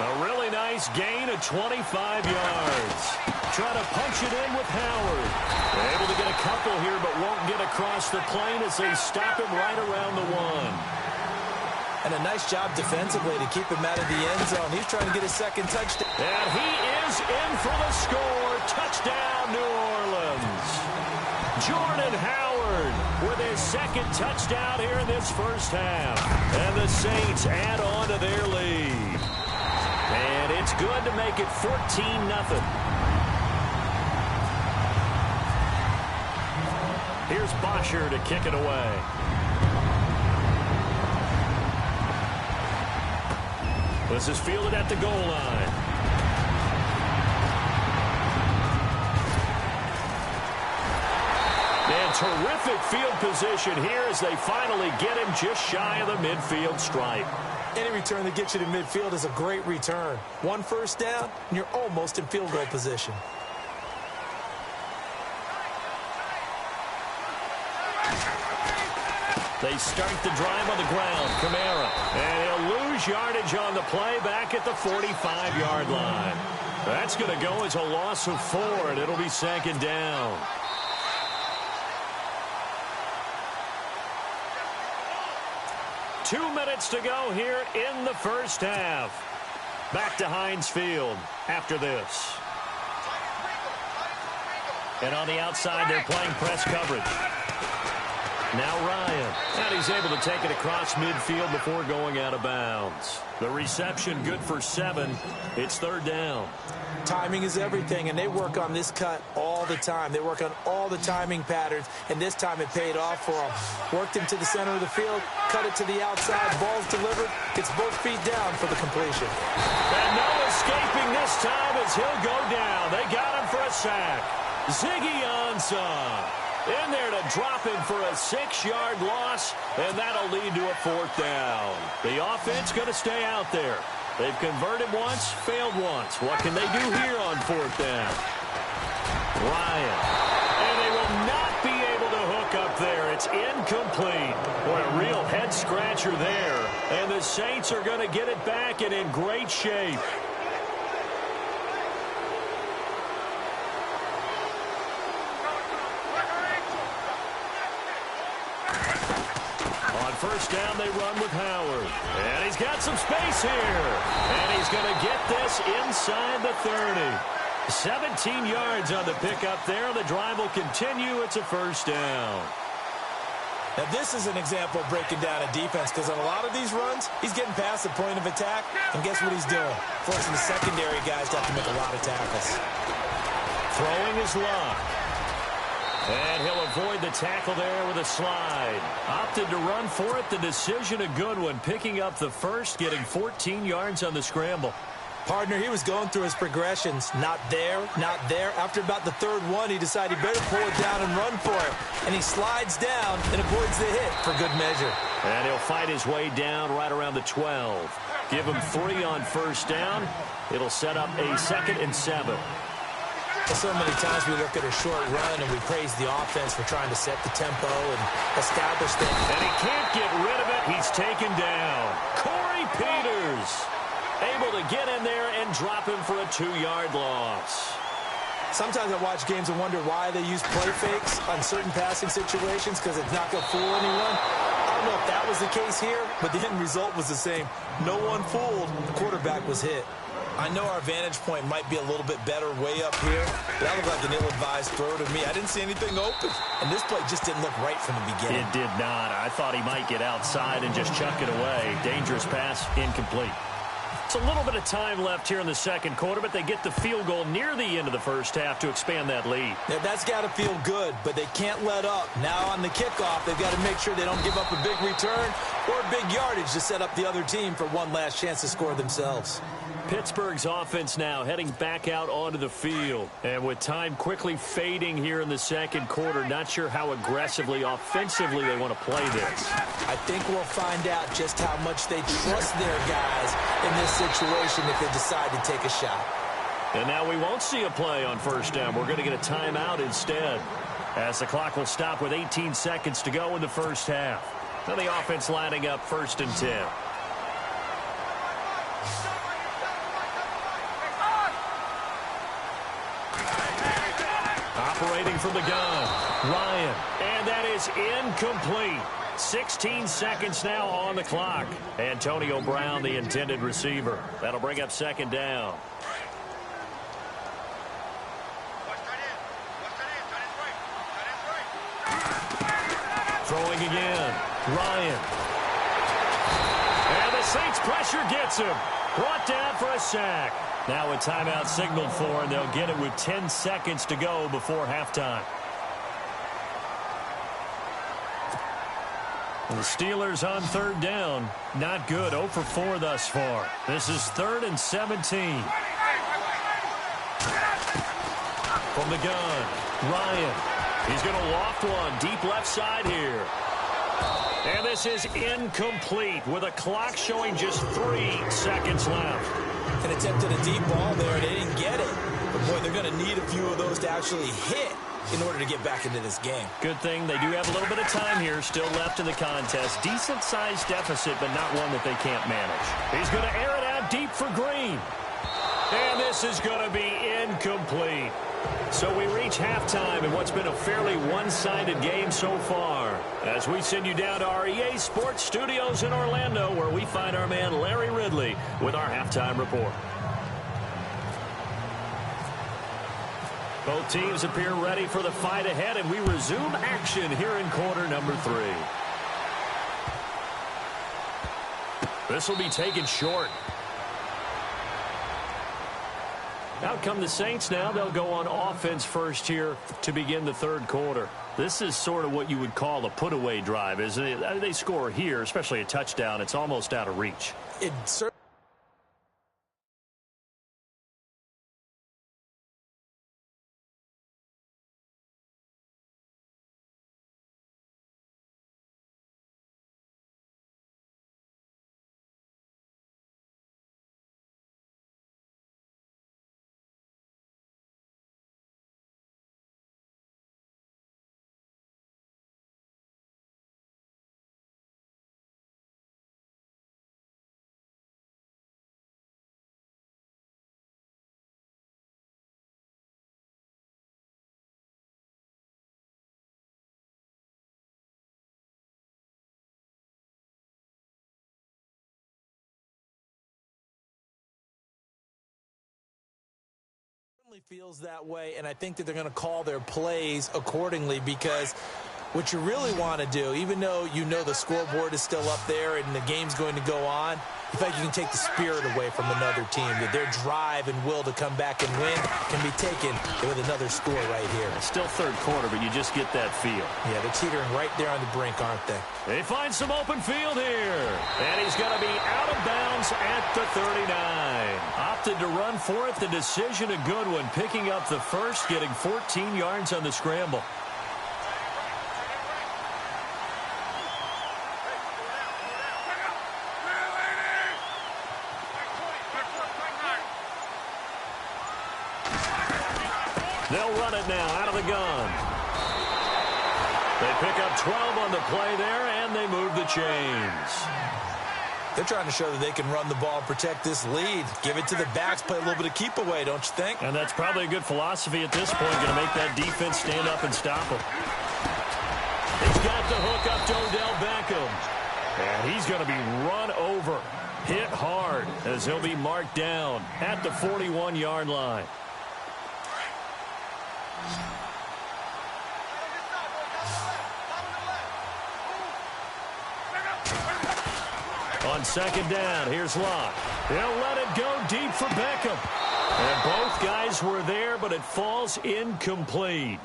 A really nice gain of 25 yards. Trying to punch it in with Howard. They're able to get a couple here, but won't get across the plane as they stop him right around the 1. And a nice job defensively to keep him out of the end zone. He's trying to get his second touchdown. And he is in for the score. Touchdown, New Orleans. Jordan Howard with his second touchdown here in this first half. And the Saints add on to their lead. And it's good to make it 14-0. Here's Bosher to kick it away. This is fielded at the goal line. And terrific field position here as they finally get him just shy of the midfield stripe. Any return that gets you to midfield is a great return. 1 first down, and you're almost in field goal position. They start the drive on the ground. Kamara. And he'll lose yardage on the play back at the 45-yard line. That's going to go as a loss of 4, and it'll be second down. Two minutes to go here in the first half. Back to Heinz Field after this. And on the outside, they're playing press coverage. Now Ryan. And he's able to take it across midfield before going out of bounds. The reception good for 7. It's third down. Timing is everything, and they work on this cut all the time. They work on all the timing patterns, and this time it paid off for them. Worked him to the center of the field, cut it to the outside, ball's delivered, gets both feet down for the completion. And no escaping this time as he'll go down. They got him for a sack. Ziggy Ansah in there to drop him for a 6-yard loss, and that'll lead to a fourth down. The offense going to stay out there. They've converted once, failed once. What can they do here on fourth down? Ryan. And they will not be able to hook up there. It's incomplete. Boy, a real head-scratcher there. And the Saints are going to get it back and in great shape. First down, they run with Howard. And he's got some space here. And he's going to get this inside the 30. 17 yards on the pickup there. The drive will continue. It's a first down. Now, this is an example of breaking down a defense, because on a lot of these runs, he's getting past the point of attack, and guess what he's doing? Forcing the secondary guys to have to make a lot of tackles. Throwing is Lott. And he'll avoid the tackle there with a slide. Opted to run for it. The decision a good one. Picking up the first, getting 14 yards on the scramble. Partner, he was going through his progressions. Not there, not there. After about the third one, he decided he better pull it down and run for it. And he slides down and avoids the hit for good measure. And he'll fight his way down right around the 12. Give him 3 on first down. It'll set up a 2nd and 7. So many times we look at a short run and we praise the offense for trying to set the tempo and establish things. And he can't get rid of it. He's taken down. Corey Peters able to get in there and drop him for a 2-yard loss. Sometimes I watch games and wonder why they use play fakes on certain passing situations because it's not going to fool anyone. I don't know if that was the case here, but the end result was the same. No one fooled. The quarterback was hit. I know our vantage point might be a little bit better way up here, but that looked like an ill-advised throw to me. I didn't see anything open, and this play just didn't look right from the beginning. It did not. I thought he might get outside and just chuck it away. Dangerous pass, incomplete. It's a little bit of time left here in the second quarter, but they get the field goal near the end of the first half to expand that lead. Yeah, that's got to feel good, but they can't let up. Now on the kickoff, they've got to make sure they don't give up a big return or big yardage to set up the other team for one last chance to score themselves. Pittsburgh's offense now heading back out onto the field. And with time quickly fading here in the second quarter, not sure how aggressively, offensively they want to play this. I think we'll find out just how much they trust their guys in this situation if they decide to take a shot. And now we won't see a play on first down. We're going to get a timeout instead, as the clock will stop with 18 seconds to go in the first half. Now the offense lining up 1st and 10. Operating from the gun, Ryan, and that is incomplete. 16 seconds now on the clock. Antonio Brown, the intended receiver. That'll bring up 2nd down. Throwing again, Ryan. And the Saints pressure gets him. Brought down for a sack. Now a timeout signaled for, and they'll get it with 10 seconds to go before halftime. The Steelers on 3rd down. Not good. 0 for 4 thus far. This is 3rd and 17. From the gun, Ryan. He's going to loft one deep left side here. And this is incomplete with a clock showing just 3 seconds left. And attempted a deep ball there, and they didn't get it. But, boy, they're going to need a few of those to actually hit in order to get back into this game. Good thing they do have a little bit of time here still left in the contest. Decent-sized deficit, but not one that they can't manage. He's going to air it out deep for Green. And this is going to be incomplete. So we reach halftime in what's been a fairly one-sided game so far, as we send you down to our EA Sports Studios in Orlando, where we find our man Larry Ridley with our halftime report. Both teams appear ready for the fight ahead, and we resume action here in quarter number 3. This will be taken short. Out come the Saints now. They'll go on offense first here to begin the 3rd quarter. This is sort of what you would call a put-away drive, isn't it? They score here, especially a touchdown. It's almost out of reach. It certainly. Feels that way, and I think that they're going to call their plays accordingly, because what you really want to do, even though you know the scoreboard is still up there and the game's going to go on, you think you can take the spirit away from another team, that their drive and will to come back and win can be taken with another score right here. It's still 3rd quarter, but you just get that feel. Yeah, they're teetering right there on the brink, aren't they? They find some open field here. And he's going to be out of bounds at the 39. Opted to run for it. The decision a good one. Picking up the first, getting 14 yards on the scramble. They'll run it now out of the gun. They pick up 12 on the play there, and they move the chains. They're trying to show that they can run the ball and protect this lead. Give it to the backs, play a little bit of keep away, don't you think? And that's probably a good philosophy at this point, going to make that defense stand up and stop them. He's got the hook up to Odell Beckham. And he's going to be run over, hit hard, as he'll be marked down at the 41-yard line. On second down, here's Locke. He'll let it go deep for Beckham. And both guys were there, but it falls incomplete.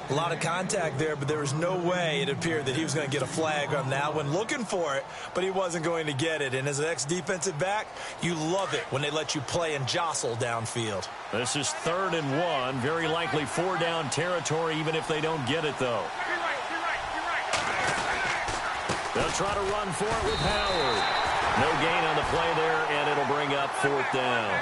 A lot of contact there, but there was no way it appeared that he was going to get a flag on that one. Looking for it, but he wasn't going to get it. And as an ex-defensive back, you love it when they let you play and jostle downfield. This is 3rd and 1. Very likely 4-down territory, even if they don't get it, though. They'll try to run for it with Howard. No gain on the play there, and it'll bring up 4th down.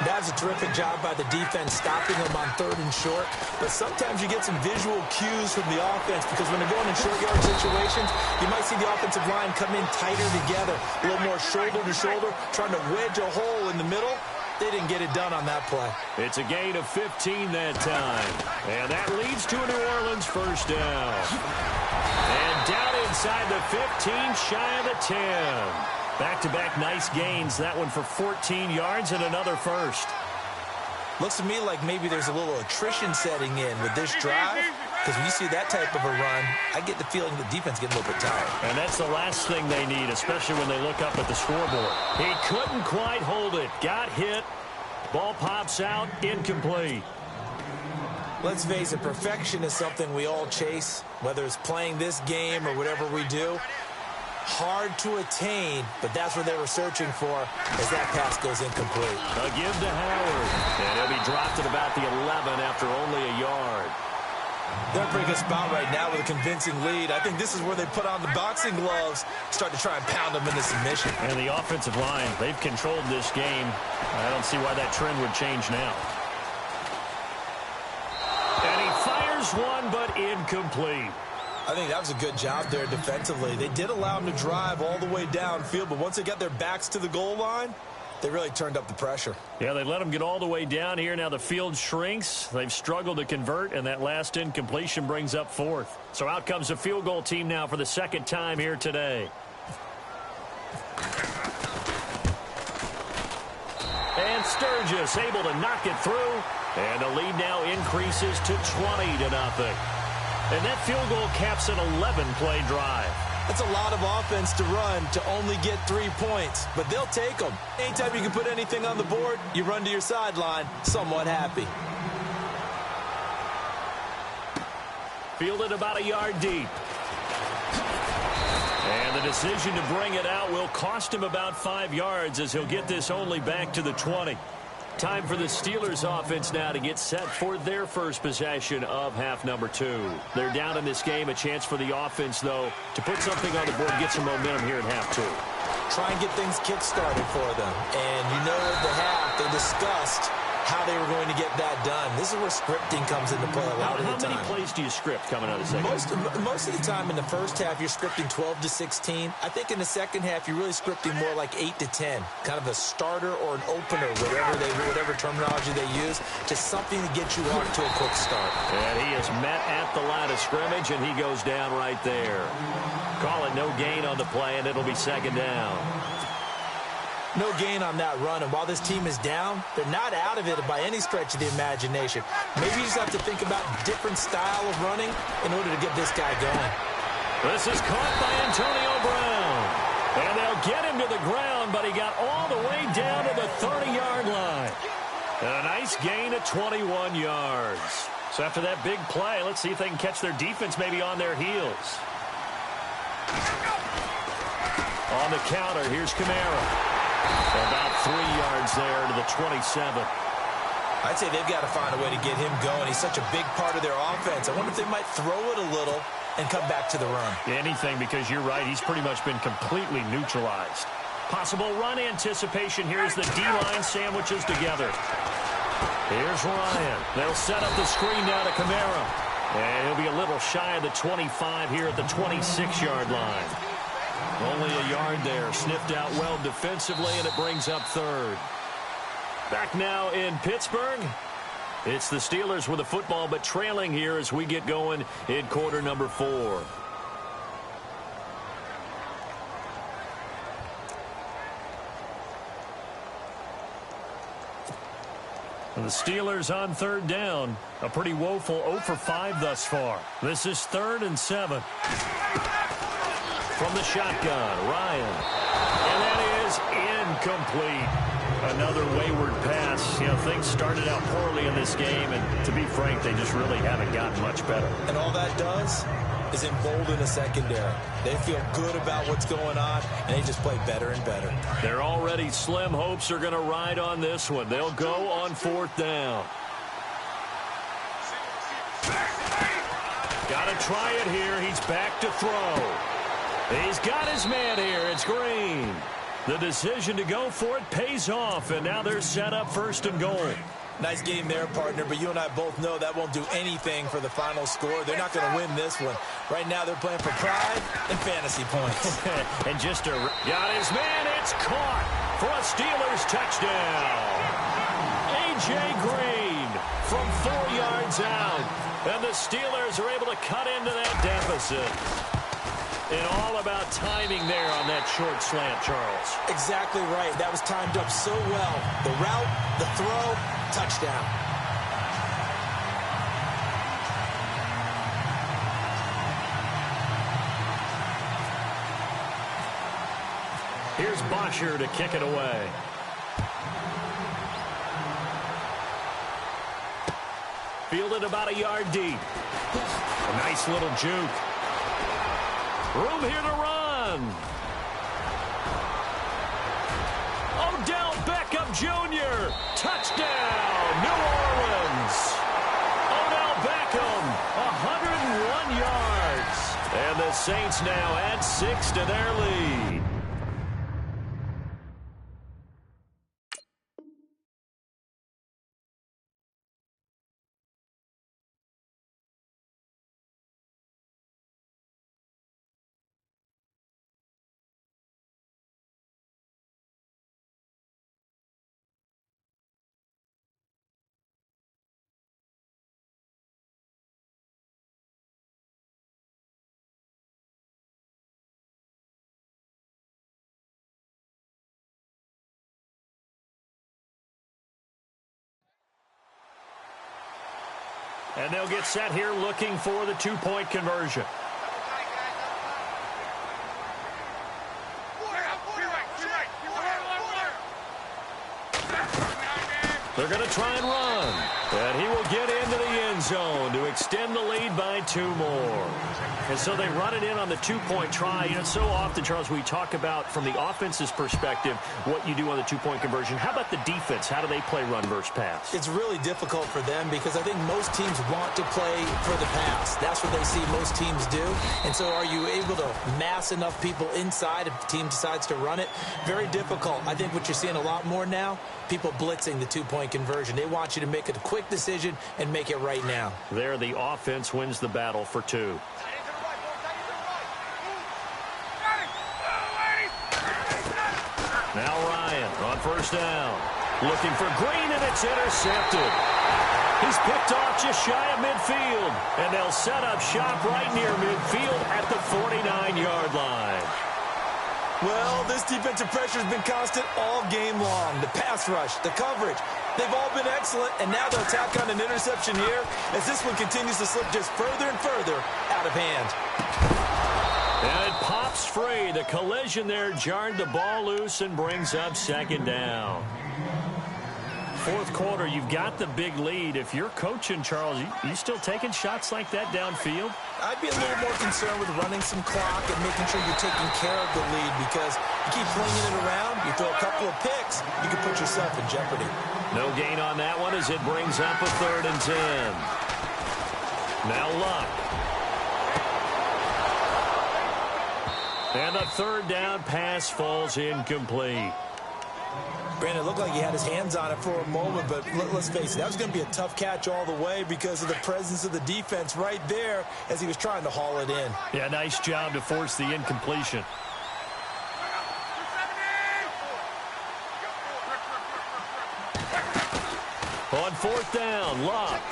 That's a terrific job by the defense stopping them on 3rd and short. But sometimes you get some visual cues from the offense because when they're going in short yard situations, you might see the offensive line come in tighter together, a little more shoulder to shoulder, trying to wedge a hole in the middle. They didn't get it done on that play. It's a gain of 15 that time. And that leads to a New Orleans 1st down. And down inside the 15, shy of the 10. Back-to-back nice gains. That one for 14 yards and another first. Looks to me like maybe there's a little attrition setting in with this drive. Because when you see that type of a run, I get the feeling the defense getting a little bit tired. And that's the last thing they need, especially when they look up at the scoreboard. He couldn't quite hold it. Got hit. Ball pops out. Incomplete. Let's face it, perfection is something we all chase, whether it's playing this game or whatever we do. Hard to attain, but that's what they were searching for as that pass goes incomplete. A give to Howard, and he'll be dropped at about the 11 after only a yard. They're in a pretty good spot right now with a convincing lead. I think this is where they put on the boxing gloves, start to try and pound them into submission. And the offensive line, they've controlled this game. I don't see why that trend would change now. And he fires one, but incomplete. I think that was a good job there defensively. They did allow him to drive all the way downfield, but once they got their backs to the goal line, they really turned up the pressure. Yeah, they let him get all the way down here. Now the field shrinks. They've struggled to convert, and that last incompletion brings up 4th. So out comes the field goal team now for the 2nd time here today. And Sturgis able to knock it through, and the lead now increases to 20-0. And that field goal caps an 11-play drive. That's a lot of offense to run to only get 3 points, but they'll take them. Anytime you can put anything on the board, you run to your sideline somewhat happy. Fielded about a yard deep. And the decision to bring it out will cost him about 5 yards as he'll get this only back to the 20. Time for the Steelers offense now to get set for their first possession of half number 2. They're down in this game. A chance for the offense, though, to put something on the board, get some momentum here in half 2. Try and get things kick-started for them. And you know at the half they discussed how they were going to get that done. This is where scripting comes into play a lot of the time. How many plays do you script coming out of the second? Most of the time in the first half, you're scripting 12 to 16. I think in the second half, you're really scripting more like 8 to 10. Kind of a starter or an opener, whatever terminology they use. Just something to get you off to a quick start. And he is met at the line of scrimmage, and he goes down right there. Call it no gain on the play, and it'll be 2nd down. No gain on that run, and while this team is down, they're not out of it by any stretch of the imagination. Maybe you just have to think about different style of running in order to get this guy going. This is caught by Antonio Brown. And they'll get him to the ground, but he got all the way down to the 30-yard line. And a nice gain of 21 yards. So after that big play, let's see if they can catch their defense maybe on their heels. On the counter, here's Kamara. About 3 yards there to the 27. I'd say they've got to find a way to get him going. He's such a big part of their offense. I wonder if they might throw it a little and come back to the run. Anything, because you're right. He's pretty much been completely neutralized. Possible run anticipation here as the D-line sandwiches together. Here's Ryan. They'll set up the screen now to Kamara. And he'll be a little shy of the 25 here at the 26-yard line. Only a yard there. Sniffed out well defensively, and it brings up third. Back now in Pittsburgh. It's the Steelers with the football, but trailing here as we get going in quarter number 4. And the Steelers on third down. A pretty woeful 0 for 5 thus far. This is 3rd and 7. From the shotgun, Ryan. And that is incomplete. Another wayward pass. You know, things started out poorly in this game, and to be frank, they just really haven't gotten much better. And all that does is embolden the secondary. They feel good about what's going on, and they just play better and better. They're already slim hopes are going to ride on this one. They'll go on 4th down. Got to try it here. He's back to throw. He's got his man here. It's Green. The decision to go for it pays off, and now they're set up 1st and goal. Nice game there, partner, but you and I both know that won't do anything for the final score. They're not going to win this one. Right now they're playing for pride and fantasy points. And just got his man. It's caught for a Steelers touchdown. A.J. Green from 4 yards out. And the Steelers are able to cut into that deficit. And all about timing there on that short slant, Charles. Exactly right. That was timed up so well. The route, the throw, touchdown. Here's Bosher to kick it away. Fielded about a yard deep. A nice little juke. Room here to run. Odell Beckham Jr. Touchdown, New Orleans. Odell Beckham, 101 yards. And the Saints now add 6 to their lead. And they'll get set here looking for the 2-point conversion. They're going to try and run. And he will get into the end zone to extend the lead by 2 more. And so they run it in on the 2-point try. You know, so often, Charles, we talk about, from the offense's perspective, what you do on the 2-point conversion. How about the defense? How do they play run versus pass? It's really difficult for them because I think most teams want to play for the pass. That's what they see most teams do. And so are you able to mass enough people inside if the team decides to run it? Very difficult. I think what you're seeing a lot more now, people blitzing the 2-point conversion. They want you to make a quick decision and make it right now. There, the offense wins the battle for 2. Now Ryan on 1st down. Looking for Green, and it's intercepted. He's picked off just shy of midfield. And they'll set up shop right near midfield at the 49-yard line. Well, this defensive pressure has been constant all game long. The pass rush, the coverage, they've all been excellent, and now they'll tack on an interception here as this one continues to slip just further and further out of hand. And it pops free. The collision there jarred the ball loose and brings up 2nd down. 4th quarter, you've got the big lead. If you're coaching, Charles, you still taking shots like that downfield? I'd be a little more concerned with running some clock and making sure you're taking care of the lead, because you keep flinging it around, you throw a couple of picks, you can put yourself in jeopardy. No gain on that one as it brings up a 3rd and 10. Now Luck. And the 3rd down pass falls incomplete. Brandon, it looked like he had his hands on it for a moment, but let's face it, that was going to be a tough catch all the way because of the presence of the defense right there as he was trying to haul it in. Yeah, nice job to force the incompletion. 4th down. Luck.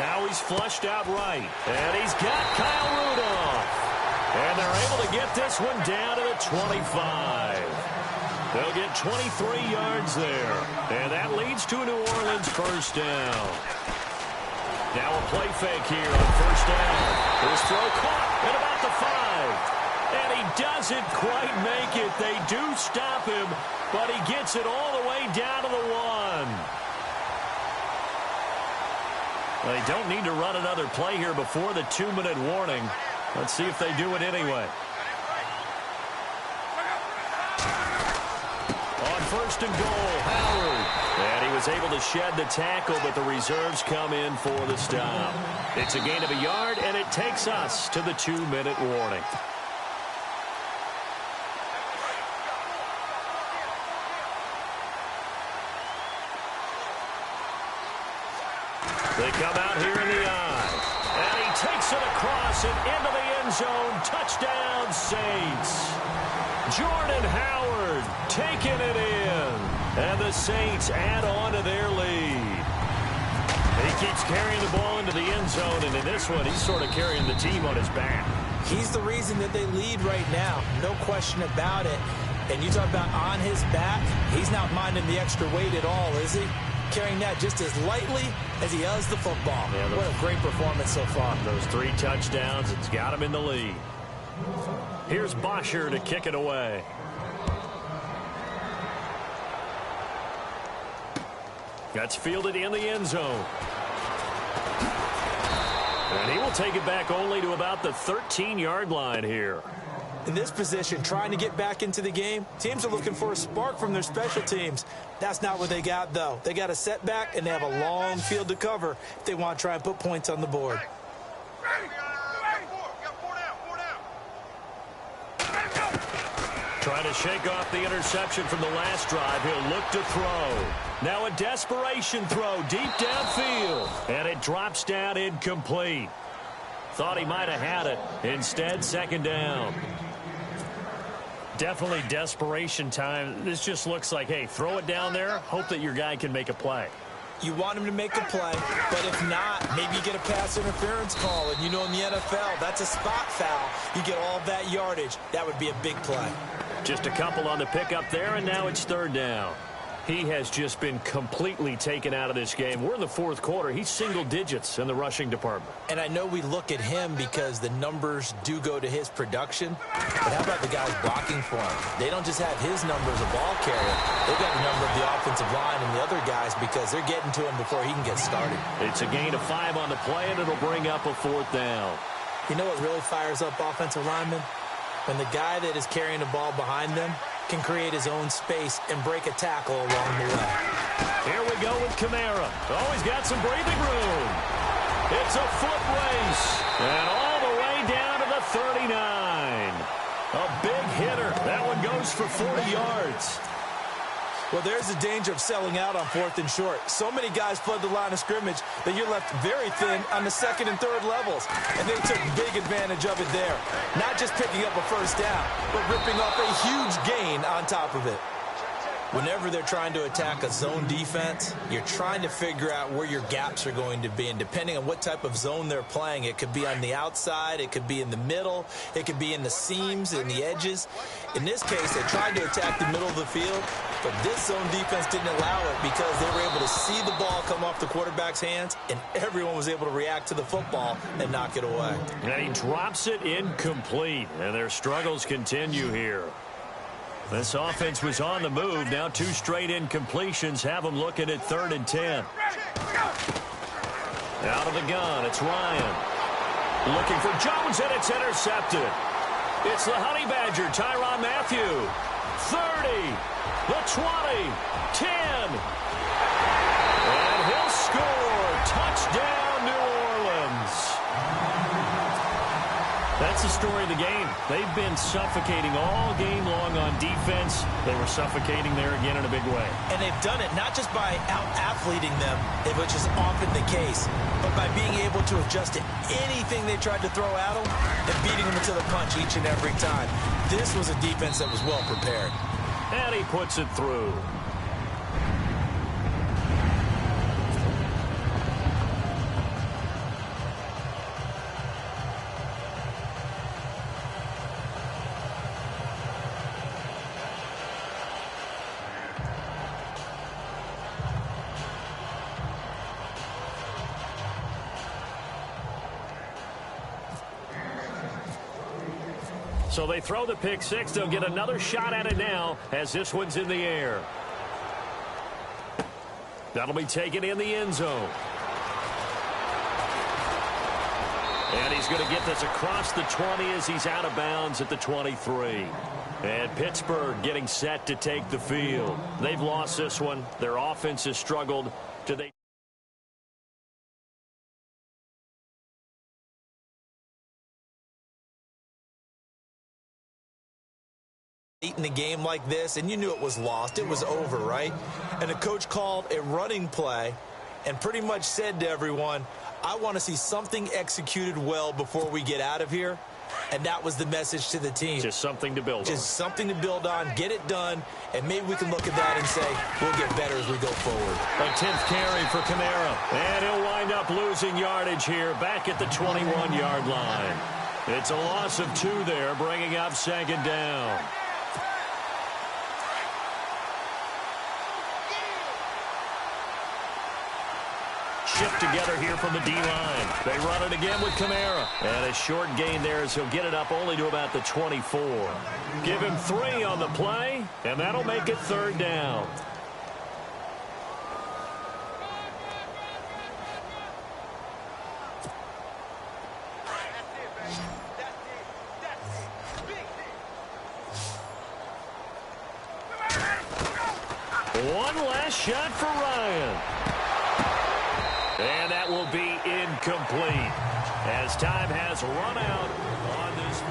Now he's flushed out right. And he's got Kyle Rudolph. And they're able to get this one down to the 25. They'll get 23 yards there. And that leads to a New Orleans 1st down. Now a play fake here on 1st down. His throw caught at about the 5. And he doesn't quite make it. They do stop him, but he gets it all the way down to the 1. They don't need to run another play here before the 2-minute warning. Let's see if they do it anyway. On 1st and goal, Howard. And he was able to shed the tackle, but the reserves come in for the stop. It's a gain of a yard, and it takes us to the 2-minute warning. They come out here in the eye. And he takes it across and into the end zone. Touchdown, Saints. Jordan Howard taking it in. And the Saints add on to their lead. He keeps carrying the ball into the end zone, and in this one, he's sort of carrying the team on his back. He's the reason that they lead right now. No question about it. And you talk about on his back, he's not minding the extra weight at all, is he? Carrying that just as lightly as he does the football. Yeah, what a great performance so far. Those 3 touchdowns, it's got him in the lead. Here's Bosher to kick it away. That's fielded in the end zone. And he will take it back only to about the 13-yard line here. In this position, trying to get back into the game, teams are looking for a spark from their special teams. That's not what they got, though. They got a setback, and they have a long field to cover if they want to try and put points on the board. Trying to shake off the interception from the last drive. He'll look to throw. Now a desperation throw deep downfield. And it drops down incomplete. Thought he might have had it. Instead, 2nd down. Definitely desperation time. This just looks like, hey, throw it down there. Hope that your guy can make a play. You want him to make a play, but if not, maybe you get a pass interference call. And you know in the NFL, that's a spot foul. You get all that yardage. That would be a big play. Just a couple on the pickup there, and now it's 3rd down. He has just been completely taken out of this game. We're in the 4th quarter. He's single digits in the rushing department. And I know we look at him because the numbers do go to his production. But how about the guys blocking for him? They don't just have his number as a ball carrier. They've got the number of the offensive line and the other guys because they're getting to him before he can get started. It's a gain of 5 on the play, and it'll bring up a 4th down. You know what really fires up offensive linemen? When the guy that is carrying the ball behind them can create his own space and break a tackle along the way. Here we go with Kamara. Oh, he's got some breathing room. It's a foot race. And all the way down to the 39. A big hitter. That one goes for 40 yards. Well, there's the danger of selling out on 4th and short. So many guys flood the line of scrimmage that you're left very thin on the 2nd and 3rd levels. And they took big advantage of it there. Not just picking up a 1st down, but ripping off a huge gain on top of it. Whenever they're trying to attack a zone defense, you're trying to figure out where your gaps are going to be. And depending on what type of zone they're playing, it could be on the outside, it could be in the middle, it could be in the seams and the edges. In this case, they tried to attack the middle of the field, but this zone defense didn't allow it because they were able to see the ball come off the quarterback's hands, and everyone was able to react to the football and knock it away. And he drops it incomplete, and their struggles continue here. This offense was on the move. Now 2 straight incompletions have them looking at 3rd and 10. Out of the gun, it's Ryan. Looking for Jones, and it's intercepted. It's the Honey Badger, Tyrann Mathieu. 30, the 20, 10. And he'll score. Touchdown, New Orleans. That's the story of the game. They've been suffocating all game long on defense. They were suffocating there again in a big way. And they've done it not just by out-athleting them, which is often the case, but by being able to adjust to anything they tried to throw at them and beating them to the punch each and every time. This was a defense that was well prepared. And he puts it through. So they throw the pick six. They'll get another shot at it now as this one's in the air. That'll be taken in the end zone. And he's going to get this across the 20 as he's out of bounds at the 23. And Pittsburgh getting set to take the field. They've lost this one. Their offense has struggled. In a game like this, and you knew it was lost. It was over, right? And the coach called a running play and pretty much said to everyone, I want to see something executed well before we get out of here. And that was the message to the team. Just something to build on. Just something to build on, get it done, and maybe we can look at that and say, we'll get better as we go forward. A 10th carry for Kamara. And he'll wind up losing yardage here back at the 21-yard line. It's a loss of 2 there, bringing up second down. Shift together here from the D-line. They run it again with Kamara. And a short gain there as he'll get it up only to about the 24. Give him 3 on the play, and that'll make it third down. One last shot for Ryan. And that will be incomplete as time has run out on this.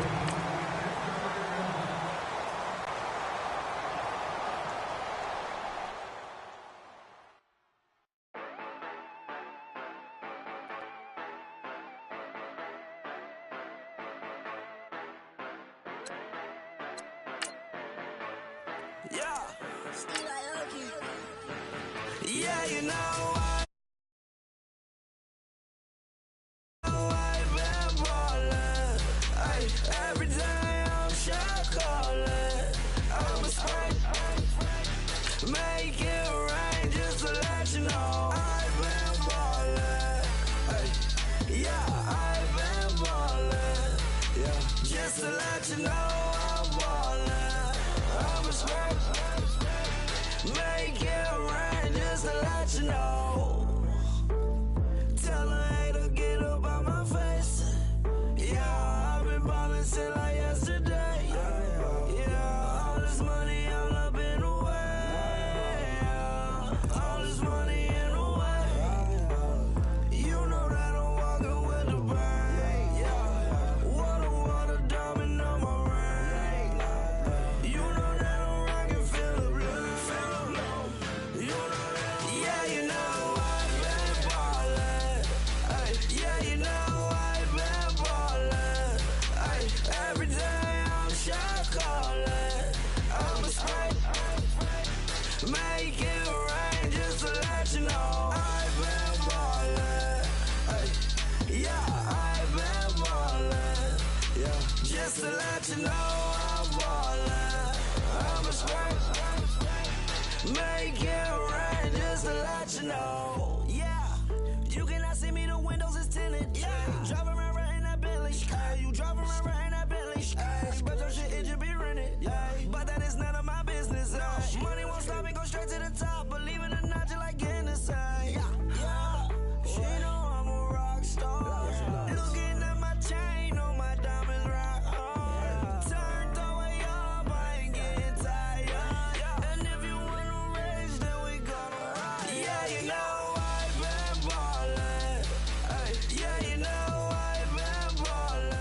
Yeah, you know every day I'm shot calling. I'm a spring. Make it rain just to let you know I've been ballin'. Yeah, I've been ballin'. Yeah, just to let you know I'm ballin'. I'm a spring. Make it rain just to let you know. Tell a hater get up out my face. Yeah, till like yesterday. Yeah, all this money all up in the way. All this money in the way. You know that I'm walking with the bank. Water, diamond on my ring. You know that I'm rockin' feel the blue. You know that, yeah, you know I've been ballin'. Yeah, you know I've been ballin'. Every day I'm shot calling. I'm a spring. Make it rain just to let you know I've been ballin'. Yeah, I've been ballin'. Yeah, just to let you know I'm ballin'. I'm a spring. Make it rain just to let you know. Yeah, you cannot see me, the windows is tinted. Yeah, driving around right in that Bentley. You driving around right in that Bentley. But your shit, it just be rented. But that is none of my business. Money won't stop me, go straight to the top. Believe it or not, you like getting the same. Yeah, she know I'm a rock star. Looking at my chain, on my diamonds rock hard. Turned all the way up, I ain't getting tired. And if you wanna race, then we gonna ride. Yeah, you know I've been ballin'. Yeah, you know I've been ballin'.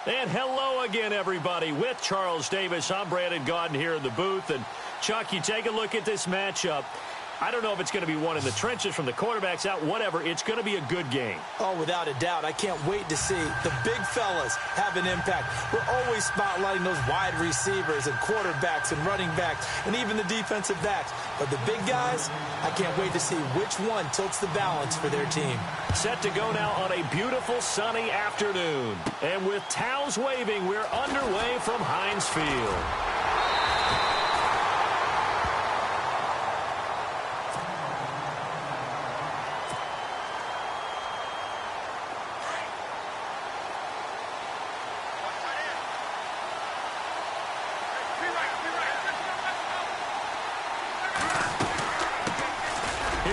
And hello again, everybody. With Charles Davis, I'm Brandon Gaudin here in the booth. And, Chuck, you take a look at this matchup. I don't know if it's going to be one in the trenches from the quarterbacks out, whatever. It's going to be a good game. Oh, without a doubt. I can't wait to see the big fellas have an impact. We're always spotlighting those wide receivers and quarterbacks and running backs and even the defensive backs. But the big guys, I can't wait to see which one tilts the balance for their team. Set to go now on a beautiful sunny afternoon. And with towels waving, we're underway from Heinz Field.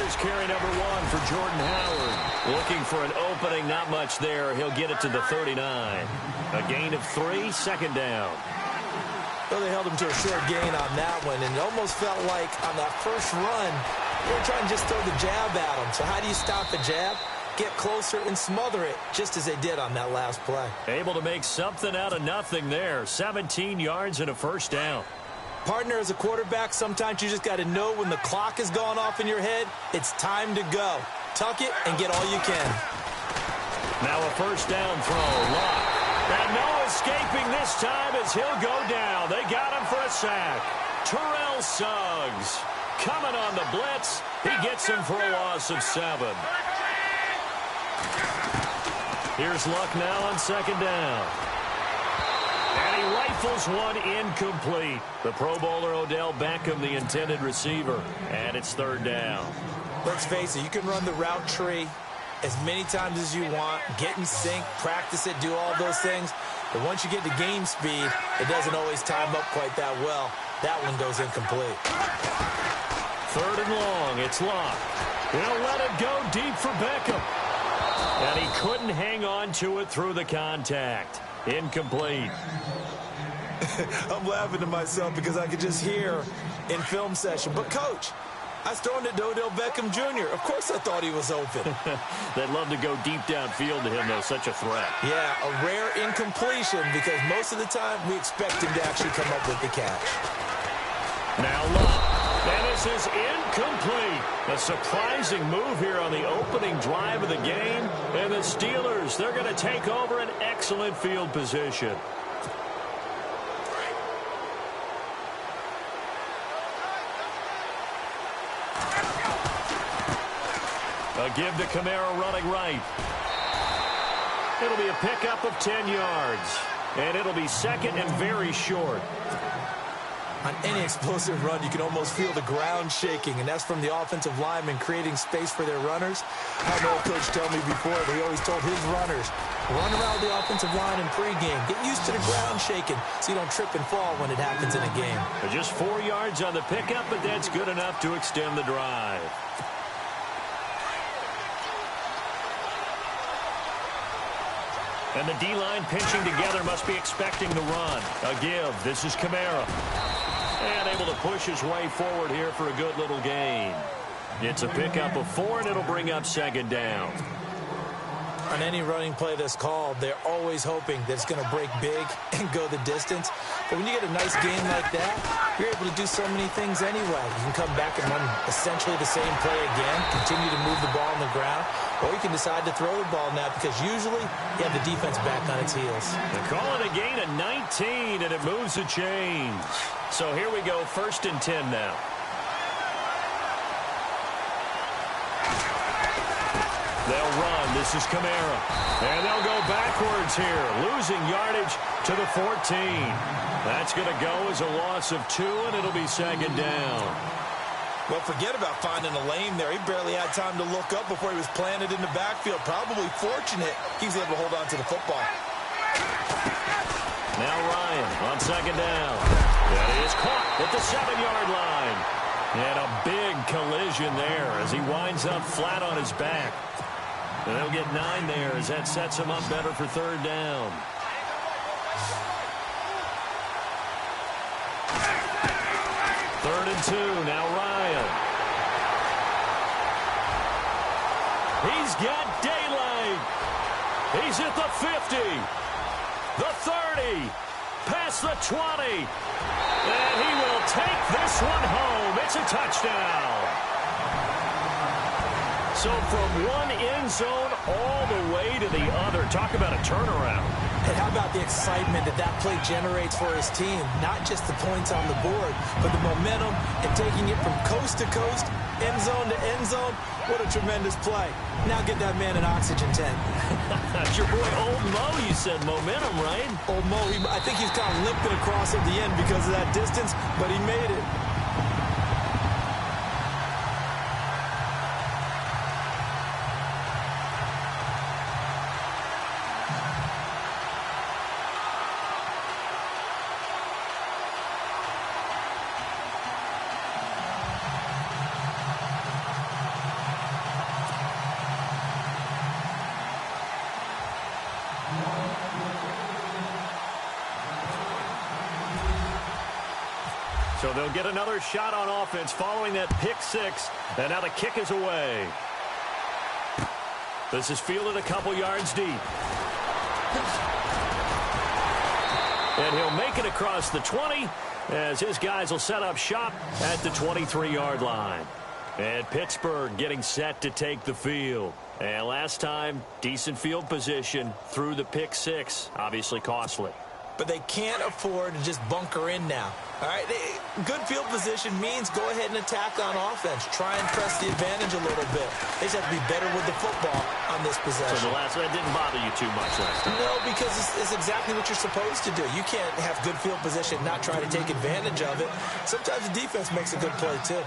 Here's carry number 1 for Jordan Howard. Looking for an opening, not much there. He'll get it to the 39. A gain of 3, second down. Well, they held him to a short gain on that one, and it almost felt like on that first run, they were trying to just throw the jab at him. So how do you stop a jab? Get closer and smother it, just as they did on that last play. Able to make something out of nothing there. 17 yards and a first down. Partner, as a quarterback, sometimes you just got to know when the clock has gone off in your head, it's time to go. Tuck it and get all you can. Now a first down throw. Luck. And no escaping this time as he'll go down. They got him for a sack. Terrell Suggs coming on the blitz. He gets him for a loss of 7. Here's Luck now on second down. And he rifles one incomplete. The Pro Bowler Odell Beckham, the intended receiver. And it's third down. Let's face it, you can run the route tree as many times as you want, get in sync, practice it, do all those things. But once you get to game speed, it doesn't always time up quite that well. That one goes incomplete. Third and long, it's Luck. He'll let it go deep for Beckham. And he couldn't hang on to it through the contact. Incomplete. I'm laughing to myself because I could just hear in film session. But, Coach, I was throwing it to Odell Beckham Jr. Of course I thought he was open. They'd love to go deep downfield to him, though. Such a threat. Yeah, a rare incompletion because most of the time we expect him to actually come up with the catch. Now Luck. And this is incomplete. A surprising move here on the opening drive of the game. And the Steelers, they're going to take over an excellent field position. A give to Kamara running right. It'll be a pickup of 10 yards. And it'll be second and very short. On any explosive run, you can almost feel the ground shaking, and that's from the offensive linemen creating space for their runners. I had an old coach tell me before that he always told his runners, run around the offensive line in pregame. Get used to the ground shaking so you don't trip and fall when it happens in a game. Just 4 yards on the pickup, but that's good enough to extend the drive. And the D-line pinching together must be expecting the run. A give. This is Kamara. And able to push his way forward here for a good little gain. It's a pickup of 4, and it'll bring up second down. On any running play that's called, they're always hoping that it's going to break big and go the distance. But when you get a nice game like that, you're able to do so many things anyway. You can come back and run essentially the same play again, continue to move the ball on the ground, or you can decide to throw the ball now because usually you have the defense back on its heels. They call it a gain of 19, and it moves the chains. So here we go, 1st and 10 now. They'll run. This is Kamara. And they'll go backwards here, losing yardage to the 14. That's going to go as a loss of 2, and it'll be second down. Well, forget about finding a lane there. He barely had time to look up before he was planted in the backfield. Probably fortunate he was able to hold on to the football. Now Ryan on second down. That is caught at the 7-yard line. And a big collision there as he winds up flat on his back. And they'll get 9 there as that sets him up better for third down. Third and 2, now Ryan. He's got daylight. He's at the 50, the 30, past the 20. And he will take this one home. It's a touchdown. So from one end zone all the way to the other. Talk about a turnaround. And how about the excitement that play generates for his team? Not just the points on the board, but the momentum and taking it from coast to coast, end zone to end zone. What a tremendous play. Now get that man an oxygen tank. That's your boy Old Mo, you said. Momentum, right? Old Mo, I think he's kind of limping across at the end because of that distance, but he made it. So they'll get another shot on offense following that pick six. And now the kick is away. This is fielded a couple yards deep. And he'll make it across the 20 as his guys will set up shop at the 23-yard line. And Pittsburgh getting set to take the field. And last time, decent field position through the pick six. Obviously costly. But they can't afford to just bunker in now. All right, good field position means go ahead and attack on offense. Try and press the advantage a little bit. They just have to be better with the football on this possession. So that didn't bother you too much last time? No, because it's exactly what you're supposed to do. You can't have good field position, not try to take advantage of it. Sometimes the defense makes a good play, too.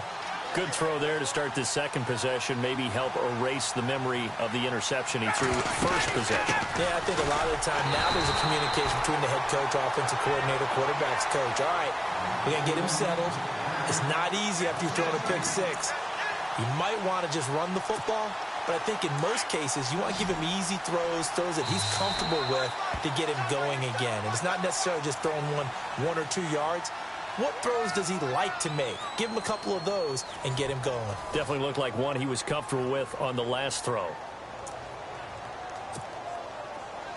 Good throw there to start this second possession. Maybe help erase the memory of the interception he threw first possession. Yeah, I think a lot of the time now there's a communication between the head coach, offensive coordinator, quarterback's coach. All right, we're going to get him settled. It's not easy after you've thrown a pick six. You might want to just run the football, but I think in most cases you want to give him easy throws that he's comfortable with to get him going again. And it's not necessarily just throwing one or 2 yards. What throws does he like to make? Give him a couple of those and get him going. Definitely looked like one he was comfortable with on the last throw.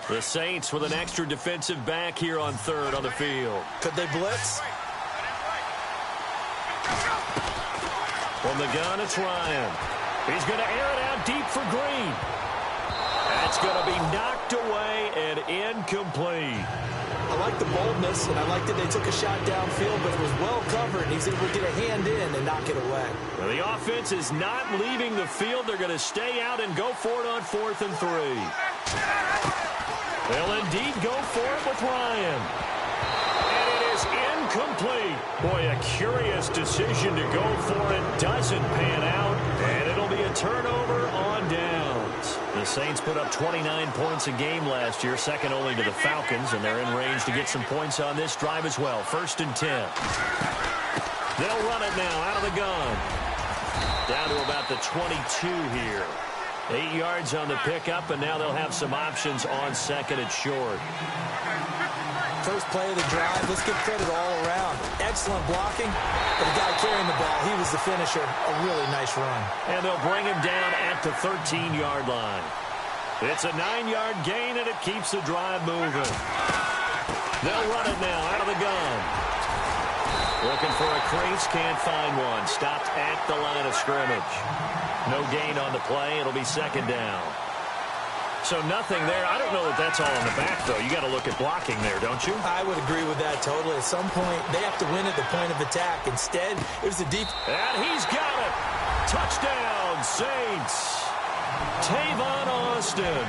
The Saints with an extra defensive back here on third on the field. Could they blitz? From the gun, it's Ryan. He's going to air it out deep for Green. That's going to be knocked away and incomplete. I like the boldness, and I like that they took a shot downfield, but it was well covered, and he's able to get a hand in and knock it away. Well, the offense is not leaving the field. They're going to stay out and go for it on 4th and 3. They'll indeed go for it with Ryan. And it is incomplete. Boy, a curious decision to go for it. Doesn't pan out, and it'll be a turnover on downs. The Saints put up 29 points a game last year, second only to the Falcons, and they're in range to get some points on this drive as well. 1st and 10. They'll run it now out of the gun. Down to about the 22 here. 8 yards on the pickup, and now they'll have some options on 2nd and short. First play of the drive, let's give credit all around. Excellent blocking, but the guy carrying the ball, he was the finisher. A really nice run. And they'll bring him down at the 13-yard line. It's a 9-yard gain, and it keeps the drive moving. They'll run it now out of the gun. Looking for a crease, can't find one. Stopped at the line of scrimmage. No gain on the play. It'll be 2nd down. So nothing there. I don't know that that's all in the back, though. You got to look at blocking there, don't you? I would agree with that totally. At some point, they have to win at the point of attack. Instead, it was a deep. And he's got it. Touchdown, Saints. Tavon Austin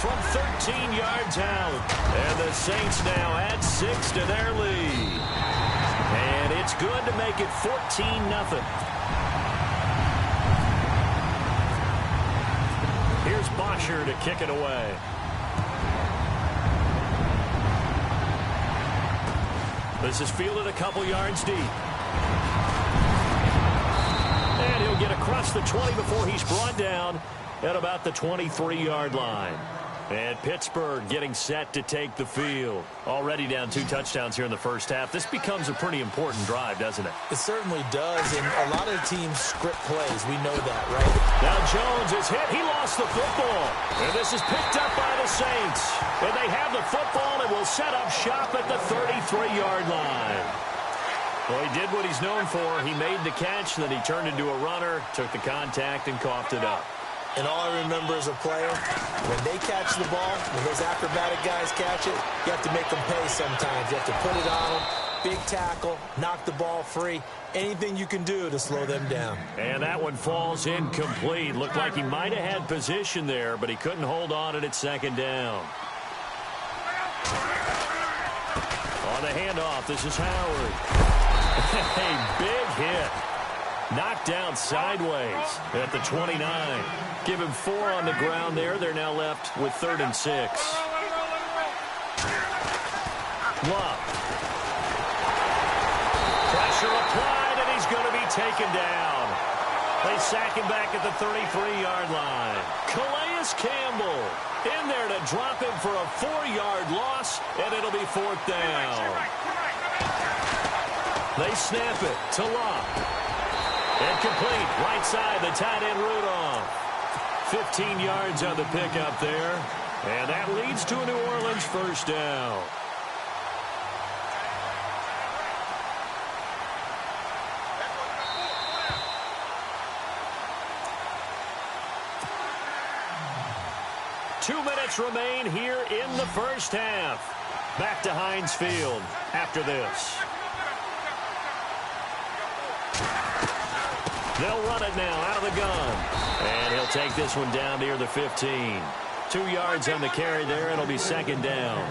from 13 yards out. And the Saints now add 6 to their lead. And it's good to make it 14-0. Here's Bosher to kick it away. This is fielded a couple yards deep. And he'll get across the 20 before he's brought down at about the 23-yard line. And Pittsburgh getting set to take the field. Already down 2 touchdowns here in the first half. This becomes a pretty important drive, doesn't it? It certainly does, and a lot of the teams script plays. We know that, right? Now Jones is hit. He lost the football. And this is picked up by the Saints. And they have the football and will set up shop at the 33-yard line. Well, he did what he's known for. He made the catch, then he turned into a runner, took the contact, and coughed it up. And all I remember as a player, when they catch the ball, when those acrobatic guys catch it, you have to make them pay sometimes. You have to put it on them, big tackle, knock the ball free. Anything you can do to slow them down. And that one falls incomplete. Looked like he might have had position there, but he couldn't hold on it at 2nd down. On the handoff, this is Howard. A big hit. Knocked down sideways at the 29. Give him 4 on the ground there. They're now left with 3rd and 6. Love. Pressure applied, and he's going to be taken down. They sack him back at the 33-yard line. Calais Campbell in there to drop him for a 4-yard loss, and it'll be 4th down. They snap it to Locke. Incomplete. Right side, the tight end Rudolph. 15 yards on the pickup there. And that leads to a New Orleans first down. Two minutes remain here in the first half. Back to Heinz Field after this. They'll run it now out of the gun. And he'll take this one down near the 15. 2 yards on the carry there. It'll be second down.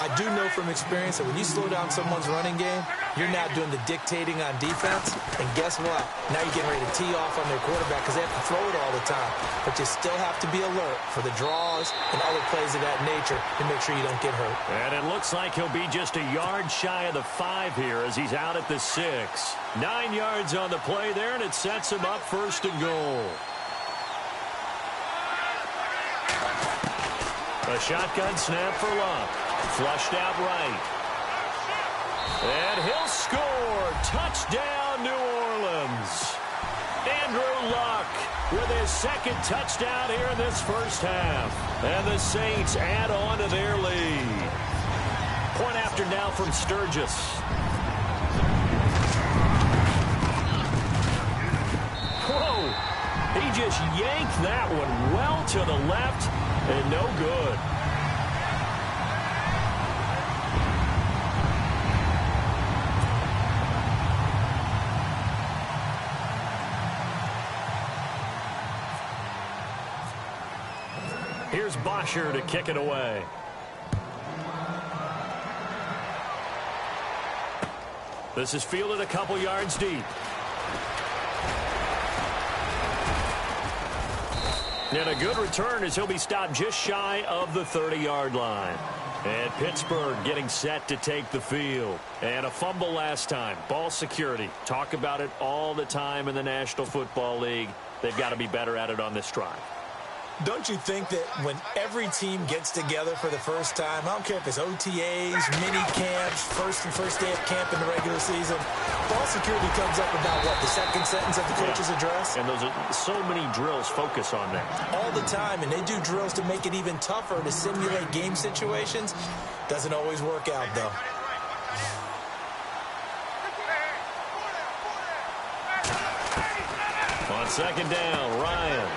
I do know from experience that when you slow down someone's running game, you're now doing the dictating on defense. And guess what? Now you're getting ready to tee off on their quarterback because they have to throw it all the time. But you still have to be alert for the draws and other plays of that nature to make sure you don't get hurt. And it looks like he'll be just a yard shy of the 5 here as he's out at the 6. 9 yards on the play there, and it sets him up first and goal. A shotgun snap for Locke. Flushed out right. And he'll score. Touchdown, New Orleans. Andrew Luck with his second touchdown here in this first half. And the Saints add on to their lead. Point after now from Sturgis. Whoa. He just yanked that one well to the left and no good. Here's Bosher to kick it away. This is fielded a couple yards deep. And a good return as he'll be stopped just shy of the 30-yard line. And Pittsburgh getting set to take the field. And a fumble last time. Ball security. Talk about it all the time in the National Football League. They've got to be better at it on this drive. Don't you think that when every team gets together for the first time, I don't care if it's OTAs, mini camps, first day of camp in the regular season, ball security comes up about what, the second sentence of the coach's address? And those are so many drills focus on that. All the time, and they do drills to make it even tougher to simulate game situations. Doesn't always work out, though. On second down, Ryan.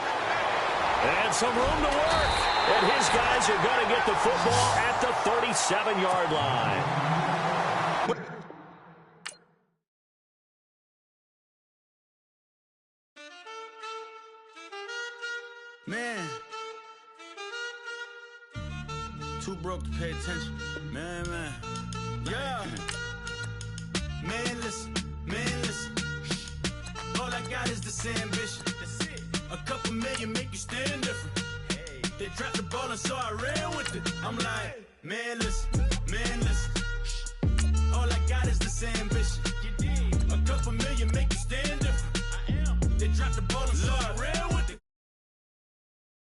And some room to work. And his guys are going to get the football at the 37-yard line. Man. Too broke to pay attention. Man. Yeah. Man, listen. All I got is this ambition. A couple million make you stand different. They dropped the ball and so I ran with it. I'm like, man, listen. All I got is the same